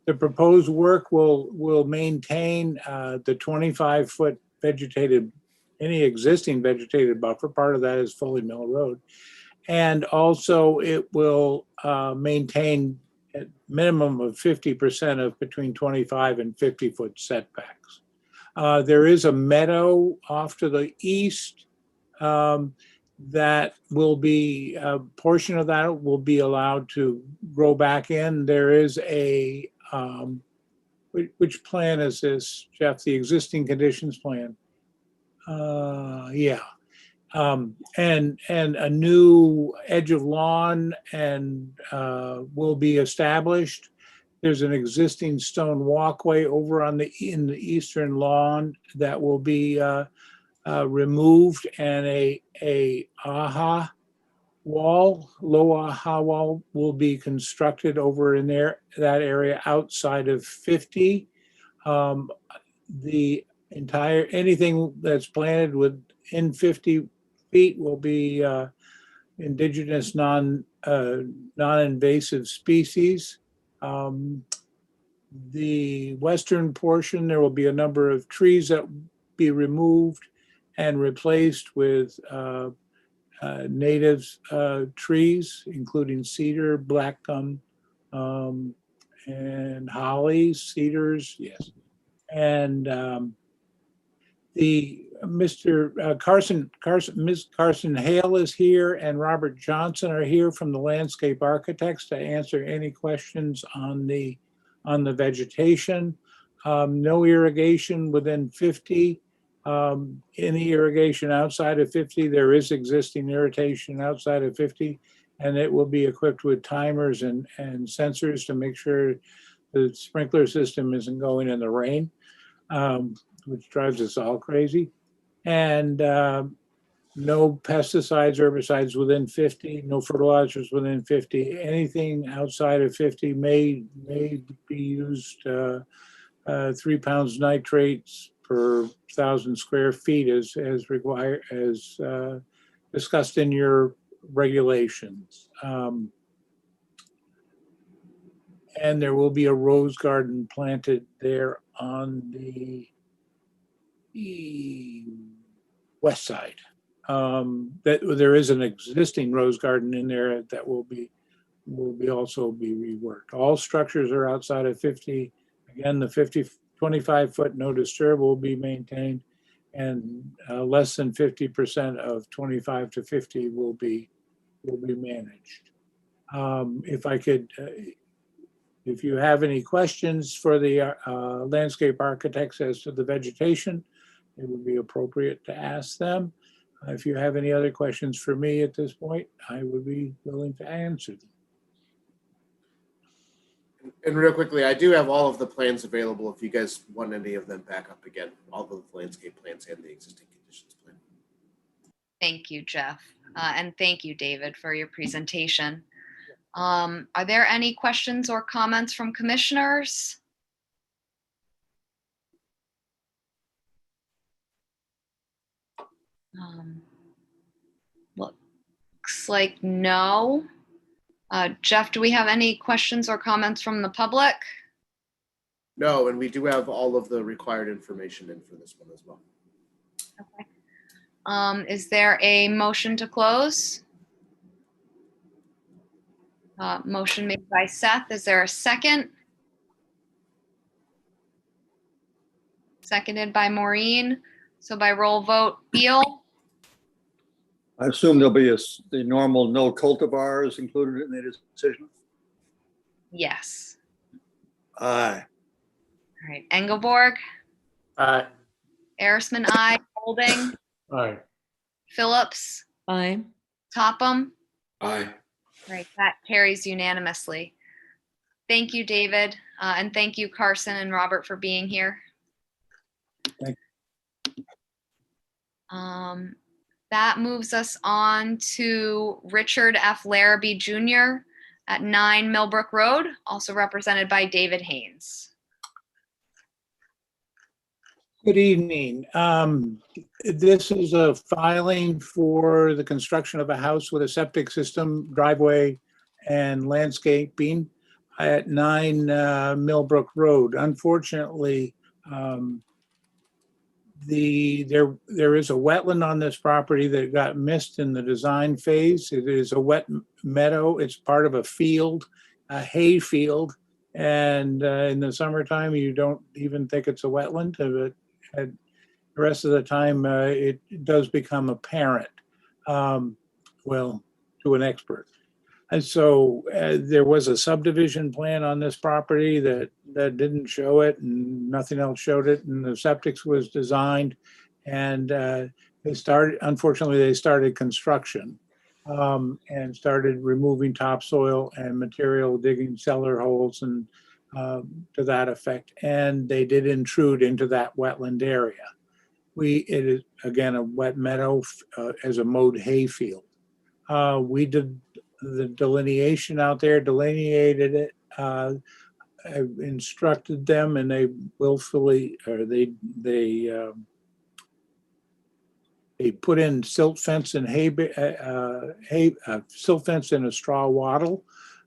The proposed work will maintain the 25 foot vegetated, any existing vegetated buffer. Part of that is Fulling Mill Road. And also it will maintain a minimum of 50% of between 25 and 50 foot setbacks. There is a meadow off to the east that will be, a portion of that will be allowed to grow back in. There is a, which plan is this, Jeff? The existing conditions plan? Yeah. And a new edge of lawn and will be established. There's an existing stone walkway over in the eastern lawn that will be removed, and a AHA wall, low AHA wall, will be constructed over in there, that area outside of 50. The entire, anything that's planted within 50 feet will be indigenous non-invasive species. The western portion, there will be a number of trees that will be removed and replaced with native trees, including cedar, black gum, and holly, cedars, yes. And Ms. Carson Hale is here, and Robert Johnson are here from the landscape architects to answer any questions on the vegetation. No irrigation within 50. Any irrigation outside of 50, there is existing irrigation outside of 50, and it will be equipped with timers and sensors to make sure the sprinkler system isn't going in the rain, which drives us all crazy. And no pesticides, herbicides within 50, no fertilizers within 50. Anything outside of 50 may be used 3 pounds nitrates per 1,000 square feet as required, as discussed in your regulations. And there will be a rose garden planted there on the west side. That there is an existing rose garden in there that will also be reworked. All structures are outside of 50. Again, the 25 foot no disturb will be maintained, and less than 50% of 25 to 50 will be managed. If I could, if you have any questions for the landscape architects as to the vegetation, it would be appropriate to ask them. If you have any other questions for me at this point, I would be willing to answer them. And real quickly, I do have all of the plans available if you guys want any of them back up again, all the landscape plans and the existing conditions plan. Thank you, Jeff. And thank you, David, for your presentation. Are there any questions or comments from commissioners? Looks like no. Jeff, do we have any questions or comments from the public? No, and we do have all of the required information in for this one as well. Okay. Is there a motion to close? Motion made by Seth. Is there a second? Seconded by Maureen. So by roll vote, Beal, I assume there'll be the normal no cultivars included in the decision. Yes. Aye. All right. Engelborg, Aye. Arisman, I, Holding, Aye. Phillips, Aye. Topham. Aye. Right, that carries unanimously. Thank you, David, and thank you, Carson and Robert, for being here. Thank That moves us on to Richard F. Larrabee Jr. at 9 Millbrook Road, also represented by David Haynes. Good evening. This is a filing for the construction of a house with a septic system, driveway, and landscaping at 9 Millbrook Road. Unfortunately, there is a wetland on this property that got missed in the design phase. It is a wet meadow. It's part of a field, a hay field. And in the summertime, you don't even think it's a wetland. But the rest of the time, it does become apparent, well, to an expert. And so there was a subdivision plan on this property that didn't show it, and nothing else showed it. And the septic was designed, and unfortunately, they started construction and started removing topsoil and material, digging cellar holes and to that effect. And they did intrude into that wetland area. It is, again, a wet meadow as a mowed hay field. We did the delineation out there, delineated it, instructed them, and they willfully, or they put in silt fence and silt fence and a straw wattle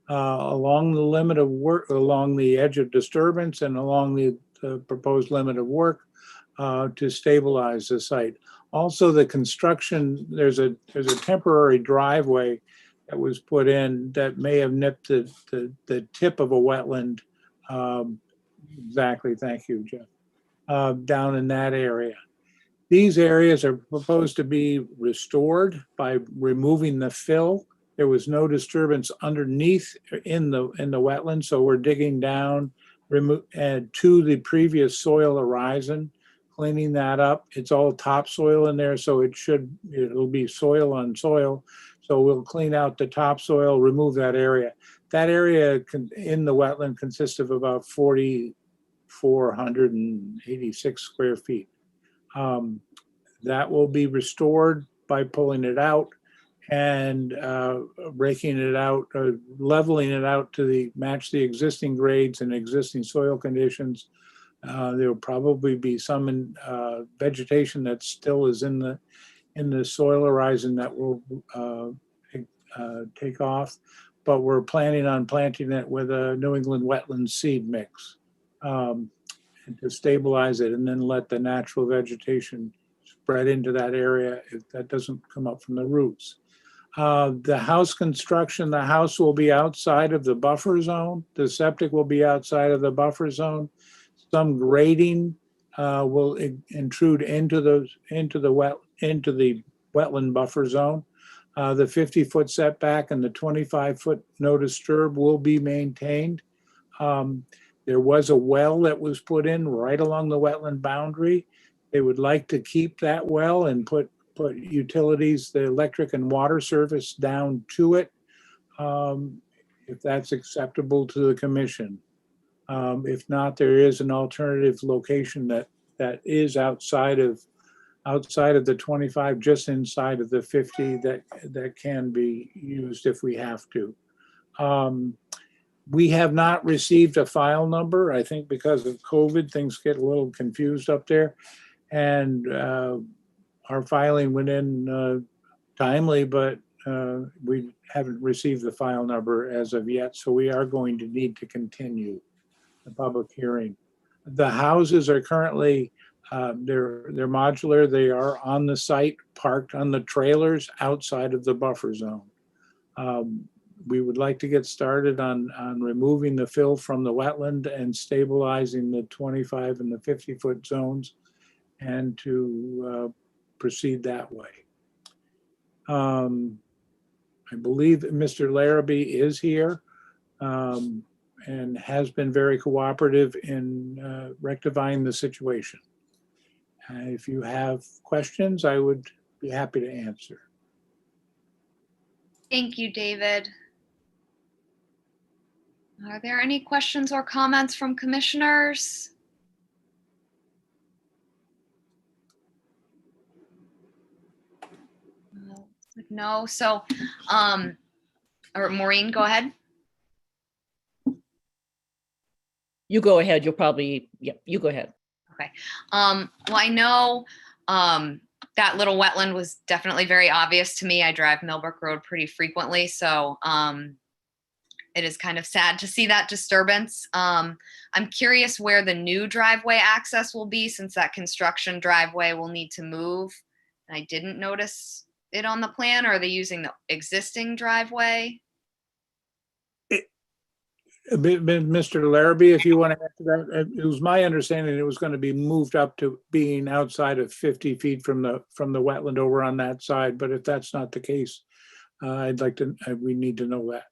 along the limit of work, along the edge of disturbance, and along the proposed limit of work to stabilize the site. Also, the construction, there's a temporary driveway that was put in that may have nipped the tip of a wetland. Exactly, thank you, Jeff. Down in that area. These areas are proposed to be restored by removing the fill. There was no disturbance underneath in the wetland, so we're digging down to the previous soil horizon, cleaning that up. It's all topsoil in there, so it'll be soil on soil. So we'll clean out the topsoil, remove that area. That area in the wetland consists of about 4,486 square feet. That will be restored by pulling it out and raking it out, leveling it out to match the existing grades and existing soil conditions. There will probably be some vegetation that still is in the soil horizon that will take off, but we're planning on planting it with a New England wetland seed mix and to stabilize it, and then let the natural vegetation spread into that area if that doesn't come up from the roots. The house construction, the house will be outside of the buffer zone. The septic will be outside of the buffer zone. Some grading will intrude into the wetland buffer zone. The 50-foot setback and the 25-foot no disturb will be maintained. There was a well that was put in right along the wetland boundary. They would like to keep that well and put utilities, the electric and water service down to it, if that's acceptable to the commission. If not, there is an alternative location that is outside of the 25, just inside of the 50 that can be used if we have to. We have not received a file number. I think because of COVID, things get a little confused up there. And our filing went in timely, but we haven't received the file number as of yet. So we are going to need to continue the public hearing. The houses are currently, they're modular. They are on the site, parked on the trailers outside of the buffer zone. We would like to get started on removing the fill from the wetland and stabilizing the 25 and the 50-foot zones, and to proceed that way. I believe Mr. Larrabee is here and has been very cooperative in rectifying the situation. If you have questions, I would be happy to answer. Thank you, David. Are there any questions or comments from commissioners? No, so, or Maureen, go ahead. You go ahead. You'll probably, yeah, you go ahead. Okay. Well, I know that little wetland was definitely very obvious to me. I drive Millbrook Road pretty frequently, so it is kind of sad to see that disturbance. I'm curious where the new driveway access will be, since that construction driveway will need to move. And I didn't notice it on the plan. Or are they using the existing driveway? Mr. Larrabee, if you want to answer that, it was my understanding it was going to be moved up to being outside of 50 feet from the wetland over on that side. But if that's not the case, I'd like to, we need to know that.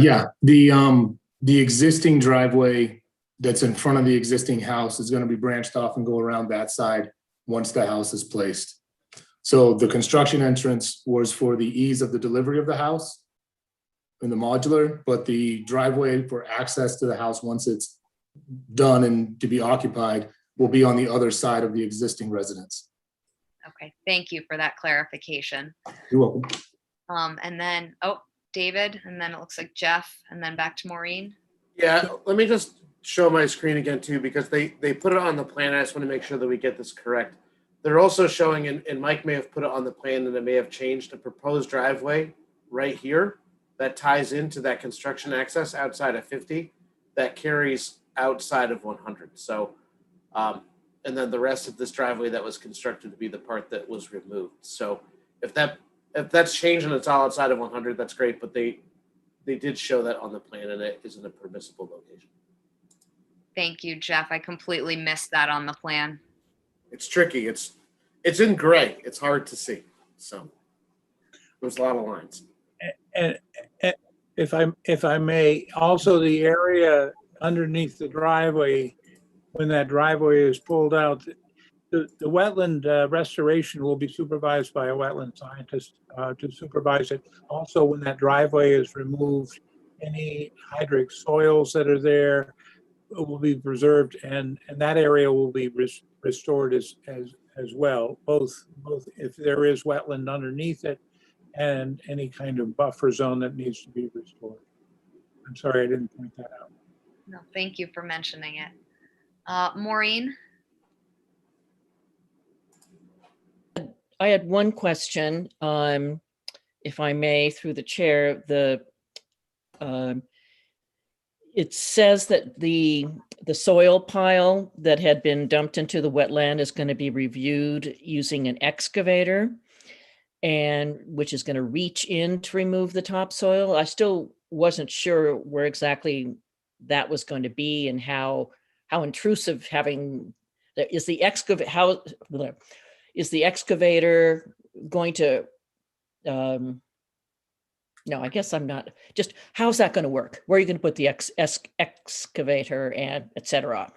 Yeah, the existing driveway that's in front of the existing house is going to be branched off and go around that side once the house is placed. So the construction entrance was for the ease of the delivery of the house in the modular, but the driveway for access to the house, once it's done and to be occupied, will be on the other side of the existing residence. Okay, thank you for that clarification. You're welcome. And then, oh, David, and then it looks like Jeff, and then back to Maureen. Yeah, let me just show my screen again too, because they put it on the plan. I just want to make sure that we get this correct. They're also showing, and Mike may have put it on the plan and it may have changed, a proposed driveway right here that ties into that construction access outside of 50 that carries outside of 100. So, and then the rest of this driveway that was constructed to be the part that was removed. So if that's changed and it's all outside of 100, that's great. But they did show that on the plan, and it isn't a permissible location. Thank you, Jeff. I completely missed that on the plan. It's tricky. It's in gray. It's hard to see. So there's a lot of lines. And if I may, also the area underneath the driveway, when that driveway is pulled out, the wetland restoration will be supervised by a wetland scientist to supervise it. Also, when that driveway is removed, any hydric soils that are there will be preserved, and that area will be restored as well. Both if there is wetland underneath it, and any kind of buffer zone that needs to be restored. I'm sorry I didn't point that out. No, thank you for mentioning it. Maureen? I had one question, if I may, through the chair. It says that the soil pile that had been dumped into the wetland is going to be reviewed using an excavator, and which is going to reach in to remove the topsoil. I still wasn't sure where exactly that was going to be and how intrusive is the excavator going to, no, I guess I'm not, just how's that going to work? Where are you going to put the excavator and et cetera?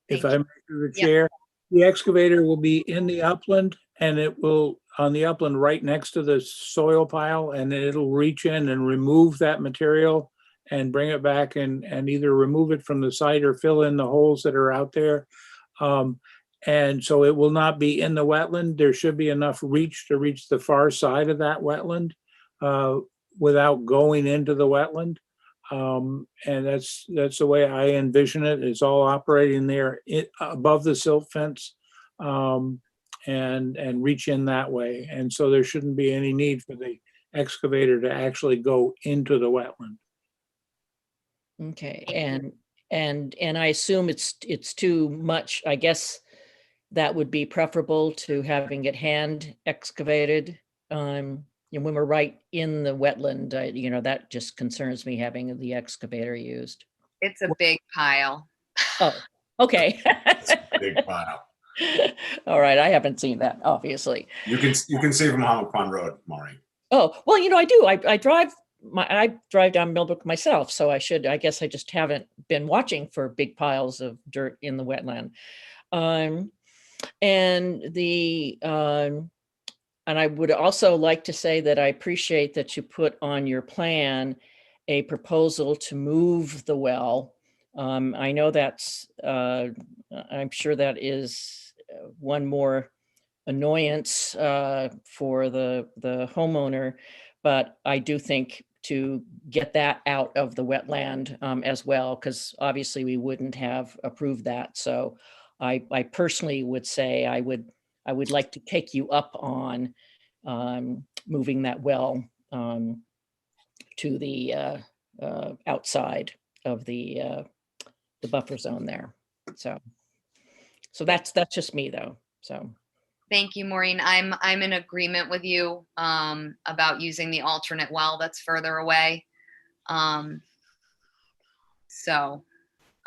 If I'm the chair, the excavator will be in the upland, and it will on the upland right next to the soil pile, and it'll reach in and remove that material and bring it back and either remove it from the site or fill in the holes that are out there. And so it will not be in the wetland. There should be enough reach to reach the far side of that wetland without going into the wetland. And that's the way I envision it. It's all operating there above the silt fence and reach in that way. And so there shouldn't be any need for the excavator to actually go into the wetland. Okay, and I assume it's too much. I guess that would be preferable to having it hand excavated. And when we're right in the wetland, that just concerns me, having the excavator used. It's a big pile. Oh, okay. Big pile. All right, I haven't seen that, obviously. You can see from Hammock Pond Road, Maureen. Oh, well, I do. I drive down Millbrook myself, so I guess I just haven't been watching for big piles of dirt in the wetland. And I would also like to say that I appreciate that you put on your plan a proposal to move the well. I know I'm sure that is one more annoyance for the homeowner, but I do think to get that out of the wetland as well, because obviously we wouldn't have approved that. So I personally would say I would like to take you up on moving that well to the outside of the buffer zone there. So that's just me though. So. Thank you, Maureen. I'm in agreement with you about using the alternate well that's further away. So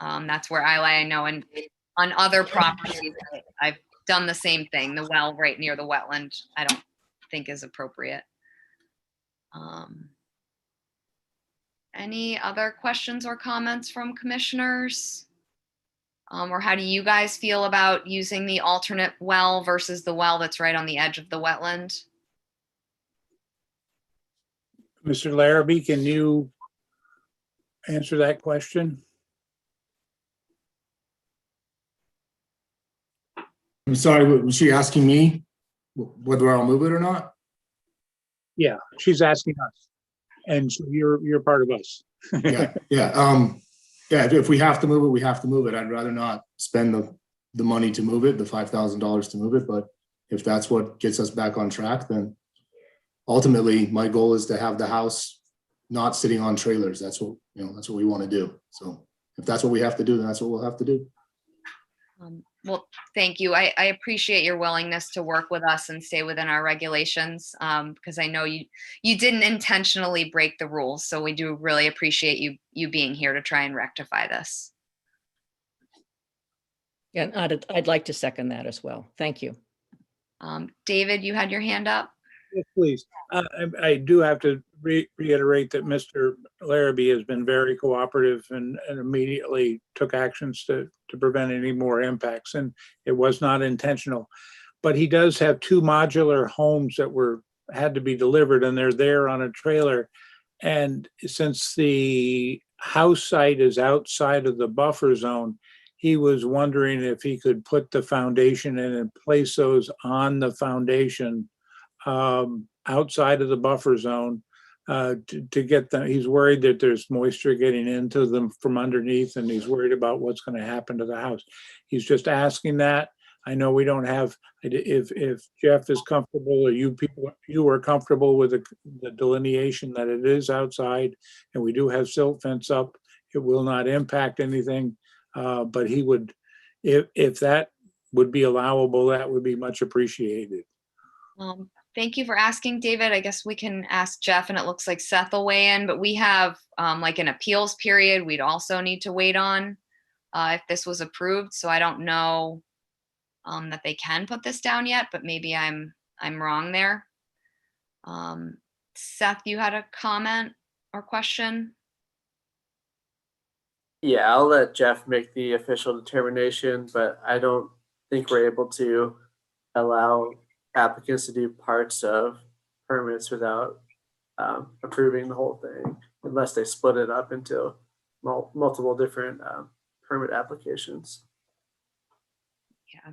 that's where I lie. I know, and on other properties, I've done the same thing. The well right near the wetland, I don't think is appropriate. Any other questions or comments from commissioners? Or how do you guys feel about using the alternate well versus the well that's right on the edge of the wetland? Mr. Larrabee, can you answer that question? I'm sorry, was she asking me whether I'll move it or not? Yeah, she's asking us. And so you're part of us. Yeah. If we have to move it, we have to move it. I'd rather not spend the money to move it, the $5,000 to move it. But if that's what gets us back on track, then ultimately my goal is to have the house not sitting on trailers. That's what we want to do. So if that's what we have to do, then that's what we'll have to do. Well, thank you. I appreciate your willingness to work with us and stay within our regulations, because I know you didn't intentionally break the rules. So we do really appreciate you being here to try and rectify this. Yeah, and I'd like to second that as well. Thank you. David, you had your hand up. Yes, please. I do have to reiterate that Mr. Larrabee has been very cooperative and immediately took actions to prevent any more impacts. And it was not intentional. But he does have two modular homes that had to be delivered, and they're there on a trailer. And since the house site is outside of the buffer zone, he was wondering if he could put the foundation in and place those on the foundation outside of the buffer zone to get them. He's worried that there's moisture getting into them from underneath, and he's worried about what's going to happen to the house. He's just asking that. I know we don't have, if Jeff is comfortable, or you are comfortable with the delineation that it is outside, and we do have silt fence up, it will not impact anything. But he would, if that would be allowable, that would be much appreciated. Thank you for asking, David. I guess we can ask Jeff, and it looks like Seth will weigh in, but we have like an appeals period we'd also need to wait on if this was approved. So I don't know that they can put this down yet, but maybe I'm wrong there. Seth, you had a comment or question? Yeah, I'll let Jeff make the official determination, but I don't think we're able to allow applicants to do parts of permits without approving the whole thing, unless they split it up into multiple different permit applications. Yeah,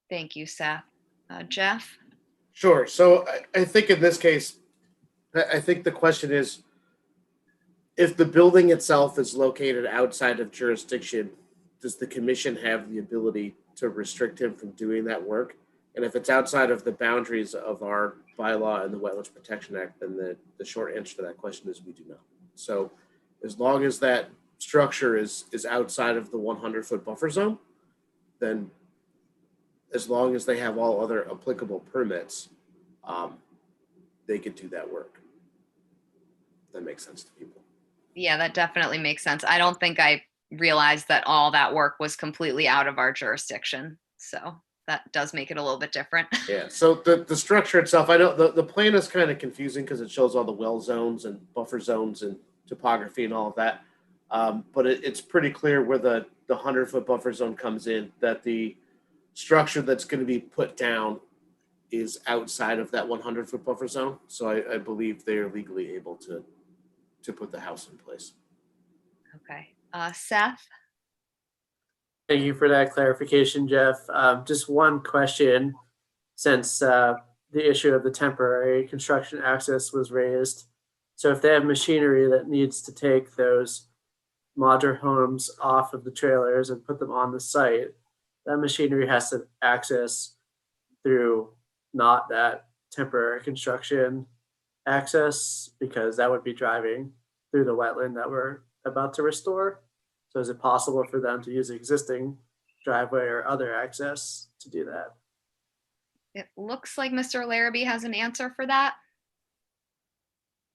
thank you, Seth. Jeff? Sure. So I think in this case, I think the question is, if the building itself is located outside of jurisdiction, does the commission have the ability to restrict him from doing that work? And if it's outside of the boundaries of our bylaw and the Wetlands Protection Act, then the short answer to that question is we do not. So as long as that structure is outside of the 100-foot buffer zone, then as long as they have all other applicable permits, they could do that work. If that makes sense to people. Yeah, that definitely makes sense. I don't think I realized that all that work was completely out of our jurisdiction. So that does make it a little bit different. Yeah, so the structure itself, I know the plan is kind of confusing because it shows all the well zones and buffer zones and topography and all of that. But it's pretty clear where the 100-foot buffer zone comes in, that the structure that's going to be put down is outside of that 100-foot buffer zone. So I believe they are legally able to put the house in place. Okay. Seth? Thank you for that clarification, Jeff. Just one question, since the issue of the temporary construction access was raised. So if they have machinery that needs to take those modular homes off of the trailers and put them on the site, that machinery has to access through not that temporary construction access, because that would be driving through the wetland that we're about to restore. So is it possible for them to use the existing driveway or other access to do that? It looks like Mr. Larrabee has an answer for that.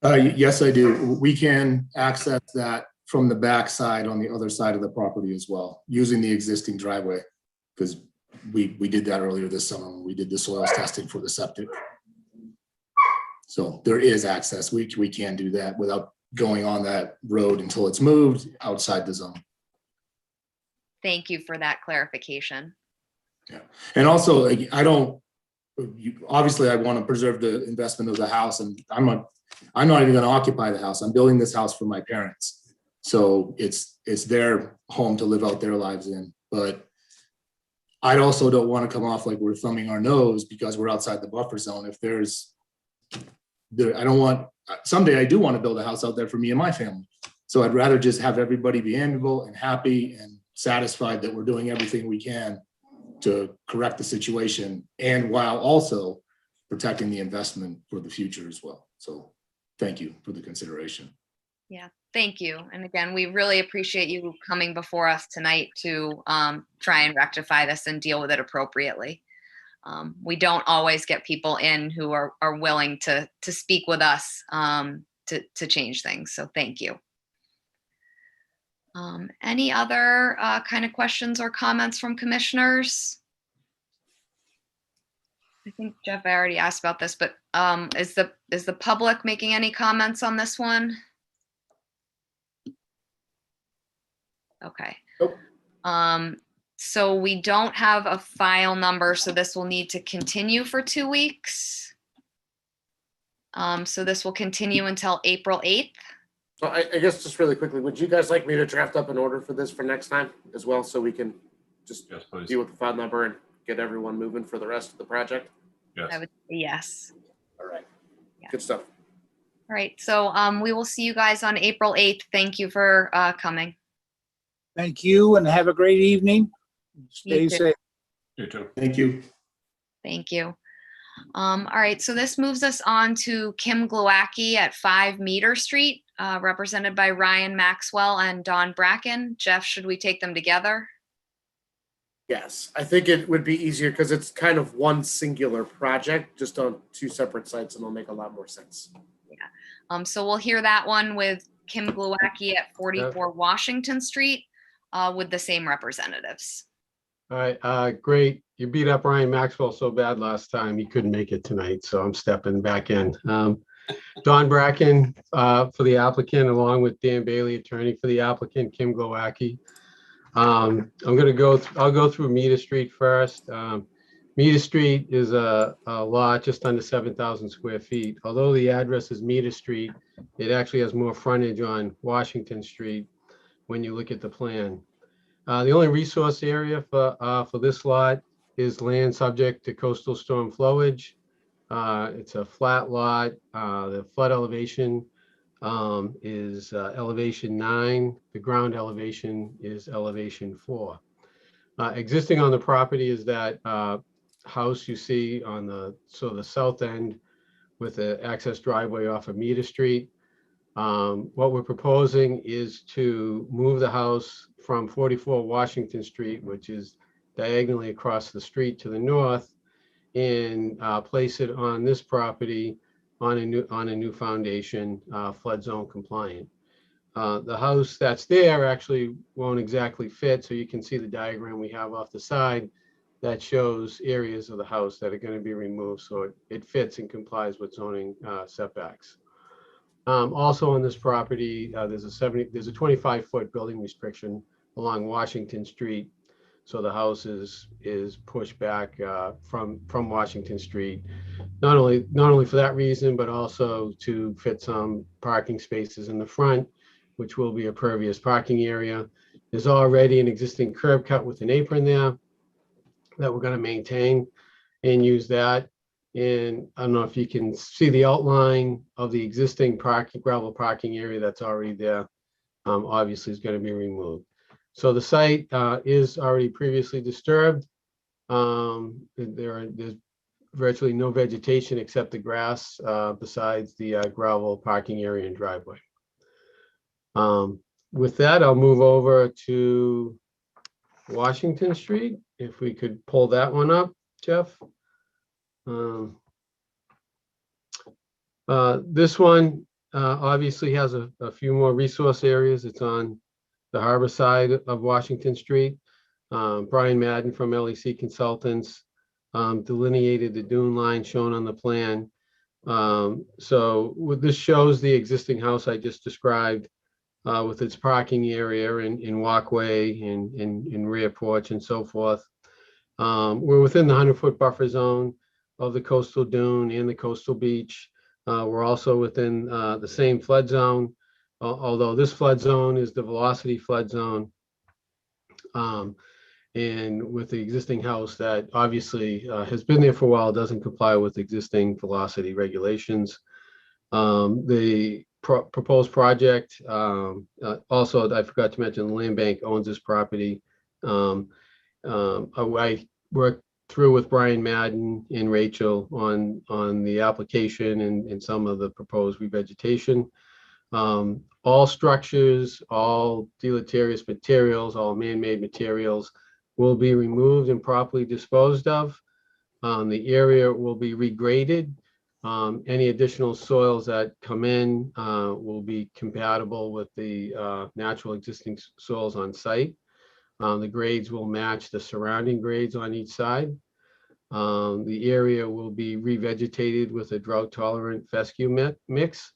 Yes, I do. We can access that from the back side on the other side of the property as well, using the existing driveway, because we did that earlier this summer when we did the soils testing for the septic. So there is access. We can do that without going on that road until it's moved outside the zone. Thank you for that clarification. Yeah, and also obviously I want to preserve the investment of the house, and I'm not even going to occupy the house. I'm building this house for my parents, so it's their home to live out their lives in. But I also don't want to come off like we're thumbing our nose because we're outside the buffer zone. If someday I do want to build a house out there for me and my family. So I'd rather just have everybody be amiable and happy and satisfied that we're doing everything we can to correct the situation, and while also protecting the investment for the future as well. So thank you for the consideration. Yeah, thank you. And again, we really appreciate you coming before us tonight to try and rectify this and deal with it appropriately. We don't always get people in who are willing to speak with us to change things. So thank you. Any other kind of questions or comments from commissioners? I think Jeff, I already asked about this, but is the public making any comments on this one? Okay. Nope. So we don't have a file number, so this will need to continue for 2 weeks. So this will continue until April 8th. So I guess just really quickly, would you guys like me to draft up an order for this for next time as well, so we can just deal with the file number and get everyone moving for the rest of the project? I would say yes. All right. Yeah. Good stuff. All right. So we will see you guys on April 8th. Thank you for coming. Thank you and have a great evening. Stay You too. safe. You too. Thank you. Thank you. All right. So this moves us on to Kim Glowacki at 5 Meter Street, represented by Ryan Maxwell and Don Bracken. Jeff, should we take them together? Yes, I think it would be easier because it's kind of one singular project, just on 2 separate sites, and it'll make a lot more sense. Yeah. So we'll hear that one with Kim Glowacki at 44 Washington Street with the same representatives. All right, great. You beat up Ryan Maxwell so bad last time, he couldn't make it tonight, so I'm stepping back in. Don Bracken for the applicant, along with Dan Bailey, attorney for the applicant, Kim Glowacki. I'll go through Meter Street first. Meter Street is a lot just under 7,000 square feet. Although the address is Meter Street, it actually has more frontage on Washington Street when you look at the plan. The only resource area for this lot is land subject to coastal storm flowage. It's a flat lot. The flood elevation is elevation 9. The ground elevation is elevation 4. Existing on the property is that house you see on the south end with the access driveway off of Meter Street. What we're proposing is to move the house from 44 Washington Street, which is diagonally across the street to the north, and place it on this property on a new foundation, flood zone compliant. The house that's there actually won't exactly fit, so you can see the diagram we have off the side. that shows areas of the house that are going to be removed, so it fits and complies with zoning setbacks. Also on this property, there's a 25-foot building restriction along Washington Street. So the house is pushed back from Washington Street, not only for that reason, but also to fit some parking spaces in the front, which will be a pervious parking area. There's already an existing curb cut with an apron there that we're going to maintain and use that. And I don't know if you can see the outline of the existing gravel parking area that's already there. Obviously is going to be removed. So the site is already previously disturbed. There's virtually no vegetation except the grass besides the gravel parking area and driveway. With that, I'll move over to Washington Street. If we could pull that one up, Jeff. This one obviously has a few more resource areas. It's on the harbor side of Washington Street. Brian Madden from LEC Consultants delineated the dune line shown on the plan. So this shows the existing house I just described with its parking area and walkway and rear porch and so forth. We're within the 100-foot buffer zone of the coastal dune and the coastal beach. We're also within the same flood zone, although this flood zone is the velocity flood zone. And with the existing house that obviously has been there for a while, doesn't comply with existing velocity regulations. The proposed project, also, I forgot to mention, the land bank owns this property. I worked through with Brian Madden and Rachel on the application and some of the proposed revegetation. All structures, all deleterious materials, all man-made materials will be removed and properly disposed of. The area will be regraded. Any additional soils that come in will be compatible with the natural existing soils on site. The grades will match the surrounding grades on each side. The area will be revegetated with a drought-tolerant fescue mix.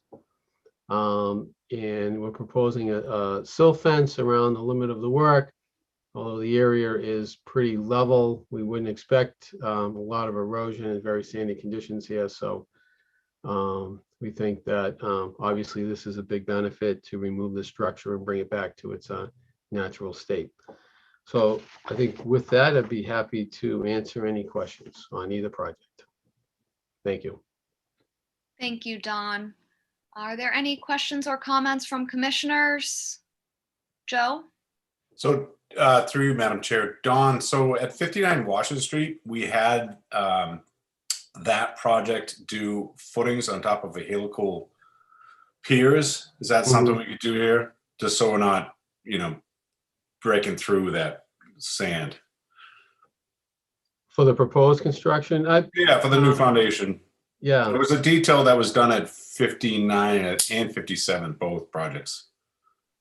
And we're proposing a sill fence around the limit of the work. Although the area is pretty level, we wouldn't expect a lot of erosion and very sandy conditions here. So we think that obviously this is a big benefit to remove the structure and bring it back to its natural state. So I think with that, I'd be happy to answer any questions on either project. Thank you. Thank you, Don. Are there any questions or comments from commissioners? Joe? So through you, Madam Chair, Don, so at 59 Washington Street, we had that project do footings on top of a helical piers. Is that something we could do here? Just so we're not, breaking through that sand. For the proposed construction? Yeah, for the new foundation. Yeah. There was a detail that was done at 59 and 57, both projects.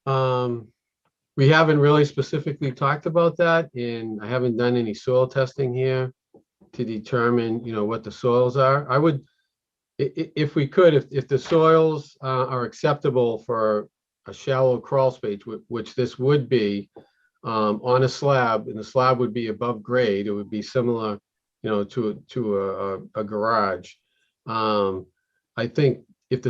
We haven't really specifically talked about that, and I haven't done any soil testing here to determine, what the soils are. I would, if we could, if the soils are acceptable for a shallow crawl space, which this would be, on a slab, and the slab would be above grade, it would be similar, to a garage. I think if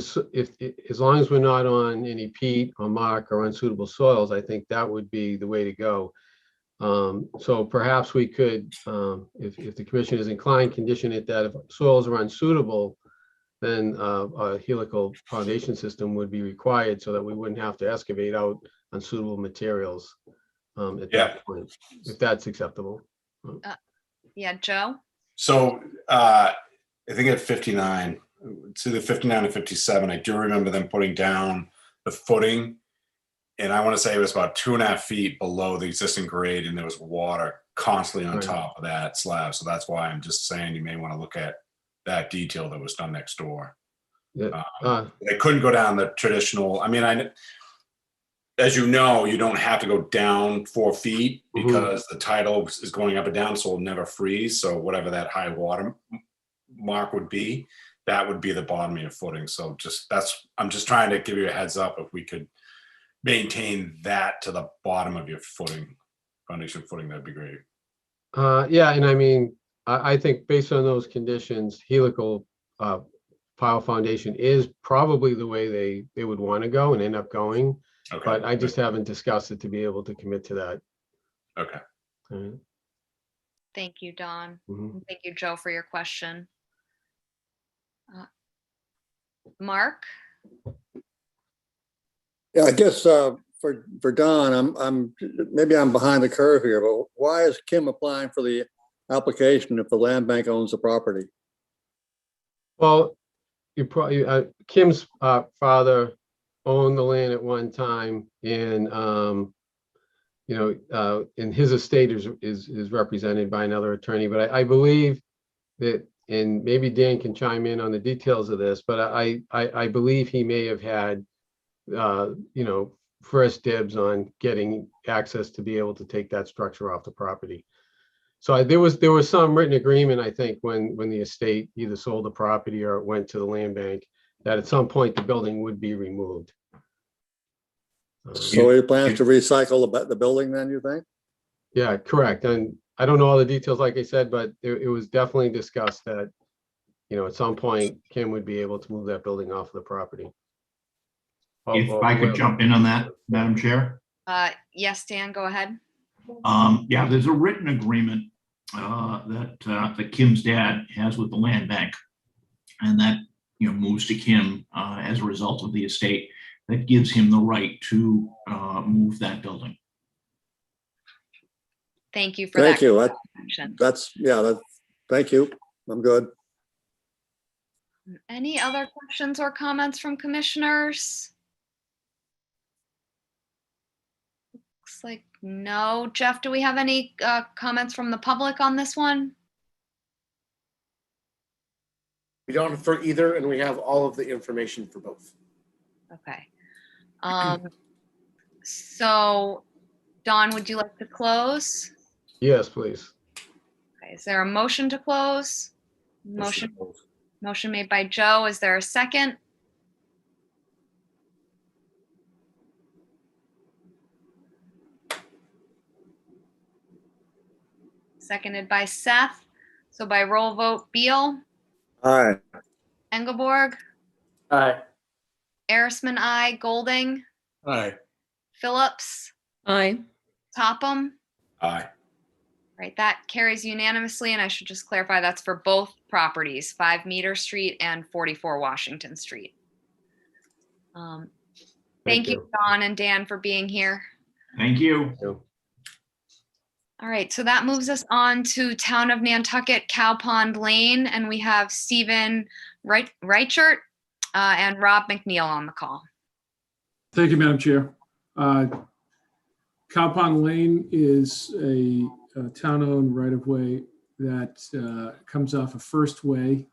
as long as we're not on any peat or muck or unsuitable soils, I think that would be the way to go. So perhaps we could, if the commission is inclined, condition it that if soils are unsuitable, then a helical foundation system would be required so that we wouldn't have to excavate out unsuitable materials at that point, if that's acceptable. Yeah, Joe? So I think at 59, it's either 59 and 57, I do remember them putting down the footing, and I want to say it was about 2.5 feet below the existing grade, and there was water constantly on top of that slab. So that's why I'm just saying you may want to look at that detail that was done next door. Yeah. They couldn't go down the traditional. I mean, as you know, you don't have to go down 4 feet because the tidal is going up and down, so it'll never freeze. So whatever that high water mark would be, that would be the bottom of your footing. So I'm just trying to give you a heads up if we could maintain that to the bottom of your footing, foundation footing, that'd be great. Yeah, and I mean, I think based on those conditions, helical pile foundation is probably the way they would want to go and end up going. Okay. But I just haven't discussed it to be able to commit to that. Okay. All right. Thank you, Don. Mhm. And thank you, Joe, for your question. Mark? Yeah, I guess for Don, maybe I'm behind the curve here, but why is Kim applying for the application if the land bank owns the property? Well, you probably Kim's father owned the land at one time, and and his estate is represented by another attorney. But I believe that, and maybe Dan can chime in on the details of this, but I believe he may have had first dibs on getting access to be able to take that structure off the property. So there was some written agreement, I think, when the estate either sold the property or it went to the land bank, that at some point the building would be removed. So he plans to recycle the building then, you think? Yeah, correct. And I don't know all the details, like I said, but it was definitely discussed that, at some point Kim would be able to move that building off of the property. If I could jump in on that, Madam Chair. Yes, Dan, go ahead. Yeah, there's a written agreement that Kim's dad has with the land bank, and that moves to Kim as a result of the estate. That gives him the right to move that building. Thank you for Thank that. you. Thank you. I'm good. Any other questions or comments from commissioners? Looks like no. Jeff, do we have any comments from the public on this one? We don't for either, and we have all of the information for both. Okay. So, Don, would you like to close? Yes, please. Okay. Is there a motion to close? Motion made by Joe. Is there a second? Seconded by Seth. So by roll vote, Beal, Aye. Engelborg, Aye. Arisman, aye. Golding, Aye. Phillips, Aye. Topham. Aye. Right, that carries unanimously, and I should just clarify that's for both properties, 5 Meter Street and 44 Washington Street. Thank you, Don and Dan, for being here. Thank you. All right, so that moves us on to Town of Nantucket, Cow Pond Lane, and we have Stephen Reichert and Rob McNeil on the call. Thank you, Madam Chair. Cow Pond Lane is a town-owned right-of-way that comes off of First Way,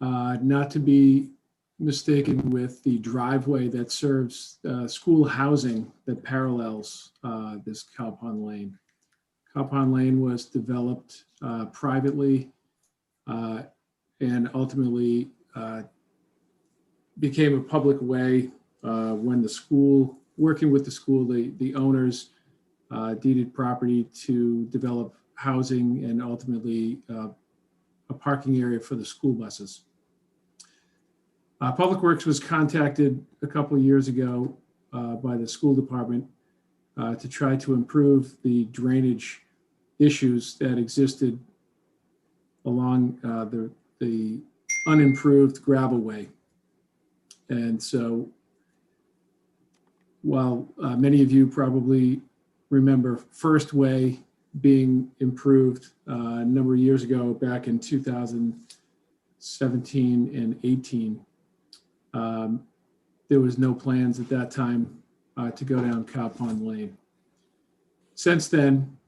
not to be mistaken with the driveway that serves school housing that parallels this Cow Pond Lane. Cow Pond Lane was developed privately and ultimately became a public way when the school, working with the school, the owners deeded property to develop housing and ultimately a parking area for the school buses. Public Works was contacted a couple of years ago by the school department to try to improve the drainage issues that existed along the unimproved gravel way. And so while many of you probably remember First Way being improved a number of years ago, back in 2017 and 18, there was no plans at that time to go down Cow Pond Lane. Since then,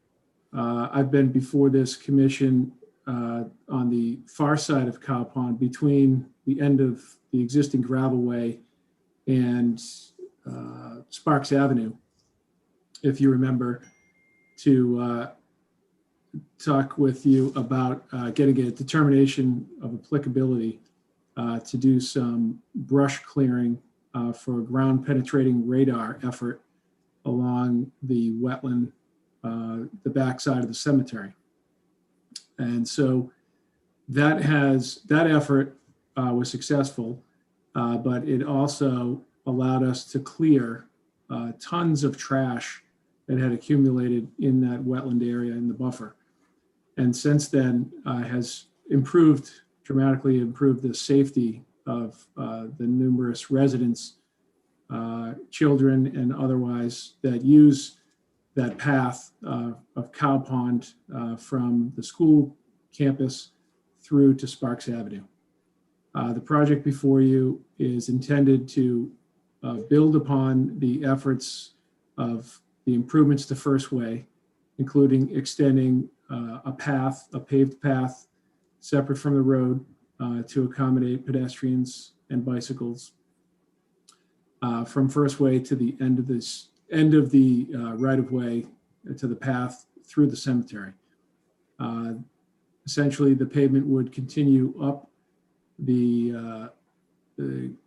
I've been before this commission on the far side of Cow Pond, between the end of the existing gravel way and Sparks Avenue, if you remember, to talk with you about getting a determination of applicability to do some brush clearing for a ground penetrating radar effort along the wetland, the backside of the cemetery. And so that effort was successful, but it also allowed us to clear tons of trash that had accumulated in that wetland area in the buffer. And since then has dramatically improved the safety of the numerous residents, children and otherwise that use that path of Cow Pond from the school campus through to Sparks Avenue. The project before you is intended to build upon the efforts of the improvements to First Way, including extending a paved path separate from the road to accommodate pedestrians and bicycles from First Way to the end of the right-of-way to the path through the cemetery. Essentially, the pavement would continue up the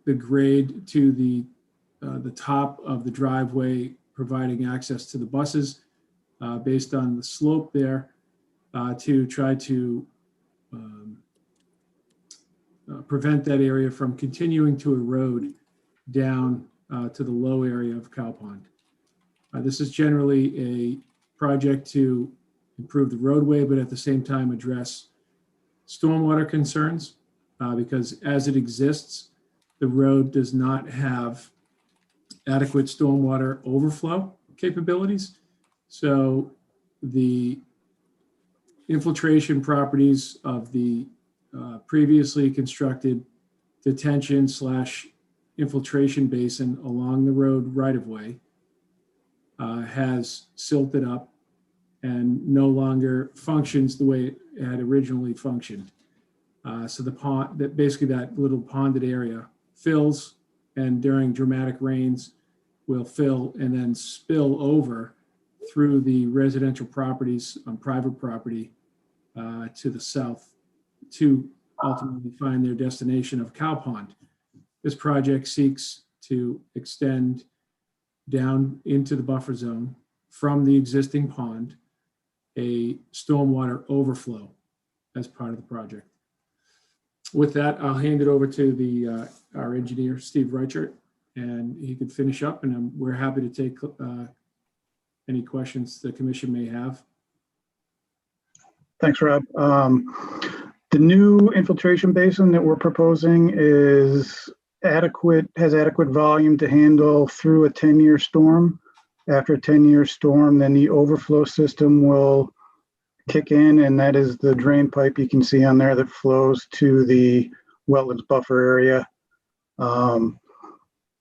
grade to the top of the driveway, providing access to the buses based on the slope there to try to prevent that area from continuing to erode down to the low area of Cow Pond. This is generally a project to improve the roadway, but at the same time address stormwater concerns because as it exists, the road does not have adequate stormwater overflow capabilities. So the infiltration properties of the previously constructed detention / infiltration basin along the road right-of-way has silted up and no longer functions the way it had originally functioned. So the pond, basically that little ponded area fills, and during dramatic rains will fill and then spill over through the residential properties on private property to the south to ultimately find their destination of Cow Pond. This project seeks to extend down into the buffer zone from the existing pond, a stormwater overflow as part of the project. With that, I'll hand it over to our engineer, Steve Reichert, and he can finish up, and we're happy to take any questions the commission may have. Thanks, Rob. The new infiltration basin that we're proposing has adequate volume to handle through a 10-year storm. After a 10-year storm, then the overflow system will kick in, and that is the drain pipe you can see on there that flows to the wetlands buffer area.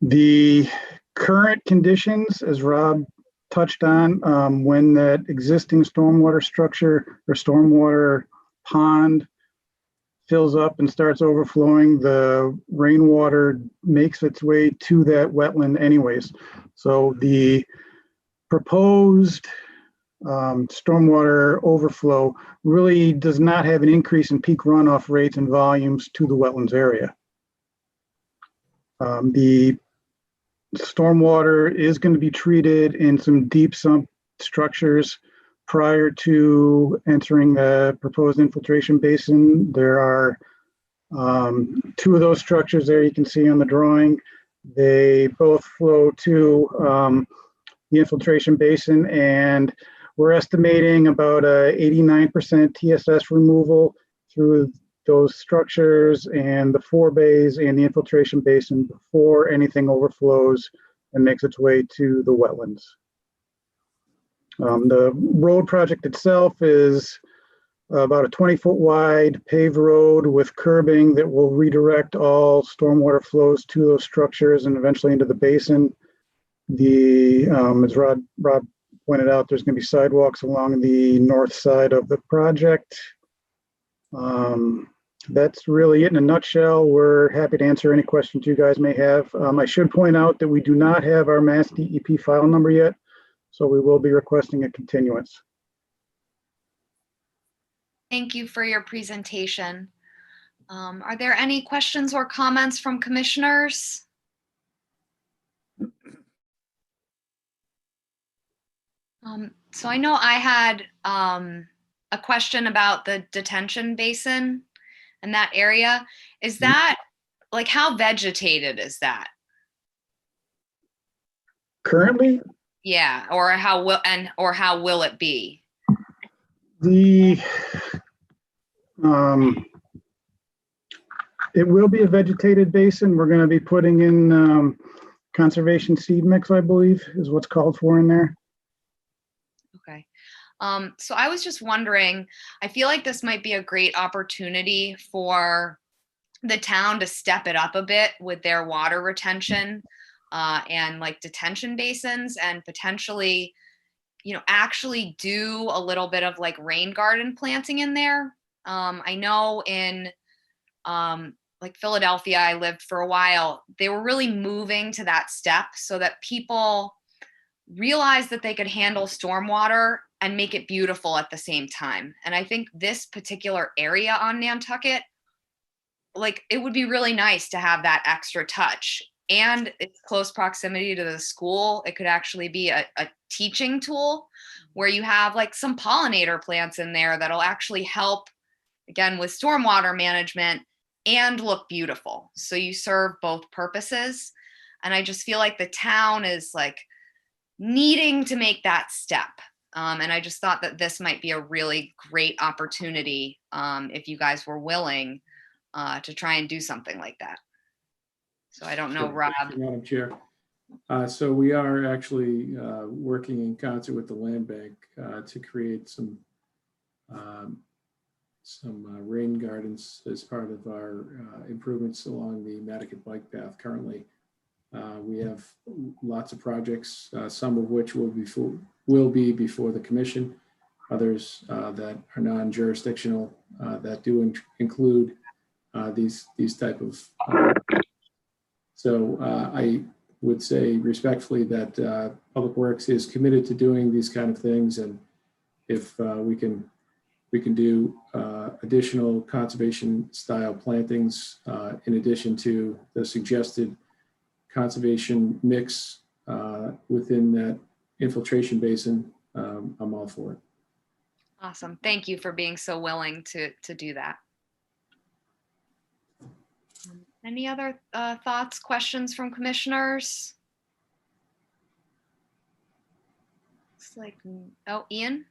The current conditions, as Rob touched on, when that existing stormwater structure or stormwater pond fills up and starts overflowing, the rainwater makes its way to that wetland anyways. So the proposed stormwater overflow really does not have an increase in peak runoff rates and volumes to the wetlands area. The stormwater is going to be treated in some deep sump structures prior to entering the proposed infiltration basin. There are two of those structures there you can see on the drawing. They both flow to the infiltration basin, and we're estimating about a 89% TSS removal through those structures and the forebays and the infiltration basin before anything overflows and makes its way to the wetlands. The road project itself is about a 20-foot wide paved road with curbing that will redirect all stormwater flows to those structures and eventually into the basin. As Rob pointed out, there's going to be sidewalks along the north side of the project. That's really it in a nutshell. We're happy to answer any questions you guys may have. I should point out that we do not have our Mass DEP file number yet, so we will be requesting a continuance. Thank you for your presentation. Are there any questions or comments from commissioners? So I know I had a question about the detention basin and that area. Is that, like, how vegetated is that? Currently, Yeah, or how will it be? the it will be a vegetated basin. We're going to be putting in conservation seed mix, I believe, is what's called for in there. Okay. So I was just wondering, I feel like this might be a great opportunity for the town to step it up a bit with their water retention and like detention basins, and potentially, actually do a little bit of like rain garden planting in there. I know in like Philadelphia, I lived for a while, they were really moving to that step so that people realized that they could handle stormwater and make it beautiful at the same time. And I think this particular area on Nantucket, like, it would be really nice to have that extra touch. And it's close proximity to the school. It could actually be a teaching tool where you have like some pollinator plants in there that'll actually help, again, with stormwater management and look beautiful. So you serve both purposes. And I just feel like the town is like needing to make that step. And I just thought that this might be a really great opportunity if you guys were willing to try and do something like that. So I don't know, Sure. Rob. Thank you, Madam Chair. So we are actually working in concert with the land bank to create some rain gardens as part of our improvements along the Nantucket bike path. Currently, we have lots of projects, some of which will be before the commission, others that are non-jurisdictional that do include these type of. So I would say respectfully that Public Works is committed to doing these kind of things, and if we can do additional conservation style plantings in addition to the suggested conservation mix within that infiltration basin, I'm all for it. Awesome. Thank you for being so willing to do that. Any other thoughts, questions from commissioners? Looks like, oh, Ian?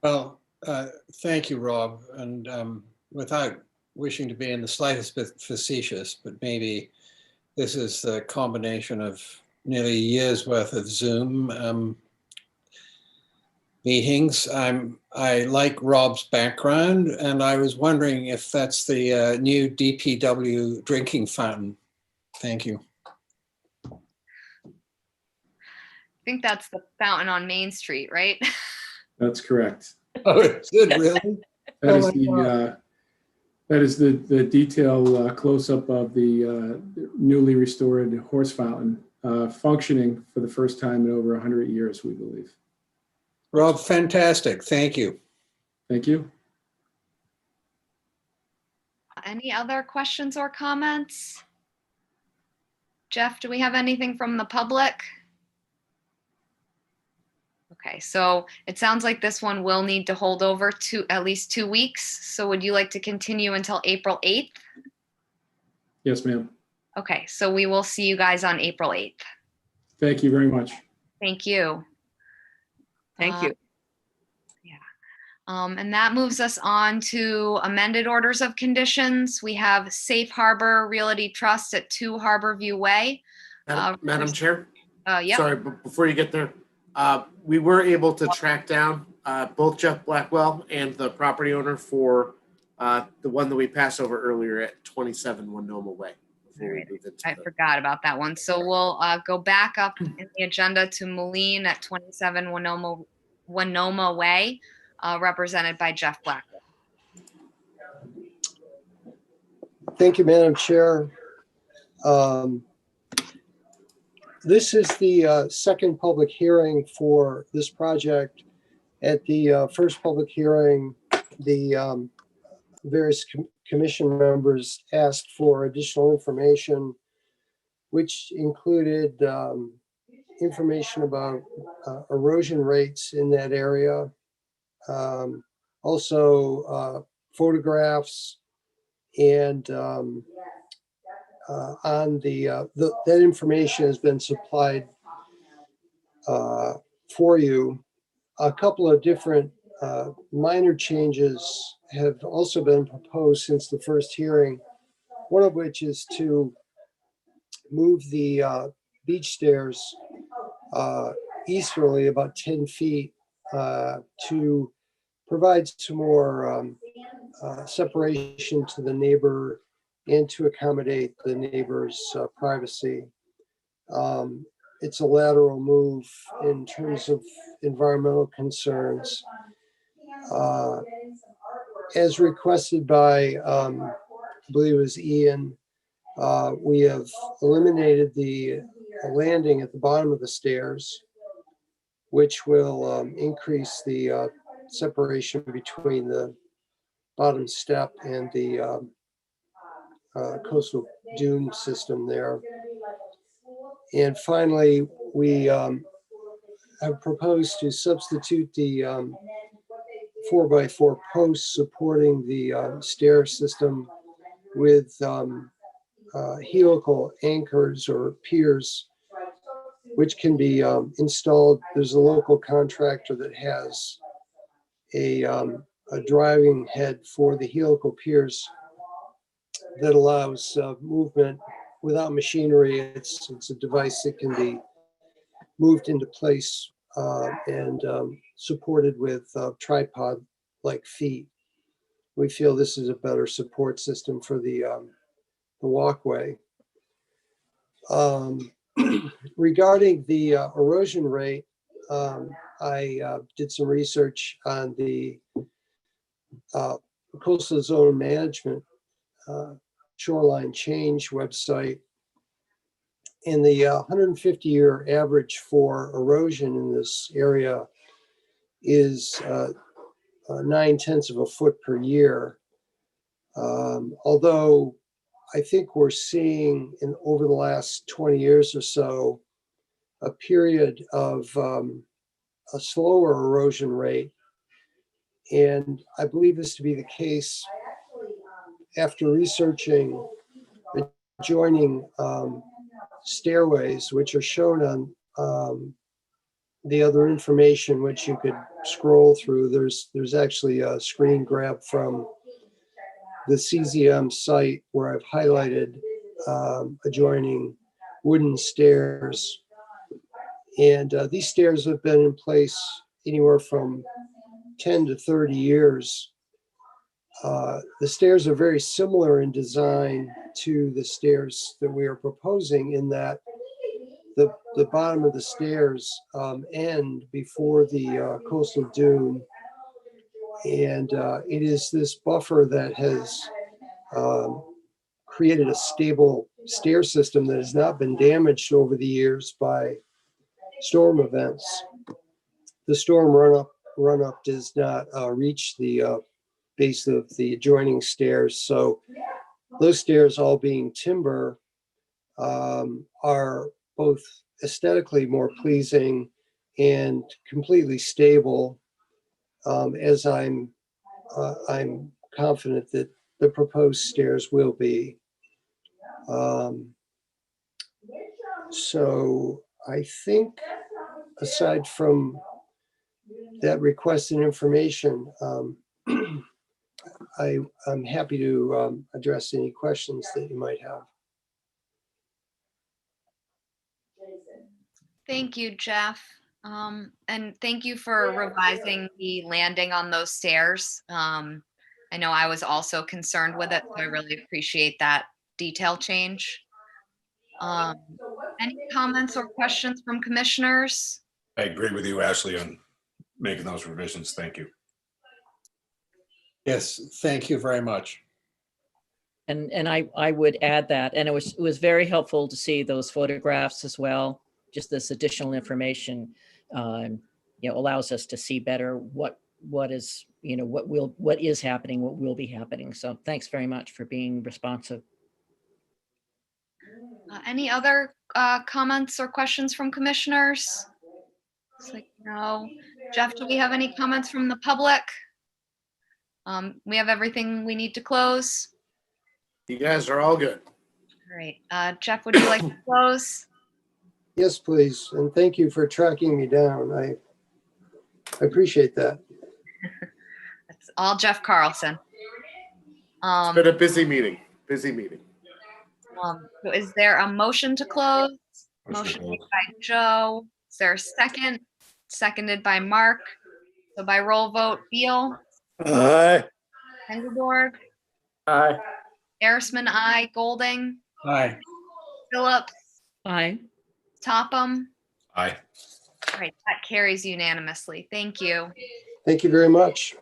Well, thank you, Rob. And without wishing to be in the slightest bit facetious, but maybe this is the combination of nearly a year's worth of Zoom meetings. I like Rob's background, and I was wondering if that's the new DPW drinking fountain. Thank you. I think that's the fountain on Main Street, right? That's correct. Oh, is it really? That is the detail close-up of the newly restored horse fountain, functioning for the first time in over 100 years, we believe. Rob, fantastic. Thank you. Thank you. Any other questions or comments? Jeff, do we have anything from the public? Okay, so it sounds like this one will need to hold over to at least 2 weeks. So would you like to continue until April 8th? Yes, ma'am. Okay, so we will see you guys on April 8th. Thank you very much. Thank you. Thank you. Yeah. And that moves us on to amended orders of conditions. We have Safe Harbor Realty Trust at 2 Harborview Way. Madam Chair? Yeah. Sorry, but before you get there, we were able to track down both Jeff Blackwell and the property owner for the one that we passed over earlier at 27 Winoma Way. I forgot about that one. So we'll go back up in the agenda to Moline at 27 Winoma Way, represented by Jeff Blackwell. Thank you, Madam Chair. This is the second public hearing for this project. At the first public hearing, the various commission members asked for additional information, which included information about erosion rates in that area. Also photographs, and on that information has been supplied for you. A couple of different minor changes have also been proposed since the first hearing. One of which is to move the beach stairs easterly about 10 feet to provide some more separation to the neighbor and to accommodate the neighbor's privacy. It's a lateral move in terms of environmental concerns. As requested by, I believe it was Ian, we have eliminated the landing at the bottom of the stairs, which will increase the separation between the bottom step and the coastal dune system there. And finally, we have proposed to substitute the 4x4 posts supporting the stair system with helical anchors or piers, which can be installed. There's a local contractor that has a driving head for the helical piers that allows movement without machinery. It's a device that can be moved into place and supported with tripod-like feet. We feel this is a better support system for the walkway. Regarding the erosion rate, I did some research on the Coastal Zone Management Shoreline Change website, and the 150-year average for erosion in this area is 9/10 of a foot per year. Although I think we're seeing over the last 20 years or so a period of a slower erosion rate, and I believe this to be the case after researching adjoining stairways, which are shown on the other information, which you could scroll through. There's actually a screen grab from the CZM site where I've highlighted adjoining wooden stairs. And these stairs have been in place anywhere from 10 to 30 years. The stairs are very similar in design to the stairs that we are proposing, in that the bottom of the stairs end before the coastal dune. And it is this buffer that has created a stable stair system that has not been damaged over the years by storm events. The storm run up does not reach the base of the adjoining stairs. So those stairs, all being timber, are both aesthetically more pleasing and completely stable, as I'm confident that the proposed stairs will be. So I think, aside from that requested information, I'm happy to address any questions that you might have. Thank you, Jeff. And thank you for revising the landing on those stairs. I know I was also concerned with it, so I really appreciate that detail change. Any comments or questions from commissioners? I agree with you, Ashley, on making those revisions. Thank you. Yes, thank you very much. And I would add that, and it was very helpful to see those photographs as well. Just this additional information, allows us to see better what is, what is happening, what will be happening. So thanks very much for being responsive. Any other comments or questions from commissioners? It's like, no. Jeff, do we have any comments from the public? We have everything we need to close. You guys are all good. All right. Jeff, would you like to close? Yes, please. And thank you for tracking me down. I appreciate that. That's all Jeff Carlson. It's been a busy meeting. Busy meeting. So is there a motion to close? Motion made by Joe. Is there a second? Seconded by Mark. So by roll vote, Beal, Aye. Engelborg, Aye. Arisman, aye. Golding, Aye. Phillips, Aye. Topham. Aye. All right, that carries unanimously. Thank you. Thank you very much.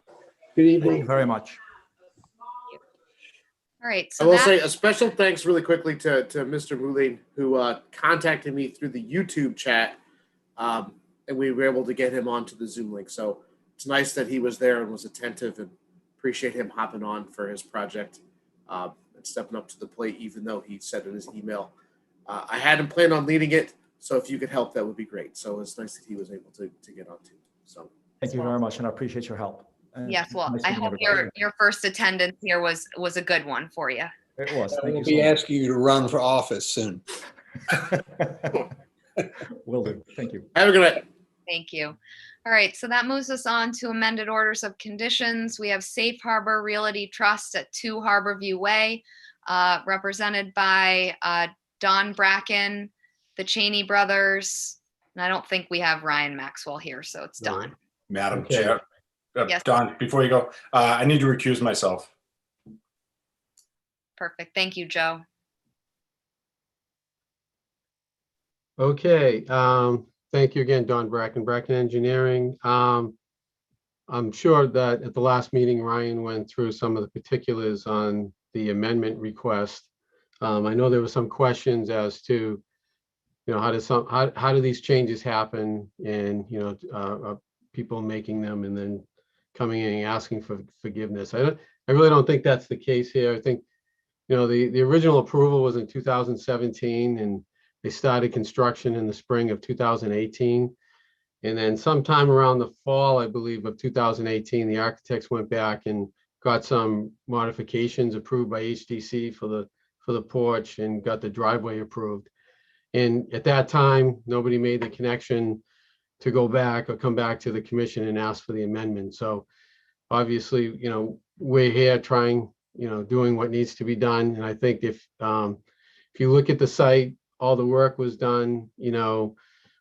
Good evening. Thank you very much. All right, I so will that, say a special thanks really quickly to Mr. Moulin, who contacted me through the YouTube chat, and we were able to get him onto the Zoom link. So it's nice that he was there and was attentive, and appreciate him hopping on for his project and stepping up to the plate, even though he said in his email. I hadn't planned on leading it, so if you could help, that would be great. So it's nice that he was able to get on too. So Thank you very much, and I appreciate your help. And yes, well, nice I meeting hope everybody. your first attendance here was a good one for you. It was. I Thank will you be so much. asking you to run for office soon. Will do. Thank you. have a good night. Thank you. All right, so that moves us on to amended orders of conditions. We have Safe Harbor Realty Trust at 2 Harborview Way, represented by Don Bracken, the Cheney brothers, and I don't think we have Ryan Maxwell here, so it's Don. Madam Okay. Chair. Yes. Don, before you go, I need to recuse myself. Perfect. Thank you, Joe. Okay, thank you again, Don Bracken, Bracken Engineering. I'm sure that at the last meeting, Ryan went through some of the particulars on the amendment request. I know there were some questions as to, how do these changes happen, and, people making them and then coming in and asking for forgiveness. I really don't think that's the case here. I think, the original approval was in 2017, and they started construction in the spring of 2018. And then sometime around the fall, I believe, of 2018, the architects went back and got some modifications approved by HDC for the porch and got the driveway approved. And at that time, nobody made the connection to go back or come back to the commission and ask for the amendment. So obviously, we're here trying, doing what needs to be done. And I think if you look at the site, all the work was done,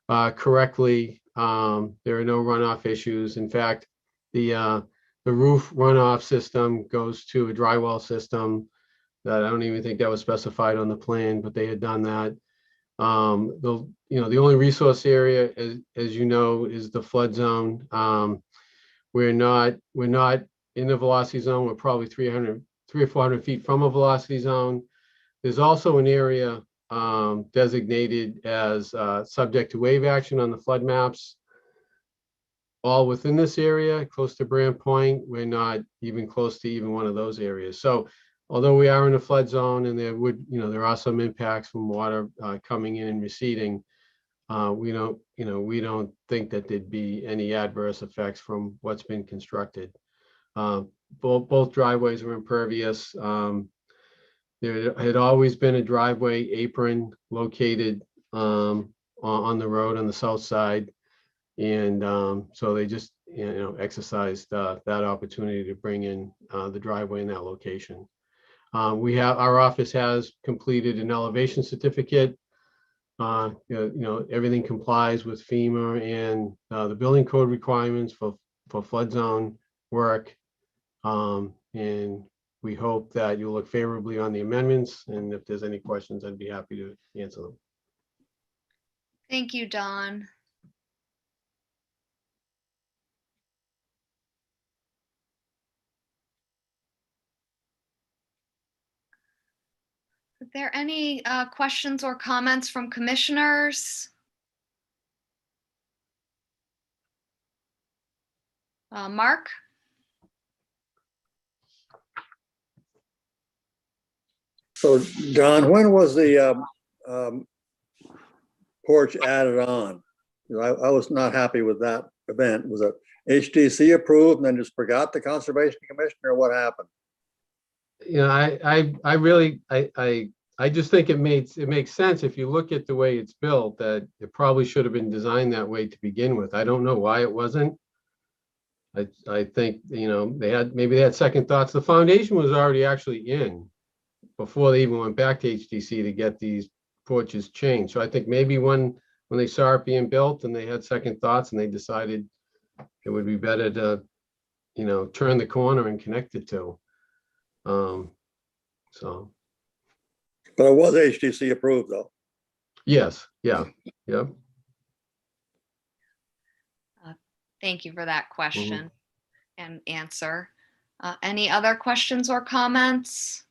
correctly. There are no runoff issues. In fact, the roof runoff system goes to a drywall system that I don't even think that was specified on the plan, but they had done that. The only resource area, as you know, is the flood zone. We're not in the velocity zone. We're probably 300 or 400 feet from a velocity zone. There's also an area designated as subject to wave action on the flood maps. All within this area, close to Brand Point, we're not even close to even one of those areas. So although we are in a flood zone and there are some impacts from water coming in and receding, we don't think that there'd be any adverse effects from what's been constructed. Both driveways are impervious. There had always been a driveway apron located on the road on the south side. And so they just, exercised that opportunity to bring in the driveway in that location. Our office has completed an elevation certificate. Everything complies with FEMA and the building code requirements for flood zone work. And we hope that you'll look favorably on the amendments. And if there's any questions, I'd be happy to answer them. Thank you, Don. there any questions or comments from commissioners? Mark? So Don, when was the porch added on? You know, I was not happy with that event. Was it HDC approved and then just forgot the Conservation Commission, or what happened? You know, I really, I just think it makes sense if you look at the way it's built, that it probably should have been designed that way to begin with. I don't know why it wasn't. I think, you know, maybe they had second thoughts. The foundation was already actually in before they even went back to HDC to get these porches changed. So I think maybe when they saw it being built and they had second thoughts and they decided it would be better to, you know, turn the corner and connect the two. So. But it was HTC approved though. Yes, yeah, yep. Thank you for that question and answer. Any other questions or comments?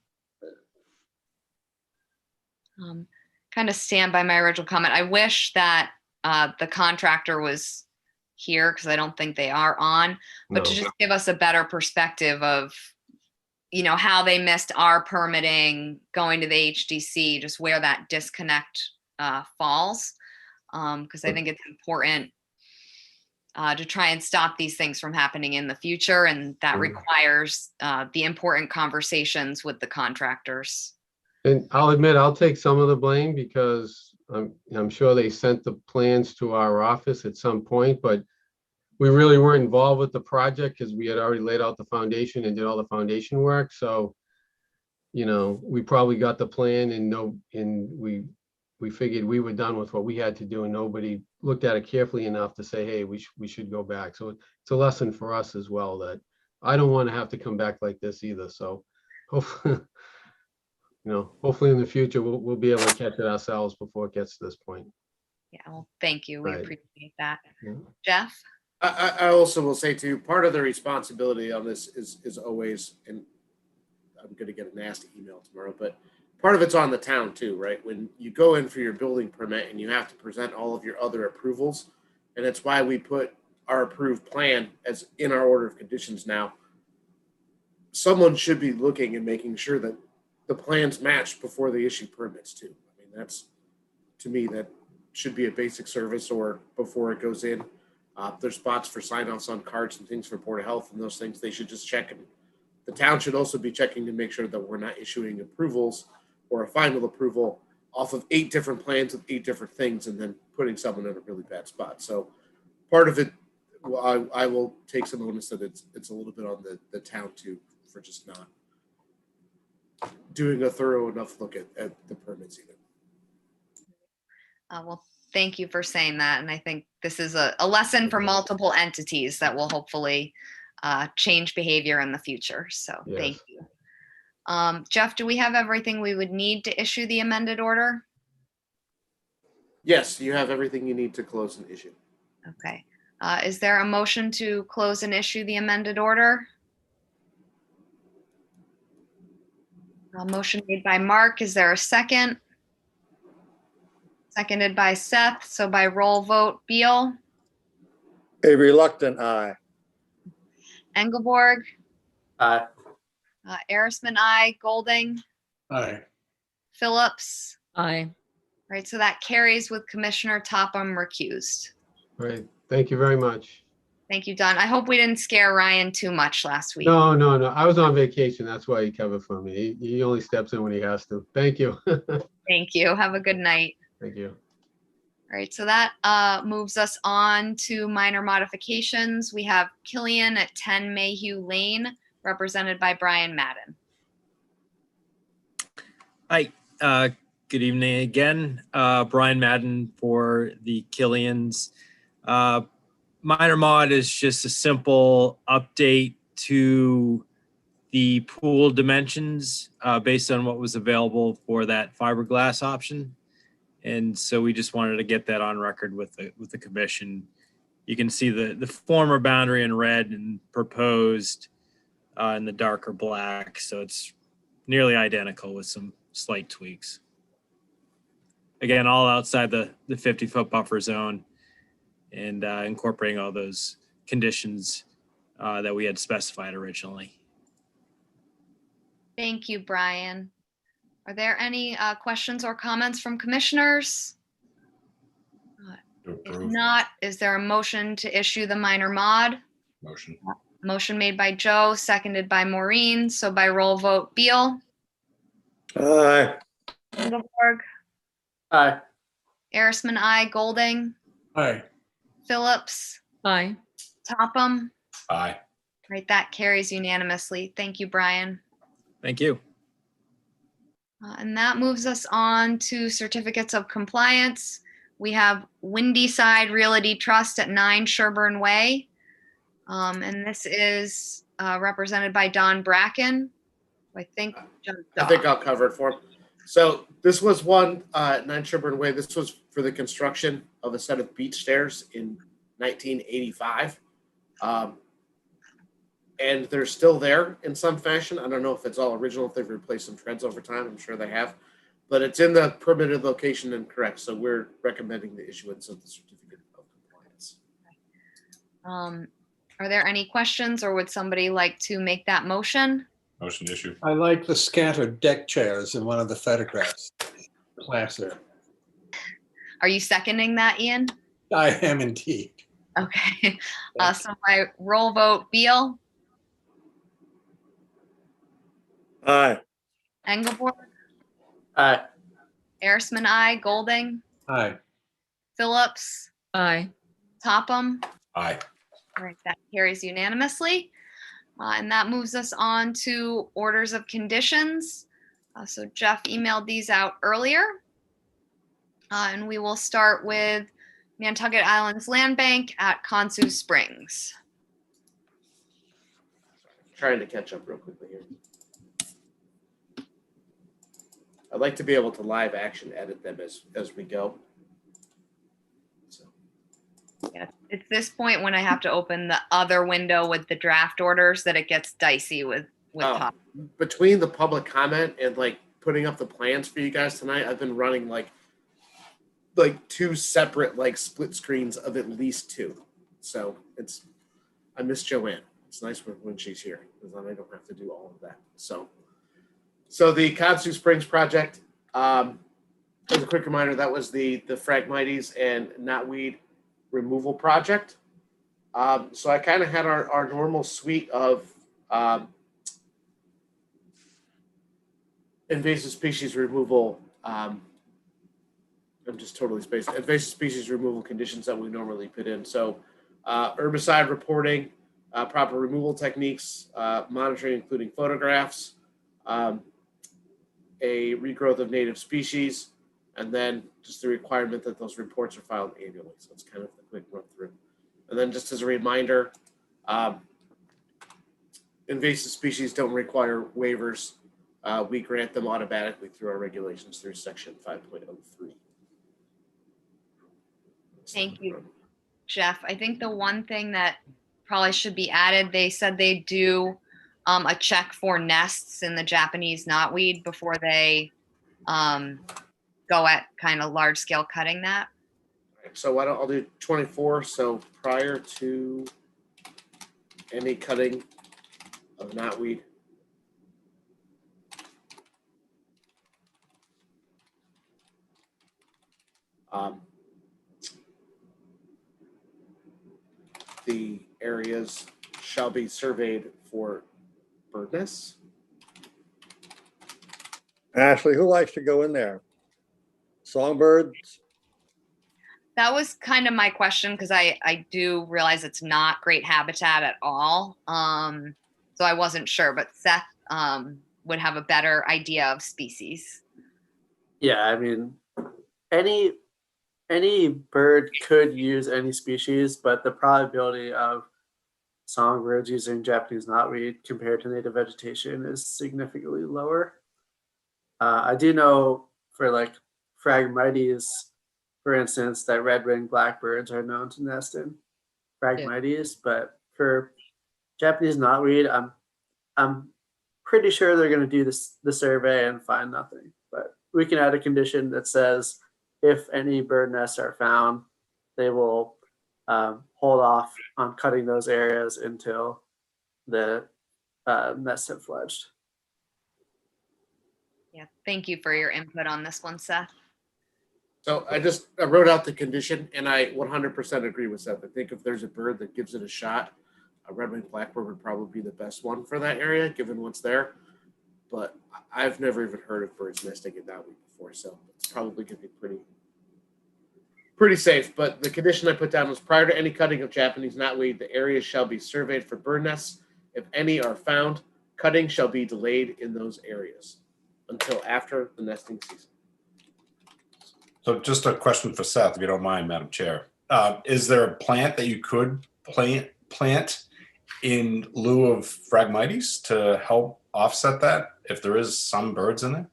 Kind of stand by my original comment. I wish that the contractor was here, because I don't think they are on, but to just give us a better perspective of, you know, how they missed our permitting going to the HDC, just where that disconnect falls. Because I think it's important to try and stop these things from happening in the future. And that requires the important conversations with the contractors. And I'll admit, I'll take some of the blame, because I'm sure they sent the plans to our office at some point, but we really weren't involved with the project because we had already laid out the foundation and did all the foundation work. So, you know, we probably got the plan and we figured we were done with what we had to do, and nobody looked at it carefully enough to say, hey, we should go back. So it's a lesson for us as well, that I don't want to have to come back like this either. So hopefully, you know, hopefully in the future, we'll be able to catch it ourselves before it gets to this point. Yeah, well, thank you. We Right. appreciate that. Yeah. Jeff? I also will say too, part of the responsibility on this is always, and I'm going to get a nasty email tomorrow, but part of it's on the town too, right? When you go in for your building permit and you have to present all of your other approvals, and that's why we put our approved plan as in our order of conditions now. Someone should be looking and making sure that the plans match before they issue permits too. I mean, that's, to me, that should be a basic service, or before it goes in. There's spots for sign-offs on cards and things for Board of Health, and those things they should just check. And the town should also be checking to make sure that we're not issuing approvals or a final approval off of 8 different plans with 8 different things, and then putting someone in a really bad spot. So part of it, well, I will take some onus that it's a little bit on the town too, for just not doing a thorough enough look at the permits even. Well, thank you for saying that. And I think this is a lesson for multiple entities that will hopefully change behavior in the future. So thank you. Jeff, do we have everything we would need to issue the amended order? Yes, you have everything you need to close and issue. Okay. Is there a motion to close and issue the amended order? A motion made by Mark. Is there a second? Seconded by Seth. So by roll vote, Beal, A reluctant aye. Engelborg, Aye. Arisman, aye. Golding, Aye. Phillips. Aye. Right, so that carries with Commissioner Topham recused. Right. Thank you very much. Thank you, Don. I hope we didn't scare Ryan too much last week. No. I was on vacation. That's why he covered for me. He only steps in when he has to. Thank you. Thank you. Have a good night. Thank you. All right, so that moves us on to minor modifications. We have Killian at 10 Mayhew Lane, represented by Brian Madden. Hi, good evening again. Brian Madden for the Killians. Minor mod is just a simple update to the pool dimensions based on what was available for that fiberglass option. And so we just wanted to get that on record with the commission. You can see the former boundary in red and proposed in the darker black. So it's nearly identical with some slight tweaks. Again, all outside the 50-foot buffer zone and incorporating all those conditions that we had specified originally. Thank you, Brian. Are there any questions or comments from commissioners? If not, is there a motion to issue the minor mod? Motion. Motion made by Joe, seconded by Maureen. So by roll vote, Beal, Aye. Ingeborg, Aye. Arisman, I, Golding, Aye. Phillips, Aye. Topham. Aye. Right, that carries unanimously. Thank you, Brian. Thank you. And that moves us on to certificates of compliance. We have Windy Side Realty Trust at 9 Sherburne Way. And this is represented by Don Bracken. I think I'll cover it for him. So this was one, 9 Sherburne Way. This was for the construction of a set of beach stairs in 1985. And they're still there in some fashion. I don't know if it's all original, if they've replaced some treads over time. I'm sure they have. But it's in the permitted location and correct. So we're recommending the issuance of the certificate of compliance. Are there any questions or would somebody like to make that motion? Motion issue. I like the scattered deck chairs in one of the photographs. Class there. Are you seconding that, Ian? I am indeed. Okay. So by roll vote, Beal, Aye. Engelborg, Aye. Arisman, I, Golding, Aye. Phillips, Aye. Topham. Aye. All right, that carries unanimously. And that moves us on to orders of conditions. So Jeff emailed these out earlier. And we will start with Nantucket Islands Land Bank at Consu Springs. Trying to catch up real quickly here. I'd like to be able to live action edit them as we go. Yeah, it's this point when I have to open the other window with the draft orders that it gets dicey with pop. Between the public comment and like putting up the plans for you guys tonight, I've been running like 2 separate like split screens of at least 2. So I miss Joanne. It's nice when she's here because then I don't have to do all of that. So the Consu Springs project, as a quick reminder, that was the Phragmites and knotweed removal project. So I kind of had our normal suite of invasive species removal. I'm just totally spaced. Invasive species removal conditions that we normally put in. So herbicide reporting, proper removal techniques, monitoring, including photographs, a regrowth of native species, and then just the requirement that those reports are filed annually. So it's kind of a quick run through. And then just as a reminder, invasive species don't require waivers. We grant them automatically through our regulations through section 5.03. Thank you, Jeff. I think the one thing that probably should be added, they said they do a check for nests in the Japanese knotweed before they go at kind of large scale cutting that. So I'll do 24. So prior to any cutting of knotweed, the areas shall be surveyed for bird nests. Ashley, who likes to go in there? Songbirds? That was kind of my question because I do realize it's not great habitat at all. So I wasn't sure, but Seth would have a better idea of species. Yeah, I mean, any bird could use any species, but the probability of songbirds using Japanese knotweed compared to native vegetation is significantly lower. I do know for like Phragmites, for instance, that red-winged blackbirds are known to nest in Phragmites, but for Japanese knotweed, I'm pretty sure they're going to do the survey and find nothing. we can add a condition that says if any bird nests are found, they will hold off on cutting those areas until the nests have fledged. Yeah, thank you for your input on this one, Seth. So I wrote out the condition, and I 100% agree with Seth. I think if there's a bird that gives it a shot, a red-winged blackbird would probably be the best one for that area, given what's there. But I've never even heard of birds nesting in knotweed before, so it's probably going to be pretty safe. But the condition I put down was prior to any cutting of Japanese knotweed, the area shall be surveyed for bird nests. If any are found, cutting shall be delayed in those areas until after the nesting season. So just a question for Seth, if you don't mind, Madam Chair. Is there a plant that you could plant in lieu of Phragmites to help offset that if there is some birds in there?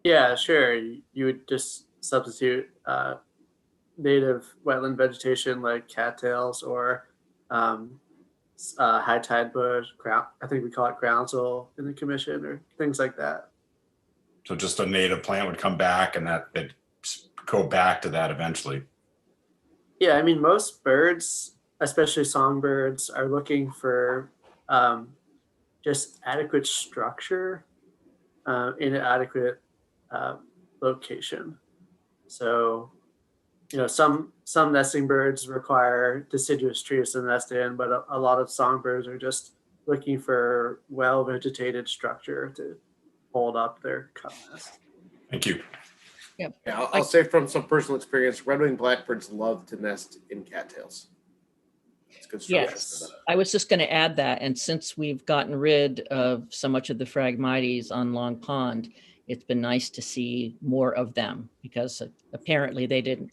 Yeah, sure. You would just substitute native wetland vegetation like cattails or high tide bush, I think we call it groundsel in the commission, or things like that. So just a native plant would come back and that they'd go back to that eventually. Yeah, I mean, most birds, especially songbirds, are looking for just adequate structure in an adequate location. So, you know, some nesting birds require deciduous trees to nest in, but a lot of songbirds are just looking for well-vegetated structure to hold up their cup nest. Thank you. Yeah, I'll say from some personal experience, red-winged blackbirds love to nest in cattails. It's good structure. Yes, I was just going to add that. And since we've gotten rid of so much of the Phragmites on Long Pond, it's been nice to see more of them, because apparently they didn't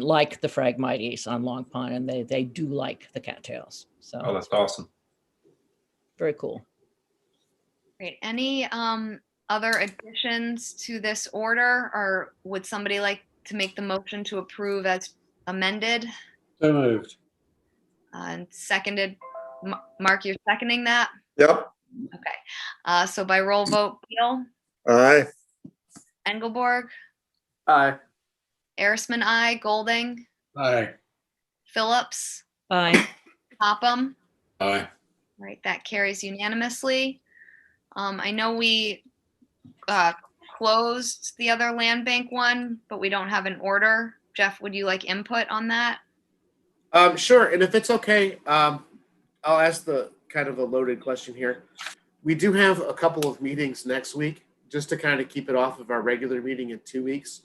like the Phragmites on Long Pond, and they do like the cattails. So Oh, that's awesome. Very cool. Great. Any other additions to this order, or would somebody like to make the motion to approve as amended? So moved. And seconded. Mark, you're seconding that? Yep. Okay. So by roll vote, Beal, Aye. Engelborg, Aye. Arisman, aye. Golding, Aye. Phillips, Aye. Popham. Aye. Right, that carries unanimously. I know we closed the other land bank one, but we don't have an order. Jeff, would you like input on that? Sure, and if it's okay, I'll ask the kind of a loaded question here. We do have a couple of meetings next week, just to kind of keep it off of our regular meeting in 2 weeks.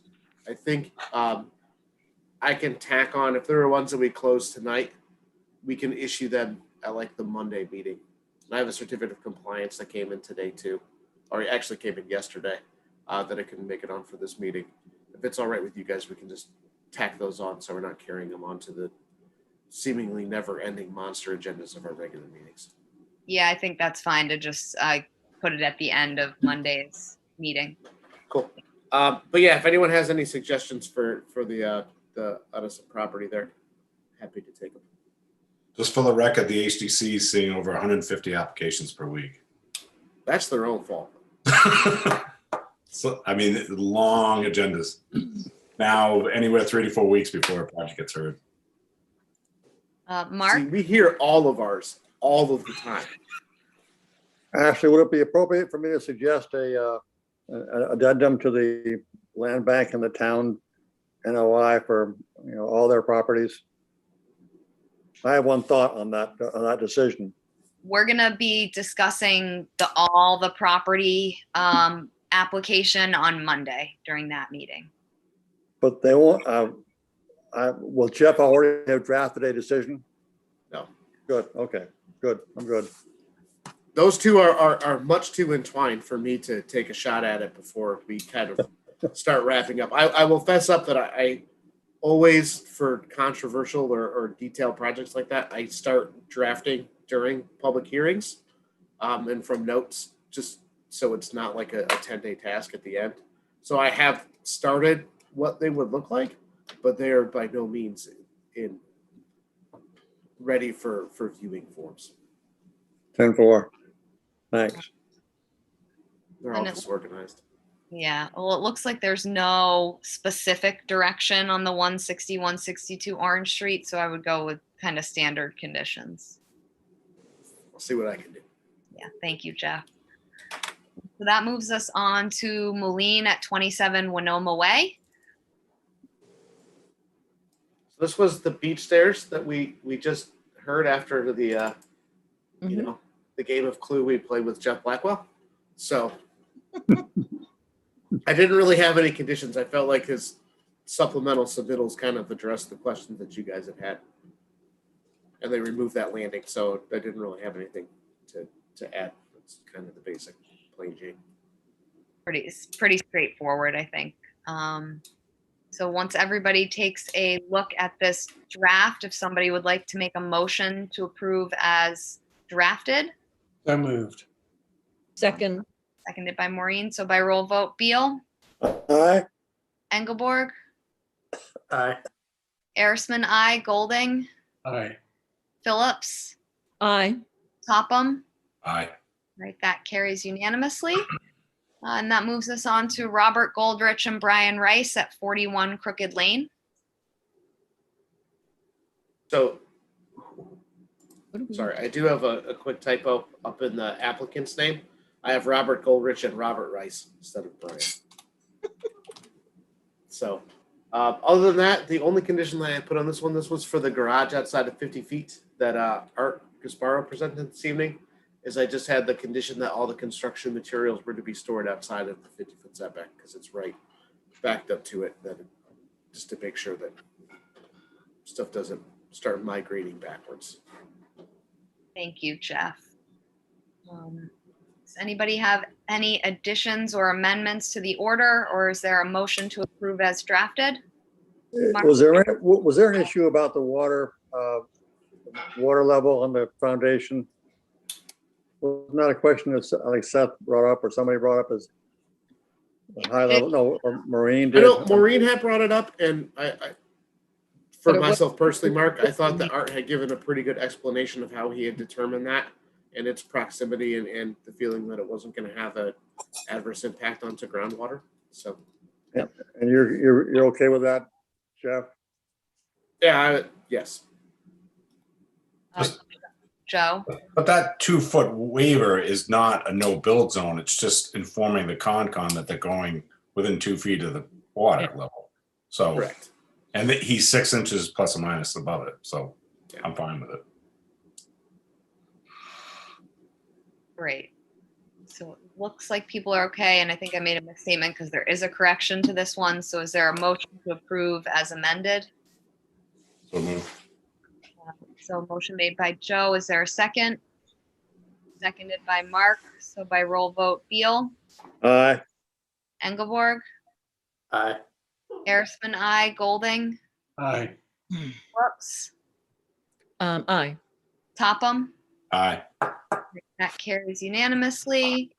I think I can tack on, if there are ones that we close tonight, we can issue them at like the Monday meeting. And I have a certificate of compliance that came in today too, or actually came in yesterday, that I can make it on for this meeting. If it's all right with you guys, we can just tack those on so we're not carrying them on to the seemingly never-ending monster agendas of our regular meetings. Yeah, I think that's fine to just put it at the end of Monday's meeting. Cool. But yeah, if anyone has any suggestions for the Edison property there, happy to take them. Just for the record, the HDC is seeing over 150 applications per week. That's their own fault. So, I mean, long agendas. Now, anywhere 3 to 4 weeks before a project gets heard. Mark? See, we hear all of ours all of the time. Ashley, would it be appropriate for me to suggest an addendum to the land bank and the town NOI for, you know, all their properties? I have one thought on that decision. We're gonna be discussing all the property application on Monday during that meeting. But they won't, will Jeff already have drafted a decision? No. Good, okay, good, I'm good. Those two are much too entwined for me to take a shot at it before we kind of start wrapping up. I will fess up that I always, for controversial or detailed projects like that, I start drafting during public hearings and from notes, just so it's not like a 10-day task at the end. So I have started what they would look like, but they are by no means in ready for viewing forms. 10-4. Thanks. They're all disorganized. Yeah, well, it looks like there's no specific direction on the 160, 162 Orange Street, so I would go with kind of standard conditions. I'll see what I can do. Yeah, thank you, Jeff. So that moves us on to Moline at 27 Winoma Way. So this was the beach stairs that we just heard after the you know, the game of Clue we played with Jeff Blackwell. So I didn't really have any conditions. I felt like his supplemental submittals kind of addressed the questions that you guys have had. And they removed that landing, so I didn't really have anything to add. It's kind of the basic plain Jane. Pretty straightforward, I think. So once everybody takes a look at this draft, if somebody would like to make a motion to approve as drafted. So moved. Second. Seconded by Maureen. So by roll vote, Beal, Aye. Engelborg, Aye. Arisman, aye. Golding, Aye. Phillips, Aye. Topham. Aye. Right, that carries unanimously. And that moves us on to Robert Goldrich and Brian Rice at 41 Crooked Lane. So, sorry, I do have a quick typo up in the applicant's name. I have Robert Goldrich and Robert Rice instead of Brian. So, other than that, the only condition that I put on this one, this was for the garage outside of 50 feet that Art Gasparo presented this evening, is I just had the condition that all the construction materials were to be stored outside of the 50-foot setback because it's right backed up to it, just to make sure that stuff doesn't start migrating backwards. Thank you, Jeff. Does anybody have any additions or amendments to the order, or is there a motion to approve as drafted? Was there an issue about the water level on the foundation? Was not a question that like Seth brought up or somebody brought up as a high level? No, or Maureen I did. know Maureen had brought it up, and I for But it myself personally, Mark, I thought that Art had given a pretty good explanation of how he had determined that and its proximity and the feeling that it wasn't going to have an adverse impact onto groundwater. So, Yeah. And you're okay with that, Jeff? yeah, yes. Joe? But that 2-foot waiver is not a no build zone. It's just informing the Concom that they're going within 2 feet of the water level. So, Correct. and he's 6 inches plus or minus above it. So I'm fine with it. Great. So it looks like people are okay, and I think I made a misstatement because there is a correction to this one. So is there a motion to approve as amended? So move. So motion made by Joe. Is there a second? Seconded by Mark. So by roll vote, Beal, Aye. Engelborg, Aye. Arisman, aye. Golding, Aye. Whoops, Aye. Topham. Aye. That carries unanimously.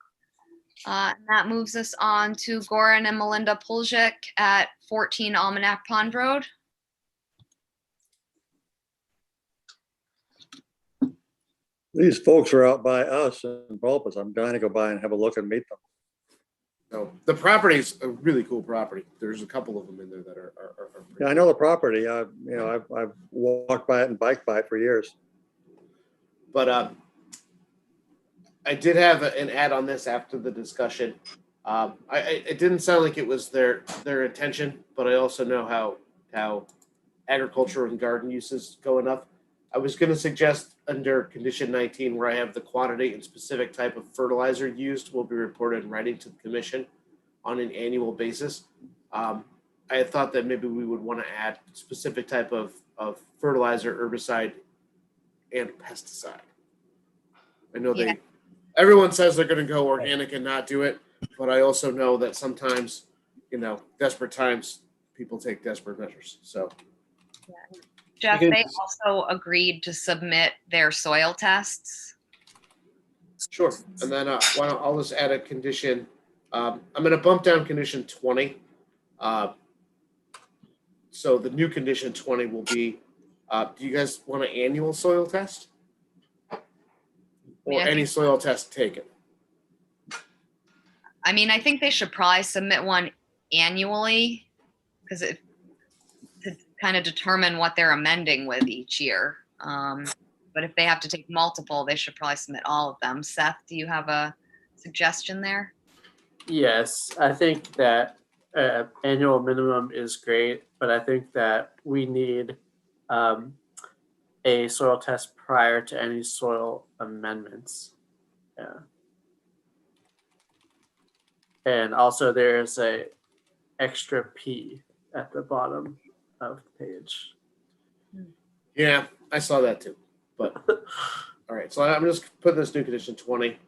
And that moves us on to Goran and Melinda Puljic at 14 Almanac Pond Road. These folks are out by us in Vulpes. I'm dying to go by and have a look and meet them. So the property's a really cool property. There's a couple of them in there that are Yeah, I know the property. I've walked by it and biked by it for years. But I did have an add on this after the discussion. It didn't sound like it was their intention, but I also know how agriculture and garden uses go enough. I was going to suggest under condition 19, where I have the quantity and specific type of fertilizer used will be reported in writing to the commission on an annual basis. I had thought that maybe we would want to add specific type of fertilizer, herbicide, and pesticide. I know everyone says they're going to go organic and not do it, but I also know that sometimes, desperate times, people take desperate measures. So, Jeff, they also agreed to submit their soil tests. sure. And then I'll just add a condition. I'm going to bump down condition 20. So the new condition 20 will be, do you guys want an annual soil test? Or any soil test taken? I mean, I think they should probably submit one annually because it to kind of determine what they're amending with each year. But if they have to take multiple, they should probably submit all of them. Seth, do you have a suggestion there? Yes, I think that annual minimum is great, but I think that we need a soil test prior to any soil amendments. Yeah. And also there's a extra P at the bottom of the page. Yeah, I saw that too. But all right, so I'm just putting this new condition 20.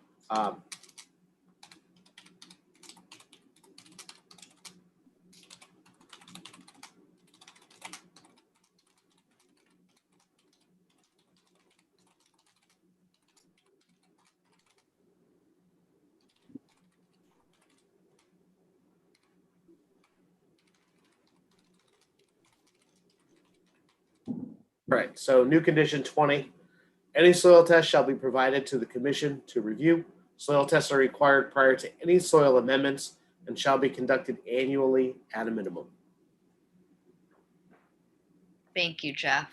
All right, so new condition 20. Any soil test shall be provided to the commission to review. Soil tests are required prior to any soil amendments and shall be conducted annually at a minimum. Thank you, Jeff.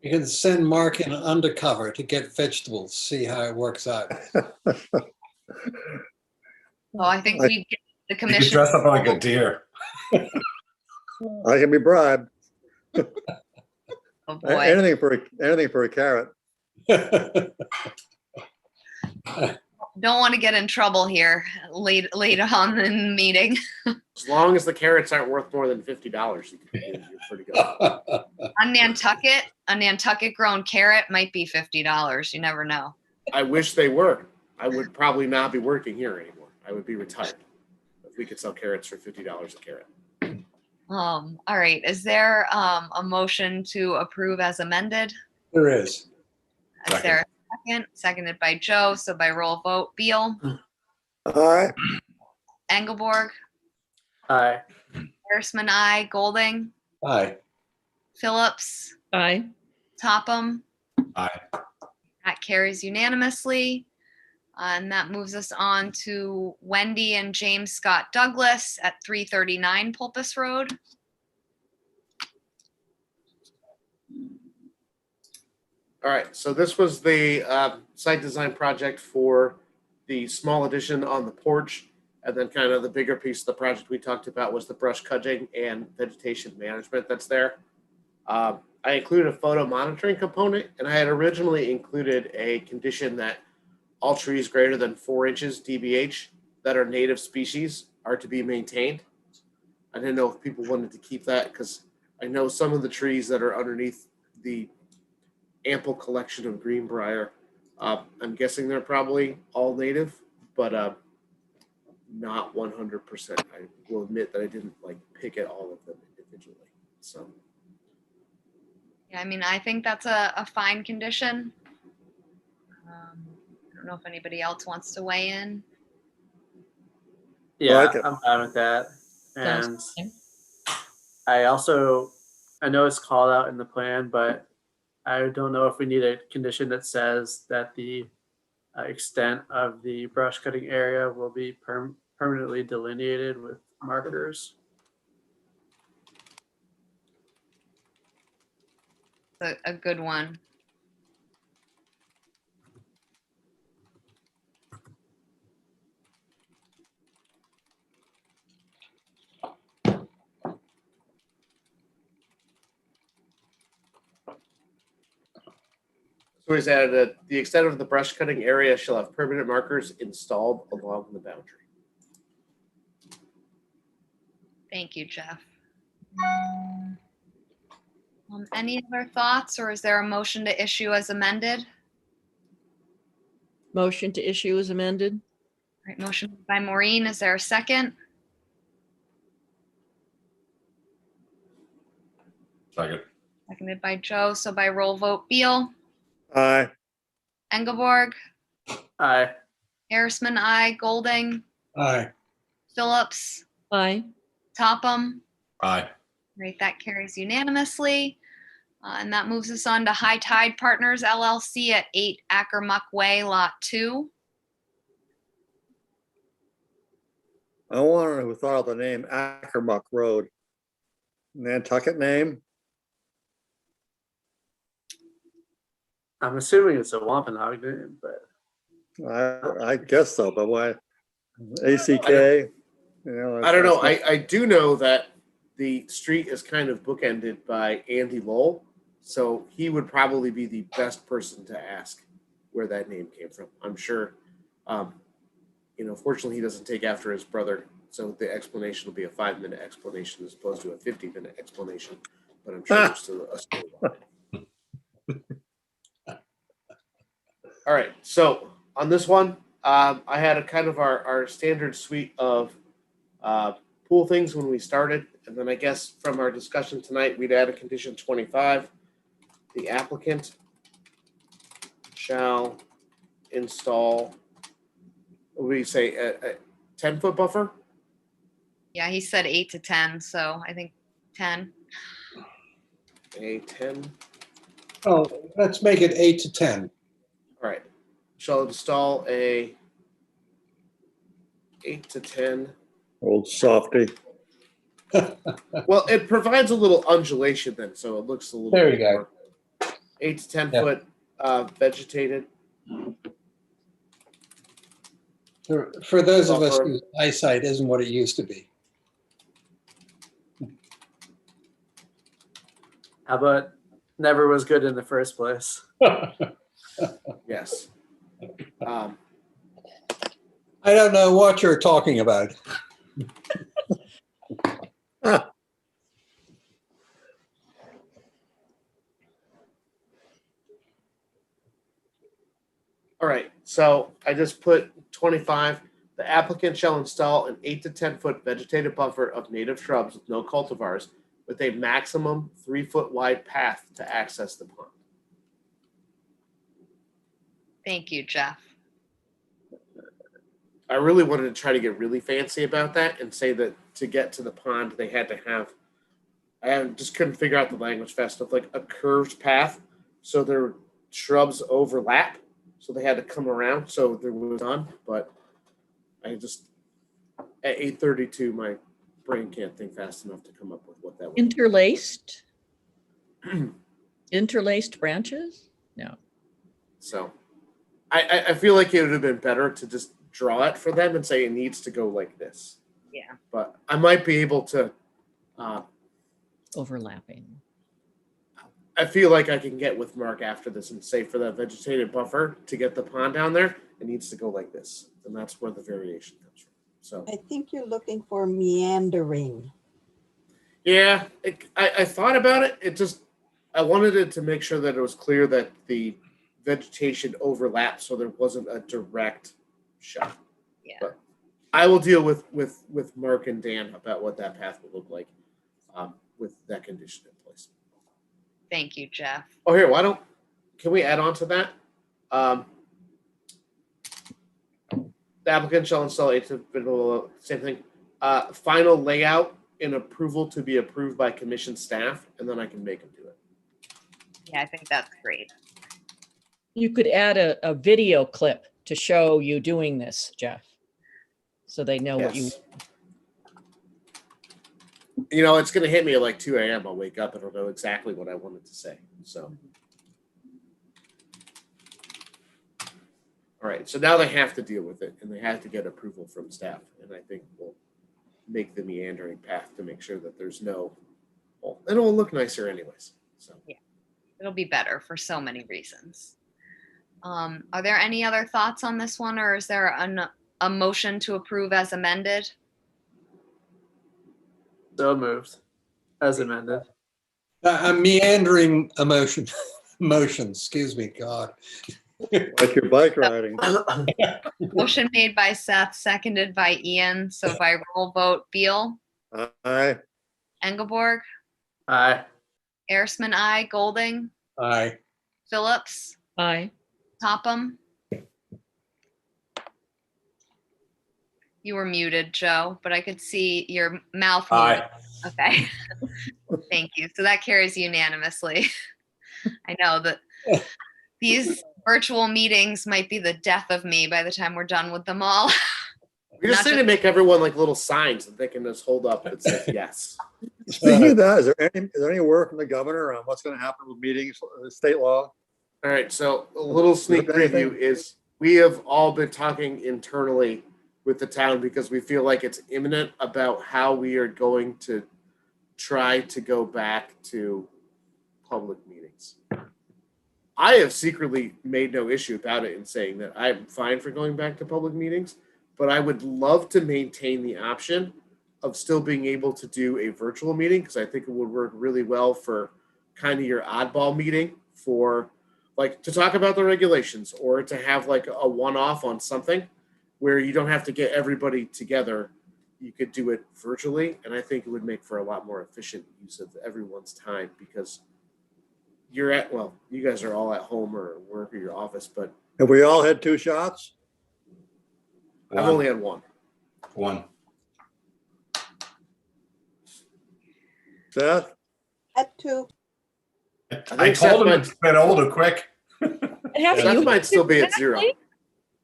You can send Mark in undercover to get vegetables, see how it works out. Oh, I think we get the You could commission. dress up like a deer. I can be bribed. Oh boy. Anything for a carrot. Don't want to get in trouble here late on in the meeting. As long as the carrots aren't worth more than $50, you're pretty good. On Nantucket, a Nantucket grown carrot might be $50. You never know. I wish they were. I would probably not be working here anymore. I would be retired if we could sell carrots for $50 a carrot. All right. Is there a motion to approve as amended? There is. Is there a second? Seconded by Joe. So by roll vote, Beal, Aye. Engelborg, Aye. Harrisman, aye. Golding, Aye. Phillips, Aye. Topham. Aye. That carries unanimously. And that moves us on to Wendy and James Scott Douglas at 339 Pulpus Road. All right, so this was the site design project for the small addition on the porch. And then kind of the bigger piece of the project we talked about was the brush cutting and vegetation management that's there. I included a photo monitoring component, and I had originally included a condition that all trees greater than 4 inches DBH that are native species are to be maintained. I didn't know if people wanted to keep that because I know some of the trees that are underneath the ample collection of greenbrier, I'm guessing they're probably all native, but not 100%. I will admit that I didn't pick at all of them individually. So. Yeah, I mean, I think that's a fine condition. I don't know if anybody else wants to weigh in. Yeah, like it. I'm fine with that. And Sounds fine. I know it's called out in the plan, but I don't know if we need a condition that says that the extent of the brush cutting area will be permanently delineated with markers. A good one. So he's added that the extent of the brush cutting area shall have permanent markers installed along the boundary. Thank you, Jeff. Any other thoughts, or is there a motion to issue as amended? Motion to issue is amended. All right, motion by Maureen. Is there a second? Second. Seconded by Joe. So by roll vote, Beal, Aye. Engelborg, Aye. Harrisman, aye. Golding, Aye. Phillips, Aye. Topham. Aye. Right, that carries unanimously. And that moves us on to High Tide Partners LLC at 8 Ackermuck Way, Lot 2. I wonder who thought of the name Ackermuck Road. Nantucket name? I'm assuming it's a Wampanoag name, but I guess so, but why? ACK? You know, I don't know. that's I do know that the street is kind of bookended by Andy Lowell, so he would probably be the best person to ask where that name came from. I'm sure. Fortunately, he doesn't take after his brother, so the explanation will be a 5-minute explanation as opposed to a 50-minute explanation. But I'm sure there's still a story behind it. All right. So on this one, I had a kind of our standard suite of pool things when we started, and then I guess from our discussion tonight, we'd add a condition 25. The applicant shall install, what do you say, a 10-foot buffer? Yeah, he said 8 to 10, so I think 10. A 10. Oh, let's make it 8 to 10. All right. Shall install a 8 to 10. old softy. Well, it provides a little undulation then, so it looks a little There you bit more 8 to 10 foot vegetated. For those of us Buffer. whose eyesight isn't what it used to be. how about never was good in the first place? Yes. I don't know what you're talking about. All right, so I just put 25. The applicant shall install an 8 to 10 foot vegetative buffer of native shrubs with no cultivars with a maximum 3-foot wide path to access the pond. Thank you, Jeff. I really wanted to try to get really fancy about that and say that to get to the pond, they had to have, just couldn't figure out the language fast enough, like a curved path. So their shrubs overlap. So they had to come around. So there was none, but I just, at 8:32, my brain can't think fast enough to come up with what that was. Interlaced? Interlaced branches? No. So I feel like it would have been better to just draw it for them and say it needs to go like this. Yeah. But I might be able to. Overlapping. I feel like I can get with Mark after this and say for that vegetated buffer to get the pond down there, it needs to go like this. And that's where the variation comes from. So I think you're looking for meandering. yeah, I thought about it. It just, I wanted it to make sure that it was clear that the vegetation overlapped so there wasn't a direct shot. Yeah. But I will deal with Mark and Dan about what that path will look like with that condition in place. Thank you, Jeff. Oh, here, can we add on to that? The applicant shall install same thing. Final layout and approval to be approved by commission staff, and then I can make them do it. Yeah, I think that's great. You could add a video clip to show you doing this, Jeff, so they know what you. Yes. You know, it's going to hit me at like 2 a.m. I'll wake up and I'll know exactly what I wanted to say. So, all right. So now they have to deal with it, and they have to get approval from staff. And I think we'll make the meandering path to make sure that there's no. Well, and it will look nicer anyways. So yeah, it'll be better for so many reasons. Are there any other thoughts on this one, or is there a motion to approve as amended? So moved, as amended. A meandering emotion, excuse me, God. Like your bike riding. Motion made by Seth, seconded by Ian. So by roll vote, Beal, Aye. Engelborg, Aye. Airstman, aye. Golding, Aye. Phillips, Aye. Topham. You were muted, Joe, but I could see your mouth moving. Aye. Okay. Thank you. So that carries unanimously. I know that these virtual meetings might be the death of me by the time we're done with them all. We just Not need to make everyone like little signs that they can just hold up that says yes. Speaking of that, is there any word from the governor on what's going to happen with meetings, state law? All right, so a little sneak preview is we have all been talking internally with the town because we feel like it's imminent about how we are going to try to go back to public meetings. I have secretly made no issue about it in saying that I'm fine for going back to public meetings, but I would love to maintain the option of still being able to do a virtual meeting because I think it would work really well for kind of your oddball meeting for like to talk about the regulations or to have like a one-off on something where you don't have to get everybody together. You could do it virtually, and I think it would make for a lot more efficient use of everyone's time because you guys are all at home or work or your office, but Have we all had 2 shots? I've only had one. One. Seth? At 2. I told him to get older quick. Seth might still be at 0.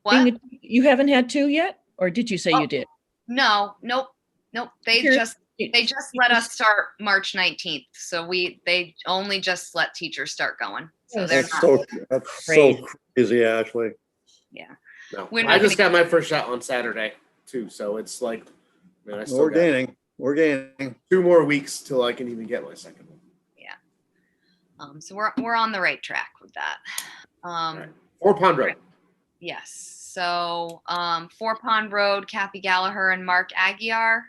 What? You haven't had 2 yet? Or did you say you did? No, nope. They just let us start March 19th. So they only just let teachers start going. So they're That's so crazy, Ashley. Yeah. No, We're I not just got my first shot on Saturday too. So it's like, man, I still We're got gaining. We're gaining. 2 more weeks till I can even get my second one. Yeah. So we're on the right track with that. Right. 4 Pond Road. Yes. So 4 Pond Road, Kathy Gallagher and Mark Aguiar.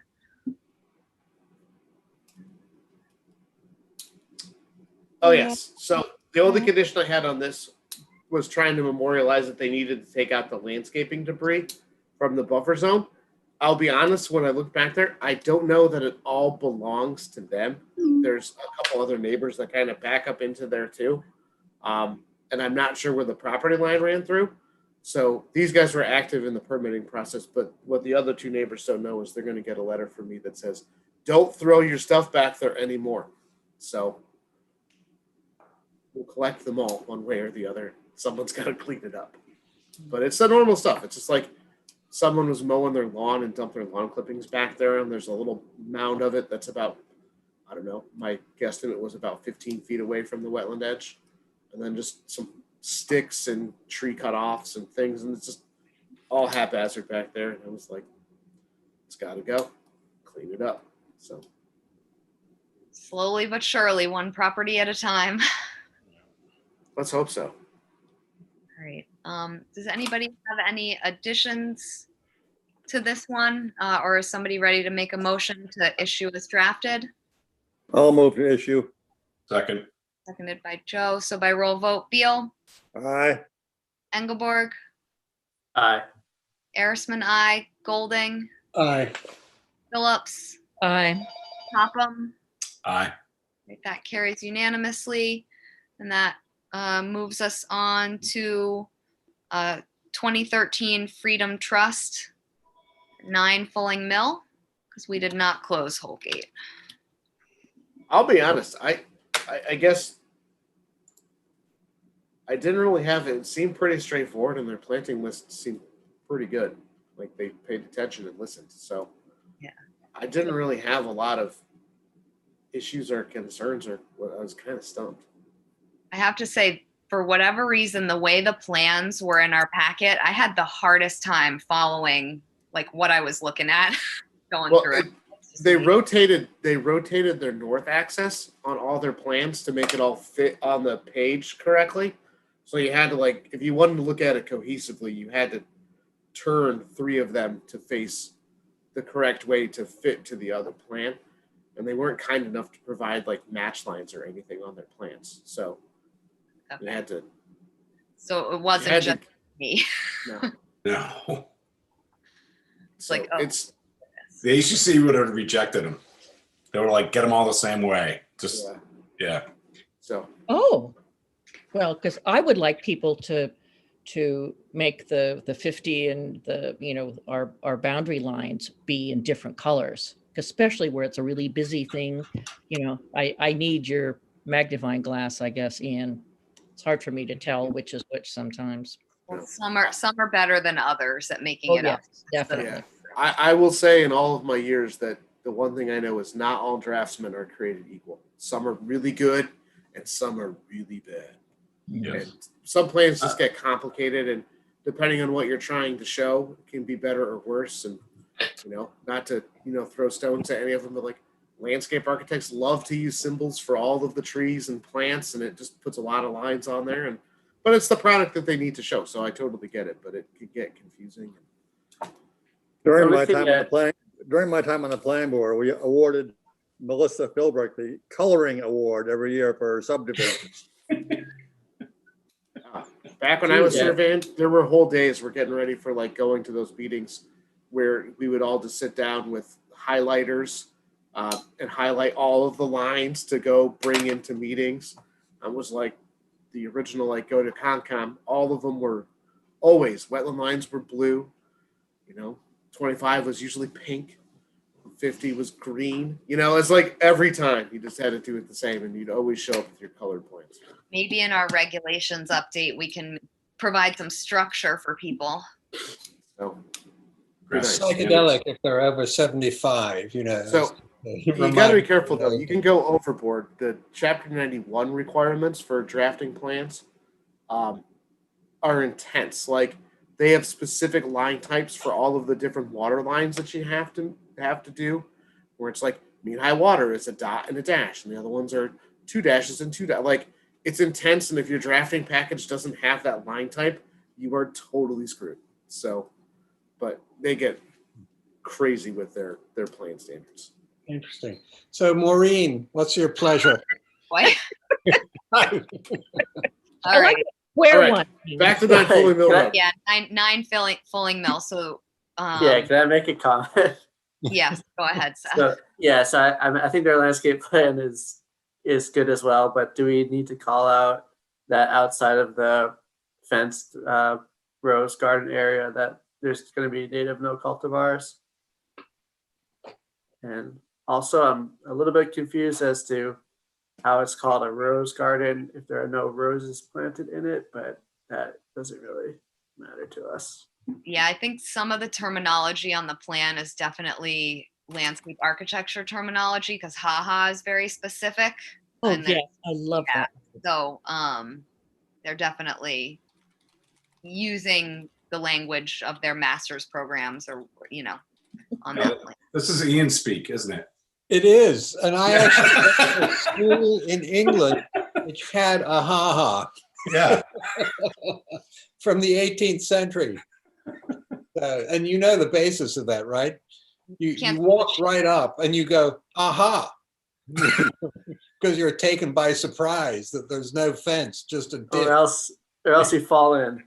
Oh yes. So the only condition I had on this was trying to memorialize that they needed to take out the landscaping debris from the buffer zone. I'll be honest, when I look back there, I don't know that it all belongs to them. There's a couple other neighbors that kind of back up into there too. And I'm not sure where the property line ran through. So these guys were active in the permitting process, but what the other 2 neighbors don't know is they're going to get a letter from me that says, don't throw your stuff back there anymore. So we'll collect them all one way or the other. Someone's got to clean it up. But it's the normal stuff. It's just like someone was mowing their lawn and dumped their lawn clippings back there, and there's a little mound of it that's about, I don't know, my guesstimate was about 15 feet away from the wetland edge. And then just some sticks and tree cut-offs and things, and it's just all haphazard back there. And I was like, it's got to go. Clean it up. So Slowly but surely, one property at a time. let's hope so. All right. Does anybody have any additions to this one? Or is somebody ready to make a motion to issue as drafted? I'll move to issue. Second. Seconded by Joe. So by roll vote, Beal, Aye. Engelborg, Aye. Arisman, aye. Golding, Aye. Phillips, Aye. Topham. Aye. Right, that carries unanimously. And that moves us on to 2013 Freedom Trust, 9 Fulling Mill, because we did not close Holgate. I'll be honest. I guess I didn't really have it. It seemed pretty straightforward, and their planting list seemed pretty good. Like they paid attention and listened. So yeah, I didn't really have a lot of issues or concerns, or I was kind of stumped. I have to say, for whatever reason, the way the plans were in our packet, I had the hardest time following like what I was looking at going through it. They rotated their north axis on all their plans to make it all fit on the page correctly. So you had to, like, if you wanted to look at it cohesively, you had to turn 3 of them to face the correct way to fit to the other plan. And they weren't kind enough to provide like match lines or anything on their plans. So you had to. So it wasn't just me. No. No. It's like, oh. The HCC would have rejected them. They were like, get them all the same way. Just, yeah. So. Oh, well, because I would like people to make the 50 and the, our boundary lines be in different colors, especially where it's a really busy thing. I need your magnifying glass, I guess, Ian. It's hard for me to tell which is which sometimes. Well, some are better than others at making Oh, it up. yes, definitely. Yeah. I will say in all of my years that the one thing I know is not all draftsmen are created equal. Some are really good and some are really bad. Yes. And some plans just get complicated, and depending on what you're trying to show, it can be better or worse. And not to throw stones at any of them, but like landscape architects love to use symbols for all of the trees and plants, and it just puts a lot of lines on there. But it's the product that they need to show, so I totally get it. But it could get confusing. During my time on the planning board, we awarded Melissa Philbrook the coloring award every year for subdivisions. Back when I was surveying, there were whole days we're getting ready for like going to those meetings where we would all just sit down with highlighters and highlight all of the lines to go bring into meetings. I was like the original, like go to Concom. All of them were always wetland lines were blue. 25 was usually pink. 50 was green. It's like every time you just had to do it the same, and you'd always show up with your colored points. Maybe in our regulations update, we can provide some structure for people. So, psychedelic if they're over 75, So you got to be careful though. You can go overboard. The Chapter 91 requirements for drafting plans are intense. Like they have specific line types for all of the different water lines that you have to do. Where it's like mean high water is a dot and a dash, and the other ones are 2 dashes and 2 dots. Like it's intense, and if your drafting package doesn't have that line type, you are totally screwed. So, but they get crazy with their plan standards. Interesting. So Maureen, what's your pleasure? What? I All like right. Where All right, one? back to 9 Fulling Mill Road. Yeah, nine Fulling Mill. So Yeah, can I make a comment? yes, go ahead, Seth. So I think their landscape plan is good as well, but do we need to call out that outside of the fenced rose garden area that there's going to be native no cultivars? And also, I'm a little bit confused as to how it's called a rose garden if there are no roses planted in it, but that doesn't really matter to us. Yeah, I think some of the terminology on the plan is definitely landscape architecture terminology because haha is very specific. Oh, And yes, I love that. So they're definitely using the language of their master's programs or on that plan. This is Ian speak, isn't it? It is. And I actually went to a school in England which had a ha-ha. Yeah. From the 18th century. And you know the basis of that, right? You walk right up and you go, aha. Because you're taken by surprise that there's no fence, just a ditch. Or else you fall in.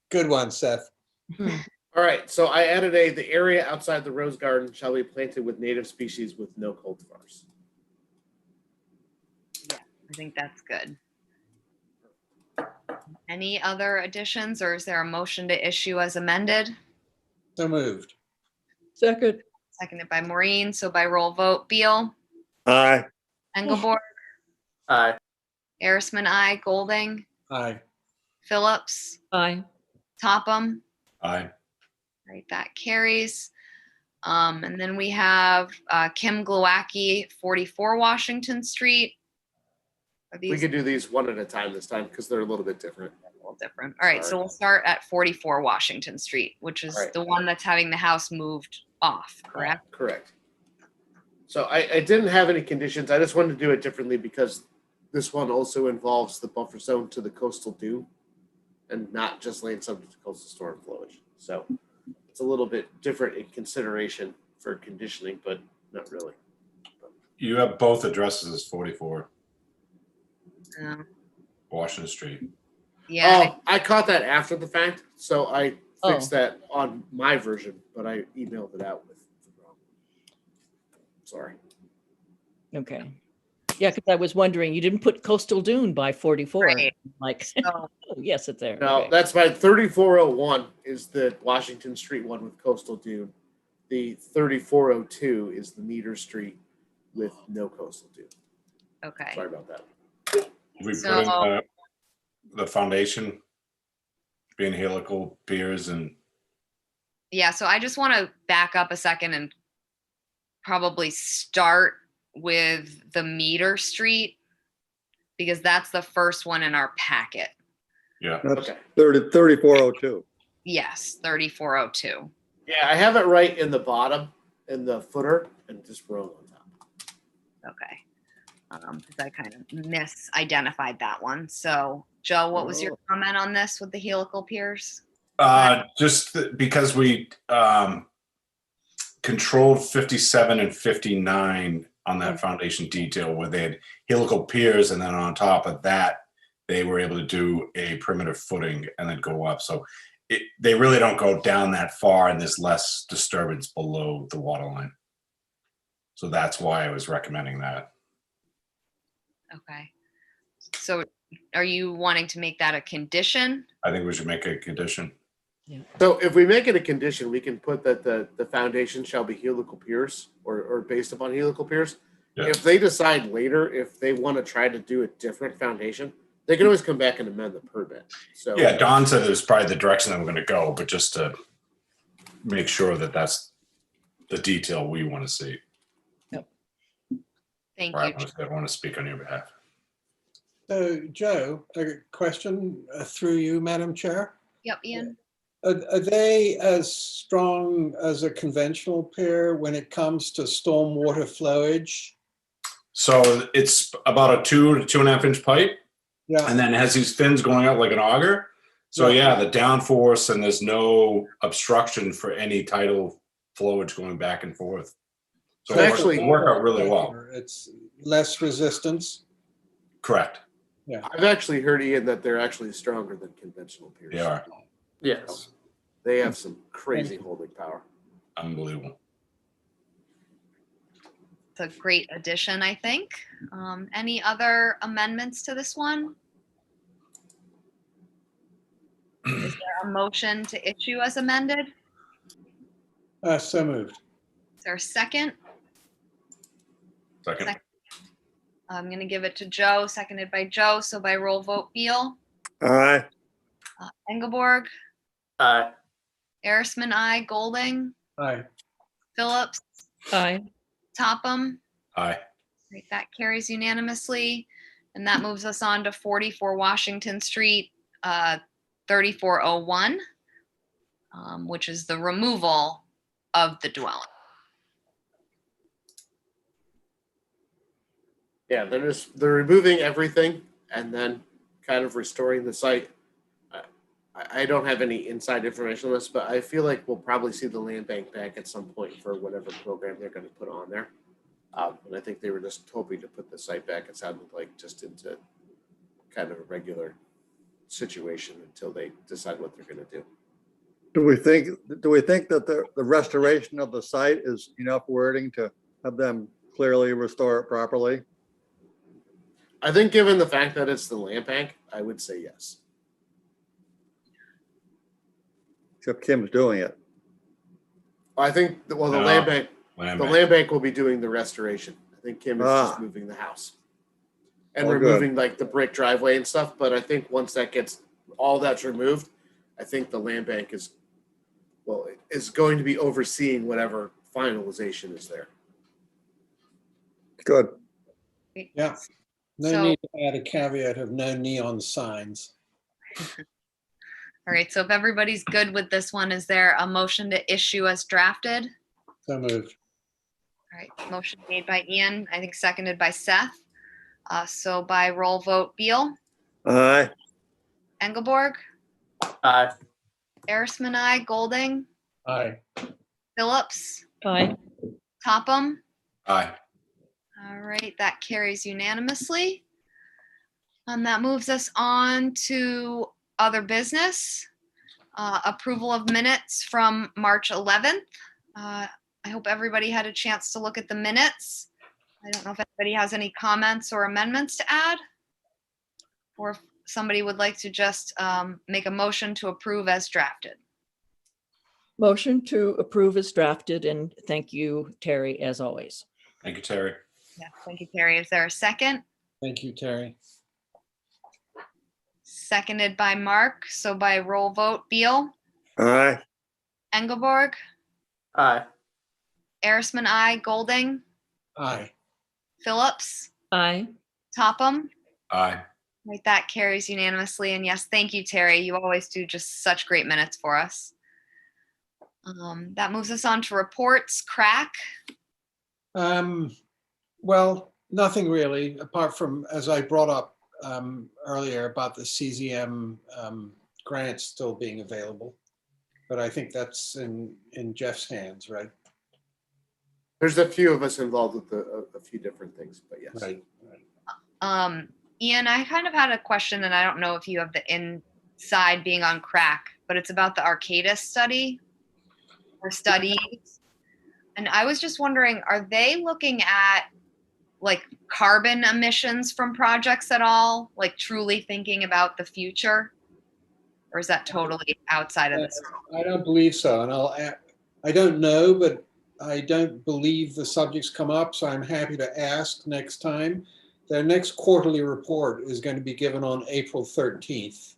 Good one, Seth. All right, so I added the area outside the rose garden shall be planted with native species with no cultivars. Yeah, I think that's good. Any other additions, or is there a motion to issue as amended? So moved. Second. Seconded by Maureen. So by roll vote, Beal, Aye. Engelborg, Aye. Arisman, aye. Golding, Aye. Phillips, Aye. Topham. Aye. Right, that carries. And then we have Kim Glowacki, 44 Washington Street. Are We these could do these one at a time this time because they're a little bit different. a little different? All right, so we'll start at 44 Washington Street, which is Right. the one that's having the house moved off, correct? Correct. So I didn't have any conditions. I just wanted to do it differently because this one also involves the buffer zone to the coastal dune and not just land subject to coastal storm flowage. So it's a little bit different in consideration for conditioning, but not really. You have both addresses as 44 Yeah. Washington Street. Yeah. Oh, I caught that after the fact, so I fixed Oh. that on my version, but I emailed it out with the wrong. Sorry. Okay. Yeah, because I was wondering, you didn't put coastal dune by 44. Right. Like, No. oh, yes, it's there. No, Okay. that's by 3401 is the Washington Street one with coastal dune. The 3402 is the Meter Street with no coastal dune. Okay. Sorry about that. We So- put in the foundation. being helical piers and Yeah, so I just want to back up a second and probably start with the meter street because that's the first one in our packet. yeah. That's 3402. Yes, 3402. Yeah, I have it right in the bottom, in the footer, and just wrong on top. Okay. Because I kind of misidentified that one. So, Joe, what was your comment on this with the helical piers? Because we controlled 57 and 59 on that foundation detail where they had helical piers, and then on top of that, they were able to do a primitive footing and then go up. So they really don't go down that far, and there's less disturbance below the water line. So that's why I was recommending that. Okay. So are you wanting to make that a condition? I think we should make a condition. So if we make it a condition, we can put that the foundation shall be helical piers or based upon helical piers. Yeah. If they decide later, if they want to try to do a different foundation, they can always come back and amend the permit. So Yeah, Don said it was probably the direction that we're going to go, but just to make sure that that's the detail we want to see. Thank Or you. I want to speak on your behalf. So, Joe, a question through you, Madam Chair. Yep, Ian. Are they as strong as a conventional pier when it comes to stormwater flowage? So it's about a 2 to 2.5 inch pipe. Yeah. And then it has these fins going out like an auger. So yeah, the downforce, and there's no obstruction for any tidal flowage going back and forth. So So it actually- work out really well. It's less resistance. Correct. Yeah. I've actually heard, Ian, that they're actually stronger than conventional piers. They are Yes. They have some crazy holding power. unbelievable. It's a great addition, I think. Any other amendments to this one? Is there a motion to issue as amended? So moved. Is there a second? Second. I'm going to give it to Joe, seconded by Joe. So by roll vote, Beal, Aye. Engelborg, Aye. Erisman, I, Golding, Aye. Phillips, Aye. Topham. Aye. Right, that carries unanimously. And that moves us on to 44 Washington Street, 3401, which is the removal of the dwelling. Yeah, they're removing everything and then kind of restoring the site. I don't have any inside information on this, but I feel like we'll probably see the land bank back at some point for whatever program they're going to put on there. And I think they were just hoping to put the site back, it sounded like, just into kind of a regular situation until they decide what they're going to do. Do we think that the restoration of the site is enough wording to have them clearly restore it properly? I think given the fact that it's the land bank, I would say yes. Except Kim's doing it. I think, well, the No, land bank land the bank. land bank will be doing the restoration. I think Kim is just moving the house and Oh, good. removing like the brick driveway and stuff. But I think once that gets all that's removed, I think the land bank is going to be overseeing whatever finalization is there. Good. Yeah. No So- need to add a caveat of no neon signs. All right, so if everybody's good with this one, is there a motion to issue as drafted? So moved. All right, motion made by Ian, I think seconded by Seth. So by roll vote, Beal, Aye. Engelborg, Aye. Erisman, I, Golding, Aye. Phillips, Aye. Topham. Aye. All right, that carries unanimously. That moves us on to other business. Approval of minutes from March 11th. I hope everybody had a chance to look at the minutes. I don't know if anybody has any comments or amendments to add, or if somebody would like to just make a motion to approve as drafted. Motion to approve is drafted, and thank you, Terry, as always. Thank you, Terry. Yeah, thank you, Terry. Is there a second? Thank you, Terry. Seconded by Mark. So by roll vote, Beal, Aye. Engelborg, Aye. Arisman, I, Golding, Aye. Phillips, Aye. Topham. Aye. Right, that carries unanimously. And yes, thank you, Terry. You always do just such great minutes for us. That moves us on to reports. Crack. Well, nothing really, apart from, as I brought up earlier, about the CZM grants still being available. But I think that's in Jeff's hands, right? There's a few of us involved with a few different things, but yes. Right. Ian, I kind of had a question, and I don't know if you have the inside being on crack, but it's about the Arcadis study or studies. And I was just wondering, are they looking at like carbon emissions from projects at all? Like truly thinking about the future? Or is that totally outside of this? I don't believe so. And I don't know, but I don't believe the subjects come up. So I'm happy to ask next time. Their next quarterly report is going to be given on April 13th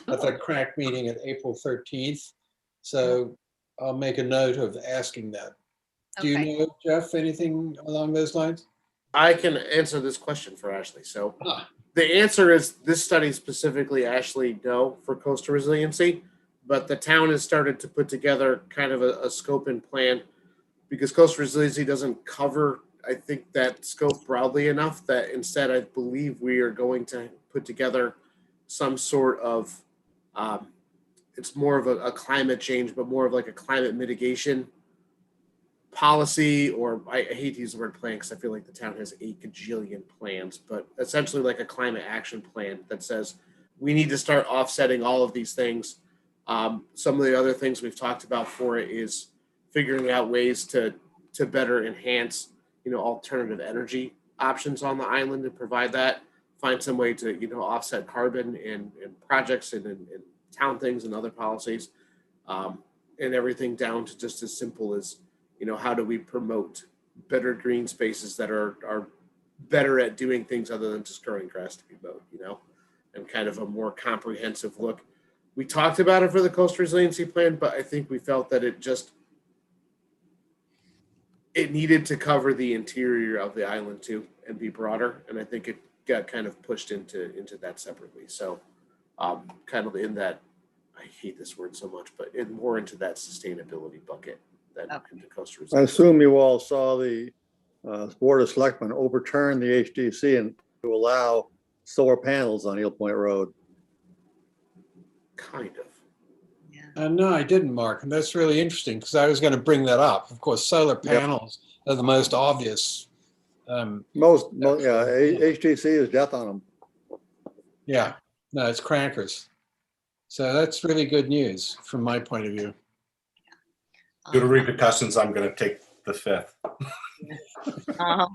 at the crack meeting at April 13th. So I'll make a note of asking that. Do you know, Jeff, anything along those lines? I can answer this question for Ashley. So the answer is this study specifically, Ashley, no, for coastal resiliency, but the town has started to put together kind of a scope and plan because coastal resiliency doesn't cover, I think, that scope broadly enough that instead I believe we are going to put together some sort of, it's more of a climate change, but more of like a climate mitigation policy, or I hate to use the word plan because I feel like the town has 8 gajillion plans, but essentially like a climate action plan that says we need to start offsetting all of these things. Some of the other things we've talked about for it is figuring out ways to better enhance, alternative energy options on the island and provide that, find some way to, offset carbon in projects and in town things and other policies, and everything down to just as simple as, how do we promote better green spaces that are better at doing things other than just growing grass to be mowed, and kind of a more comprehensive look. We talked about it for the coastal resiliency plan, but I think we felt that it needed to cover the interior of the island too and be broader. And I think it got kind of pushed into that separately. So kind of in that, I hate this word so much, but more into that sustainability bucket than into coastal resiliency. I assume you all saw the Board of Selectmen overturn the HDC and to allow solar panels on Eel Point Road. Kind of. No, I didn't, Mark. And that's really interesting because I was going to bring that up. Of course, solar panels are the most obvious. HTC is death on them. Yeah, no, it's crackers. So that's really good news from my point of view. Due to repercussions, I'm going to take the 5th. All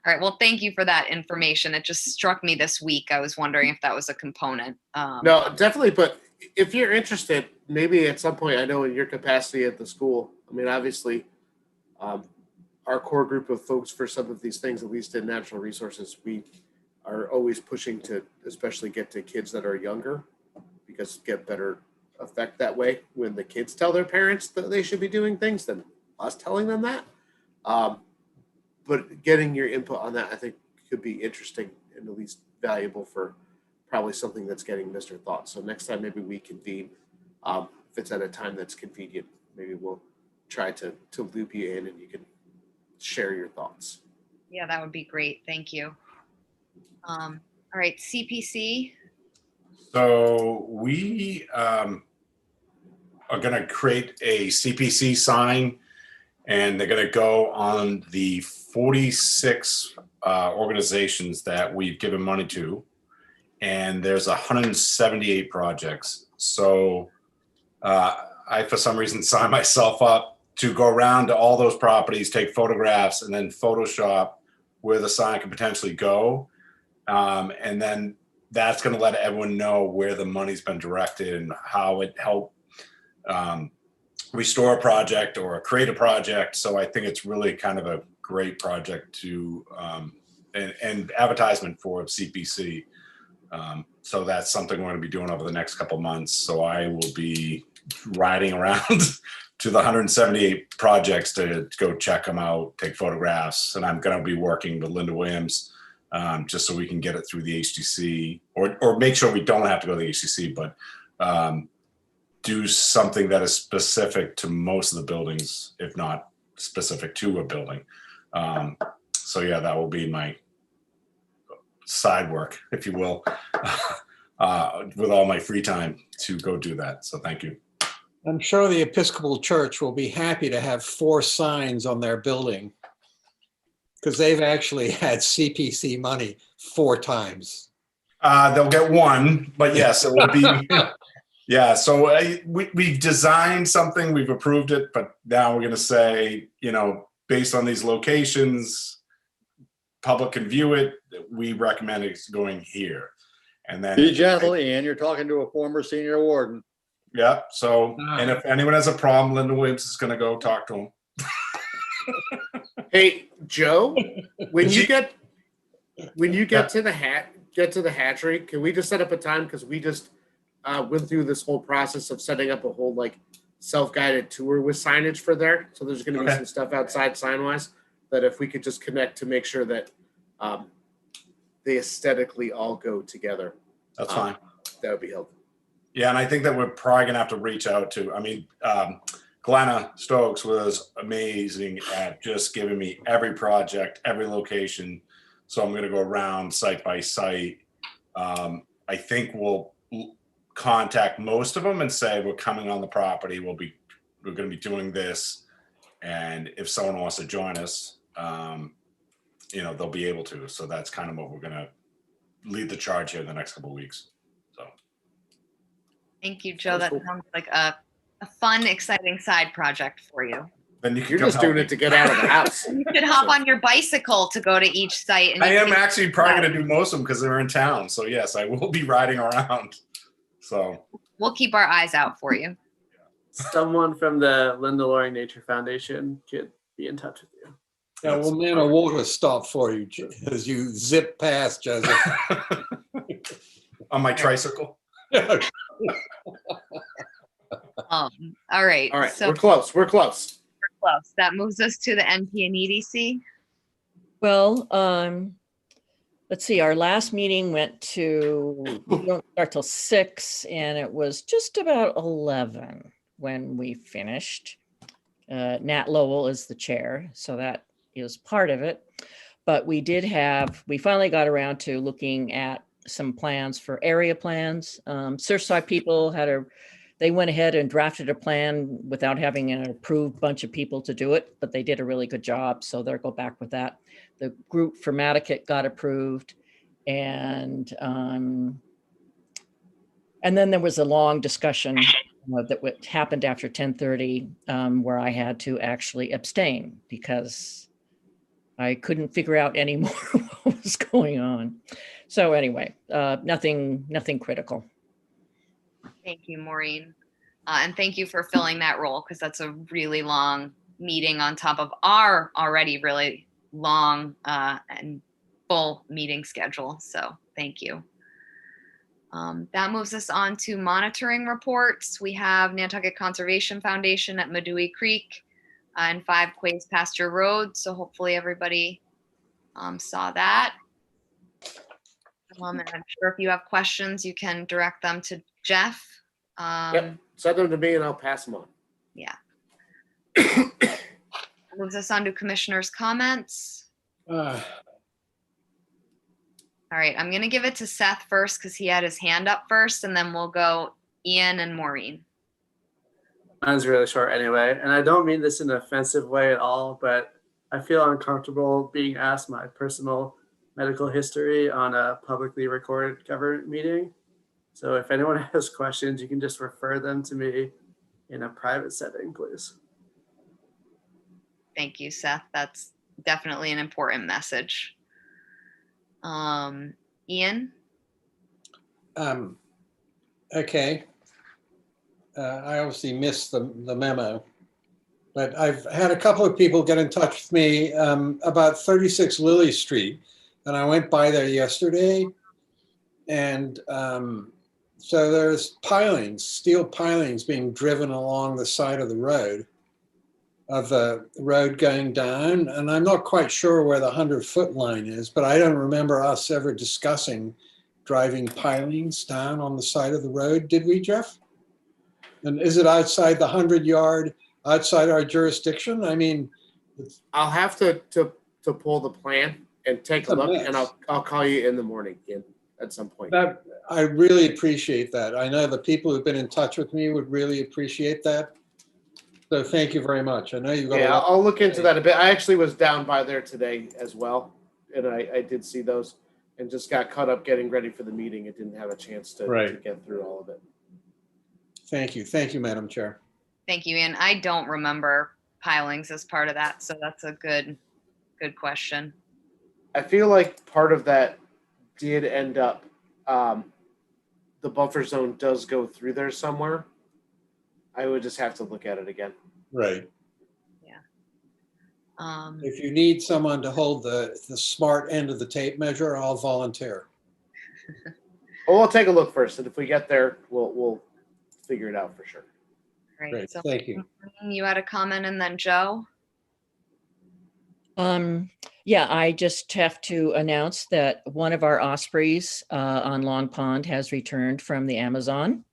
right. Well, thank you for that information. It just struck me this week. I was wondering if that was a component. No, definitely. But if you're interested, maybe at some point, I know in your capacity at the school, I mean, obviously, our core group of folks for some of these things, at least in natural resources, we are always pushing to especially get to kids that are younger because get better effect that way when the kids tell their parents that they should be doing things than us telling them that. But getting your input on that, I think, could be interesting and at least valuable for probably something that's getting missed or thought. So next time, maybe we convene. If it's at a time that's convenient, maybe we'll try to loop you in and you can share your thoughts. Yeah, that would be great. Thank you. All right, CPC. So we are going to create a CPC sign, and they're going to go on the 46 organizations that we've given money to, and there's 178 projects. So I, for some reason, signed myself up to go around to all those properties, take photographs, and then Photoshop where the sign could potentially go. And then that's going to let everyone know where the money's been directed and how it helped restore a project or create a project. So I think it's really kind of a great project to and advertisement for CPC. So that's something we're going to be doing over the next couple months. So I will be riding around to the 178 projects to go check them out, take photographs, and I'm going to be working with Linda Williams just so we can get it through the HDC, or make sure we don't have to go to the HDC, but do something that is specific to most of the buildings, if not specific to a building. So yeah, that will be my side work, if you will, with all my free time to go do that. So thank you. I'm sure the Episcopal Church will be happy to have 4 signs on their building because they've actually had CPC money 4 times. They'll get 1, but yes, it will be. Yeah, so we've designed something, we've approved it, but now we're going to say, based on these locations, public can view it, we recommend it's going here. And then Be gentle, Ian. You're talking to a former senior warden. Yeah. So, and if anyone has a problem, Linda Williams is going to go talk to him. Hey, Joe, when you get to the hatchery, can we just set up a time? Because we just went through this whole process of setting up a whole self-guided tour with signage for there. So there's going to be some stuff outside sign-wise that if we could just connect to make sure that they aesthetically all go together. That's fine. That would be helpful. Yeah, and I think that we're probably going to have to reach out to, Glenna Stokes was amazing at just giving me every project, every location. So I'm going to go around site by site. I think we'll contact most of them and say, we're coming on the property. We're going to be doing this. And if someone wants to join us, they'll be able to. So that's kind of what we're going to lead the charge here in the next couple of weeks. So. Thank you, Joe. That sounds like a fun, exciting side project for you. Then you're just doing it to get out of the house. You could hop on your bicycle to go to each site. And I am actually probably going to do most of them because they're in town. So yes, I will be riding around. So we'll keep our eyes out for you. Someone from the Linda Loring Nature Foundation could be in touch with you. Yeah, we'll man a water stop for you as you zip past, Joseph. On my tricycle. All right. All right. So We're close. We're close. That moves us to the NP and EDC. Well, let's see, our last meeting went to, we don't start till 6, and it was just about 11 when we finished. Nat Lowell is the chair, so that is part of it. But we finally got around to looking at some plans for area plans. Surfside people they went ahead and drafted a plan without having an approved bunch of people to do it, but they did a really good job. So they'll go back with that. The group for Nantucket got approved. And then there was a long discussion that happened after 10:30 where I had to actually abstain because I couldn't figure out anymore what was going on. So anyway, nothing critical. Thank you, Maureen. And thank you for filling that role because that's a really long meeting on top of our already really long and full meeting schedule. So thank you. That moves us on to monitoring reports. We have Nantucket Conservation Foundation at Medui Creek and 5 Quays Pasture Road. So hopefully everybody saw that. And I'm sure if you have questions, you can direct them to Jeff. Yep. Send them to me and I'll pass them on. Yeah. That moves us on to commissioners' comments. All right, I'm going to give it to Seth first because he had his hand up first, and then we'll go Ian and Maureen. Mine's really short anyway, and I don't mean this in an offensive way at all, but I feel uncomfortable being asked my personal medical history on a publicly recorded government meeting. So if anyone has questions, you can just refer them to me in a private setting, please. Thank you, Seth. That's definitely an important message. Ian? Okay. I obviously missed the memo, but I've had a couple of people get in touch with me about 36 Lily Street, and I went by there yesterday, And so there's pilings, steel pilings being driven along the side of the road going down. And I'm not quite sure where the 100-foot line is, but I don't remember us ever discussing driving pilings down on the side of the road. Did we, Jeff? And is it outside the 100-yard, outside our jurisdiction? I mean, I'll have to pull the plan and take a look, and I'll call you in the morning, Ian, at some point. I really appreciate that. I know the people who've been in touch with me would really appreciate that. So thank you very much. I know you've got a lot. I'll look into that a bit. I actually was down by there today as well, and I did see those and just got caught up getting ready for the meeting. It didn't have a chance to get through all of it. Thank you. Thank you, Madam Chair. Thank you, Ian. I don't remember pilings as part of that, so that's a good question. I feel like part of that did end up, the buffer zone does go through there somewhere. I would just have to look at it again. Right. Yeah. If you need someone to hold the smart end of the tape measure, I'll volunteer. Well, we'll take a look first, and if we get there, we'll figure it out for sure. Great. So Thank you. You had a comment, and then Joe. Yeah, I just have to announce that one of our ospreys on Long Pond has returned from the Amazon.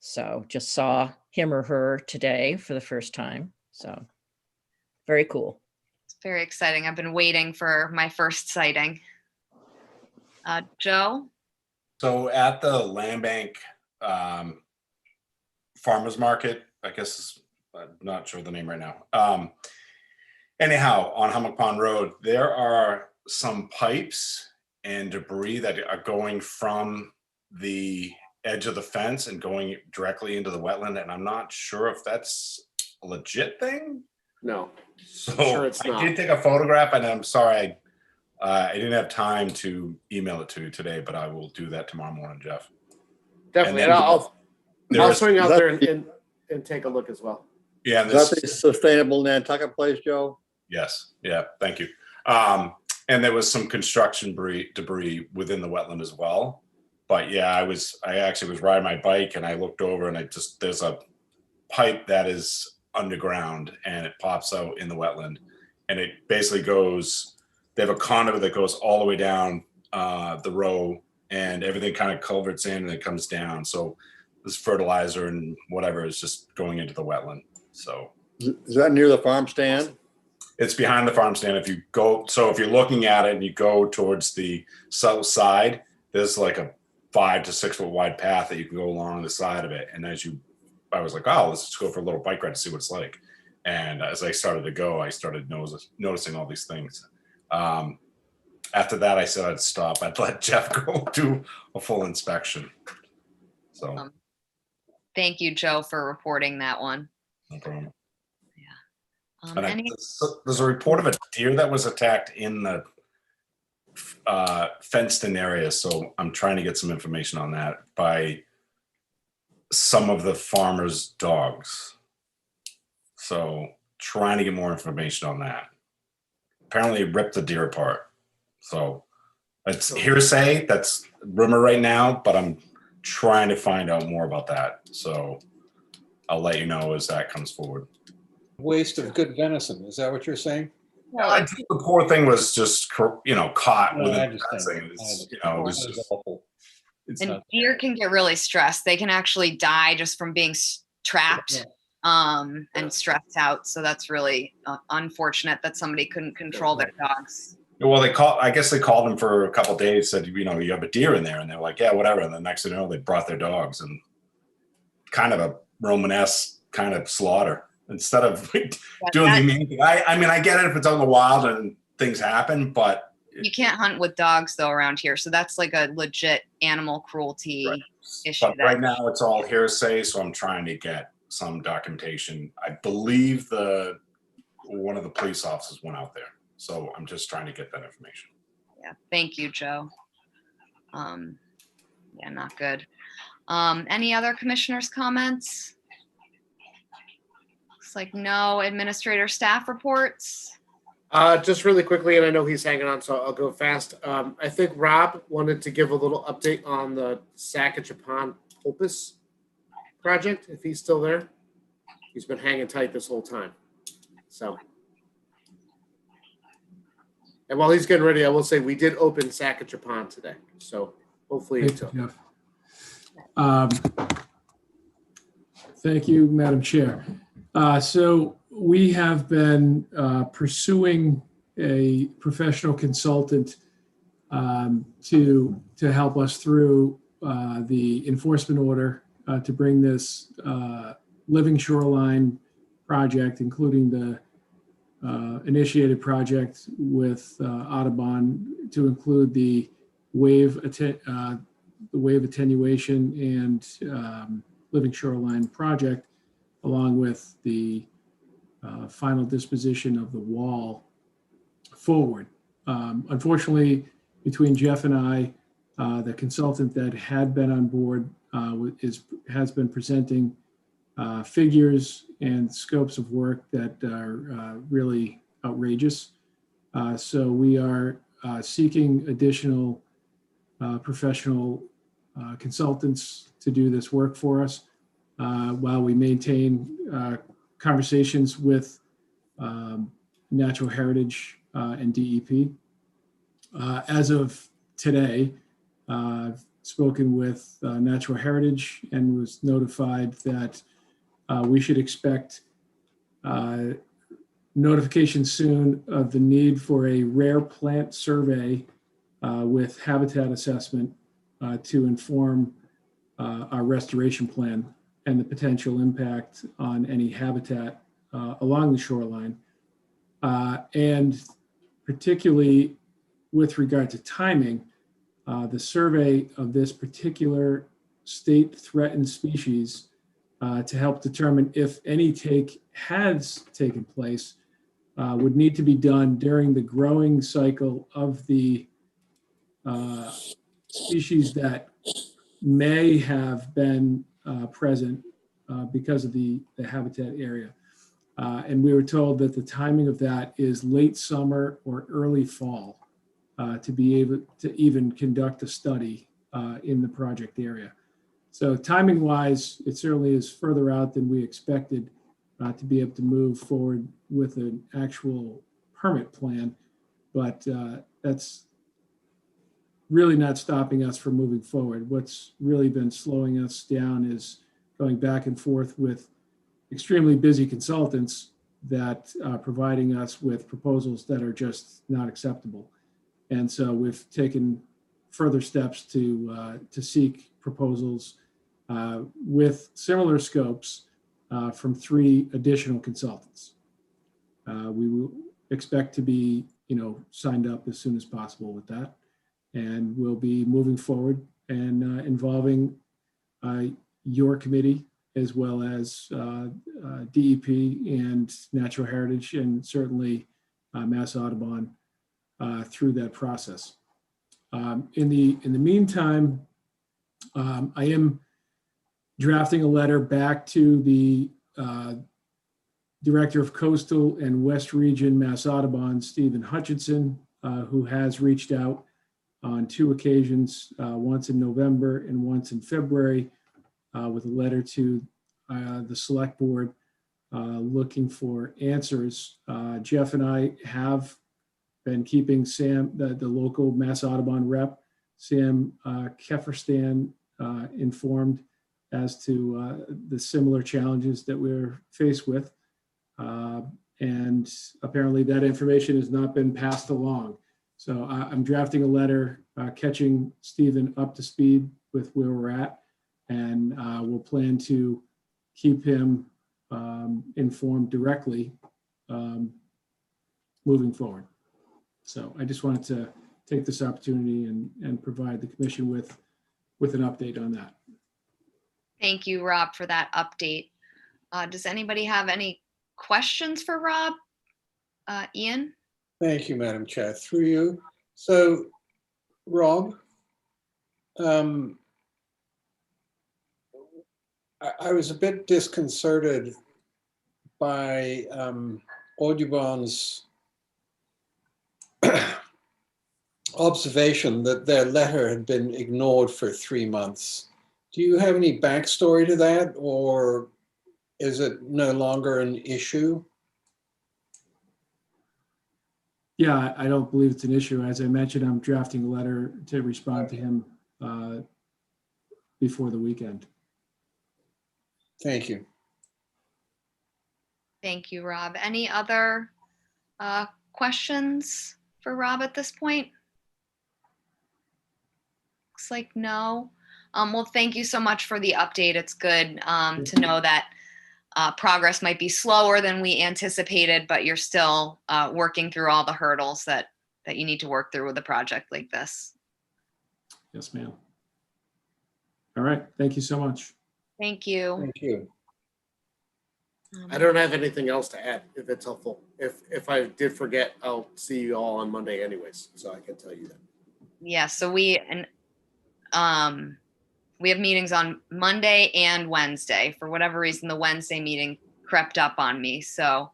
So just saw him or her today for the first time. So very cool. It's very exciting. I've been waiting for my first sighting. Joe? So at the land bank farmers market, I guess I'm not sure the name right now. Anyhow, on Hummock Pond Road, there are some pipes and debris that are going from the edge of the fence and going directly into the wetland, and I'm not sure if that's a legit thing. No, so sure it's I not. did take a photograph, and I'm sorry I didn't have time to email it to you today, but I will do that tomorrow morning, Jeff. Definitely, and I'll swing out there and take a look as well. Yeah, Is that the sustainable Nantucket place, Joe? Yes. Yeah. Thank you. And there was some construction debris within the wetland as well. But yeah, I actually was riding my bike and I looked over and there's a pipe that is underground and it pops out in the wetland, and it basically goes, they have a conduit that goes all the way down the row, and everything kind of culverts in and it comes down. So this fertilizer and whatever is just going into the wetland. So is that near the farm stand? It's behind the farm stand. If you're looking at it and you go towards the south side, there's like a 5 to 6 foot wide path that you can go along the side of it. And I was like, oh, let's just go for a little bike ride to see what it's like. And as I started to go, I started noticing all these things. After that, I said I'd stop. I'd let Jeff go do a full inspection. So Thank you, Joe, for reporting that one. no problem. Yeah. There's a report of a deer that was attacked in the fenced-in area, so I'm trying to get some information on that by some of the farmers' dogs. So trying to get more information on that. Apparently, it ripped the deer apart. So it's hearsay. That's rumor right now, but I'm trying to find out more about that. So I'll let you know as that comes forward. Waste of good venison. Is that what you're saying? Well, I think the poor thing was just, caught No, within I the understand. fencing. It was just, awful. And deer can get really stressed. They can actually die just from being trapped and stressed out. So that's really unfortunate that somebody couldn't control their dogs. well, I guess they called them for a couple of days, said, you have a deer in there. And they're like, yeah, whatever. And the next thing you know, they brought their dogs, and kind of a Romanesque kind of slaughter instead of doing the main thing. I mean, I get it if it's out in the wild and things happen, but you can't hunt with dogs though around here. So that's like a legit animal cruelty issue. But right now it's all hearsay. So I'm trying to get some documentation. I believe one of the police officers went out there. So I'm just trying to get that information. Yeah. Thank you, Joe. Yeah, not good. Any other commissioners' comments? Looks like no administrator staff reports. Just really quickly, and I know he's hanging on, so I'll go fast. I think Rob wanted to give a little update on the Saskatchewan Pulpus project, if he's still there. He's been hanging tight this whole time. So, and while he's getting ready, I will say we did open Saskatchewan today. So hopefully Thank it's you, Jeff. Thank you, Madam Chair. So we have been pursuing a professional consultant to help us through the enforcement order to bring this living shoreline project, including the initiated project with Audubon, to include the wave attenuation and living shoreline project, along with the final disposition of the wall forward. Unfortunately, between Jeff and I, the consultant that had been on board has been presenting figures and scopes of work that are really outrageous. So we are seeking additional professional consultants to do this work for us while we maintain conversations with Natural Heritage and DEP. As of today, I've spoken with Natural Heritage and was notified that we should expect notification soon of the need for a rare plant survey with habitat assessment to inform our restoration plan and the potential impact on any habitat along the shoreline. And particularly with regard to timing, the survey of this particular state threatened species to help determine if any take has taken place would need to be done during the growing cycle of the species that may have been present because of the habitat area. And we were told that the timing of that is late summer or early fall to be able to even conduct a study in the project area. So timing wise, it certainly is further out than we expected to be able to move forward with an actual permit plan, but that's really not stopping us from moving forward. What's really been slowing us down is going back and forth with extremely busy consultants that are providing us with proposals that are just not acceptable. And so we've taken further steps to seek proposals with similar scopes from 3 additional consultants. We will expect to be, signed up as soon as possible with that, and we'll be moving forward and involving your committee as well as DEP and Natural Heritage, and certainly Mass Audubon through that process. In the meantime, I am drafting a letter back to the Director of Coastal and West Region Mass Audubon, Stephen Hutchinson, who has reached out on 2 occasions, once in November and once in February, with a letter to the Select Board looking for answers. Jeff and I have been keeping Sam, the local Mass Audubon rep, Sam Kefferstan, informed as to the similar challenges that we're faced with. And apparently that information has not been passed along. So I'm drafting a letter catching Stephen up to speed with where we're at, and we'll plan to keep him informed directly moving forward. So I just wanted to take this opportunity and provide the commission with an update on that. Thank you, Rob, for that update. Does anybody have any questions for Rob? Ian? Thank you, Madam Chair. Through you. So, Rob, I was a bit disconcerted by Audubon's observation that their letter had been ignored for 3 months. Do you have any backstory to that, or is it no longer an issue? Yeah, I don't believe it's an issue. As I mentioned, I'm drafting a letter to respond to him before the weekend. Thank you. Thank you, Rob. Any other questions for Rob at this point? Looks like no. Well, thank you so much for the update. It's good to know that progress might be slower than we anticipated, but you're still working through all the hurdles that you need to work through with a project like this. Yes, ma'am. All right. Thank you so much. Thank you. Thank you. I don't have anything else to add, if it's helpful. If I did forget, I'll see you all on Monday anyways, so I can tell you that. Yeah, so we have meetings on Monday and Wednesday. For whatever reason, the Wednesday meeting crept up on me. So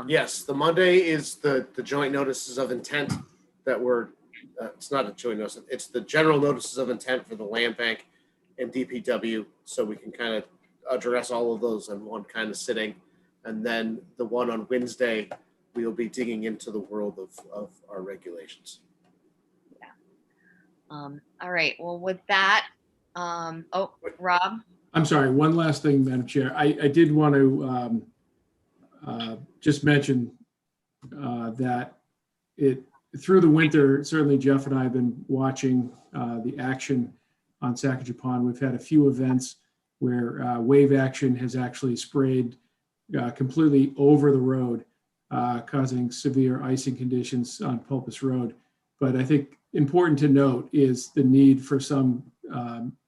yes, the Monday is the joint notices of intent that were, it's not a joint notice, it's the general notices of intent for the land bank and DPW. So we can kind of address all of those in one kind of sitting. And then the one on Wednesday, we'll be digging into the world of our regulations. all right. Well, with that, oh, Rob. I'm sorry, one last thing, Madam Chair. I did want to just mention that through the winter, certainly Jeff and I have been watching the action on Sacagawea Pond. We've had a few events where wave action has actually sprayed completely over the road, causing severe icing conditions on Pulpus Road. But I think important to note is the need for some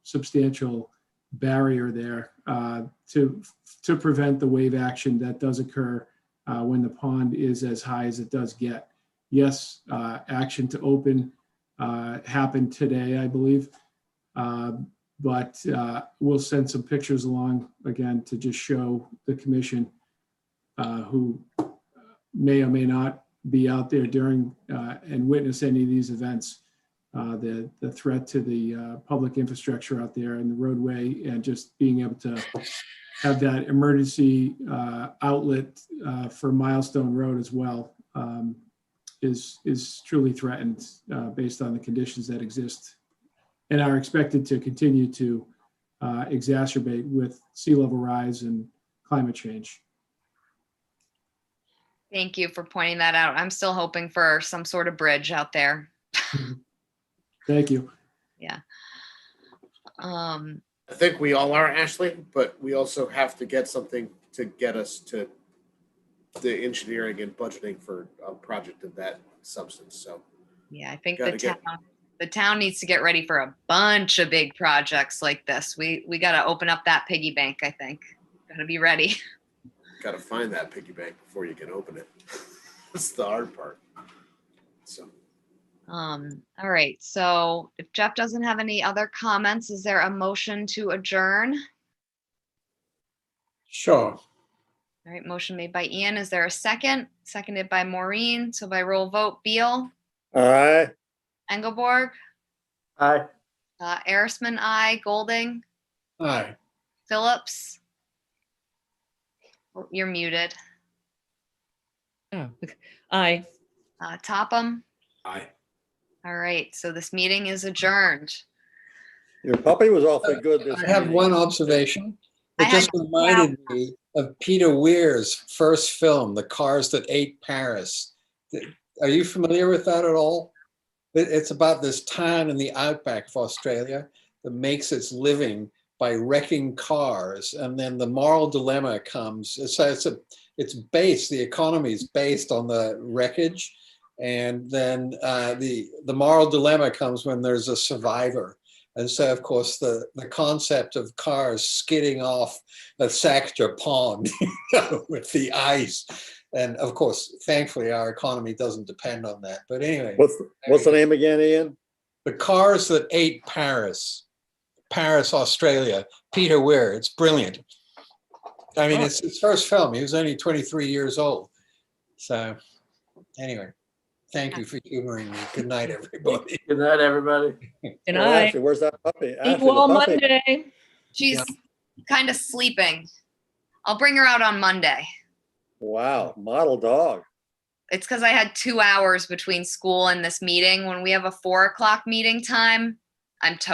substantial barrier there to prevent the wave action that does occur when the pond is as high as it does get. Yes, action to open happened today, I believe, but we'll send some pictures along again to just show the commission who may or may not be out there during and witness any of these events, the threat to the public infrastructure out there and the roadway, and just being able to have that emergency outlet for Milestone Road as well is truly threatened based on the conditions that exist and are expected to continue to exacerbate with sea level rise and climate change. Thank you for pointing that out. I'm still hoping for some sort of bridge out there. Thank you. Yeah. I think we all are, Ashley, but we also have to get something to get us to the engineering and budgeting for a project of that substance. So yeah, I think Gotta the town needs to get ready for a bunch of big projects like this. We got to open up that piggy bank, I think. Got to be ready. got to find that piggy bank before you can open it. That's the hard part. So all right. So if Jeff doesn't have any other comments, is there a motion to adjourn? Sure. All right. Motion made by Ian. Is there a second? Seconded by Maureen. So by roll vote, Beal, Aye. Engelborg, Aye. Arisman, aye. Golding, Aye. Phillips. Oh, you're muted. Oh, aye. Topham. Aye. All right. So this meeting is adjourned. Your puppy was awfully good this I have meeting. one observation. I It had- just reminded me of Peter Weir's first film, The Cars That Ate Paris. Are you familiar with that at all? It's about this town in the outback of Australia that makes its living by wrecking cars, and then the moral dilemma comes. It's based, the economy is based on the wreckage, and then the moral dilemma comes when there's a survivor. And so, of course, the concept of cars skidding off a Sacagawea Pond with the ice. And of course, thankfully, our economy doesn't depend on that. But anyway. What's the name again, Ian? The Cars That Ate Paris. Paris, Australia. Peter Weir. It's brilliant. I mean, it's his first film. He was only 23 years old. So anyway, Thank you for humoring me. Good night, everybody. Good night, everybody. Good Well, night. Ashley, where's that puppy? See Ashley, you the all puppy. Monday. She's kind of sleeping. I'll bring her out on Monday. Wow, model dog. It's because I had 2 hours between school and this meeting. When we have a 4 o'clock meeting time, I'm toast.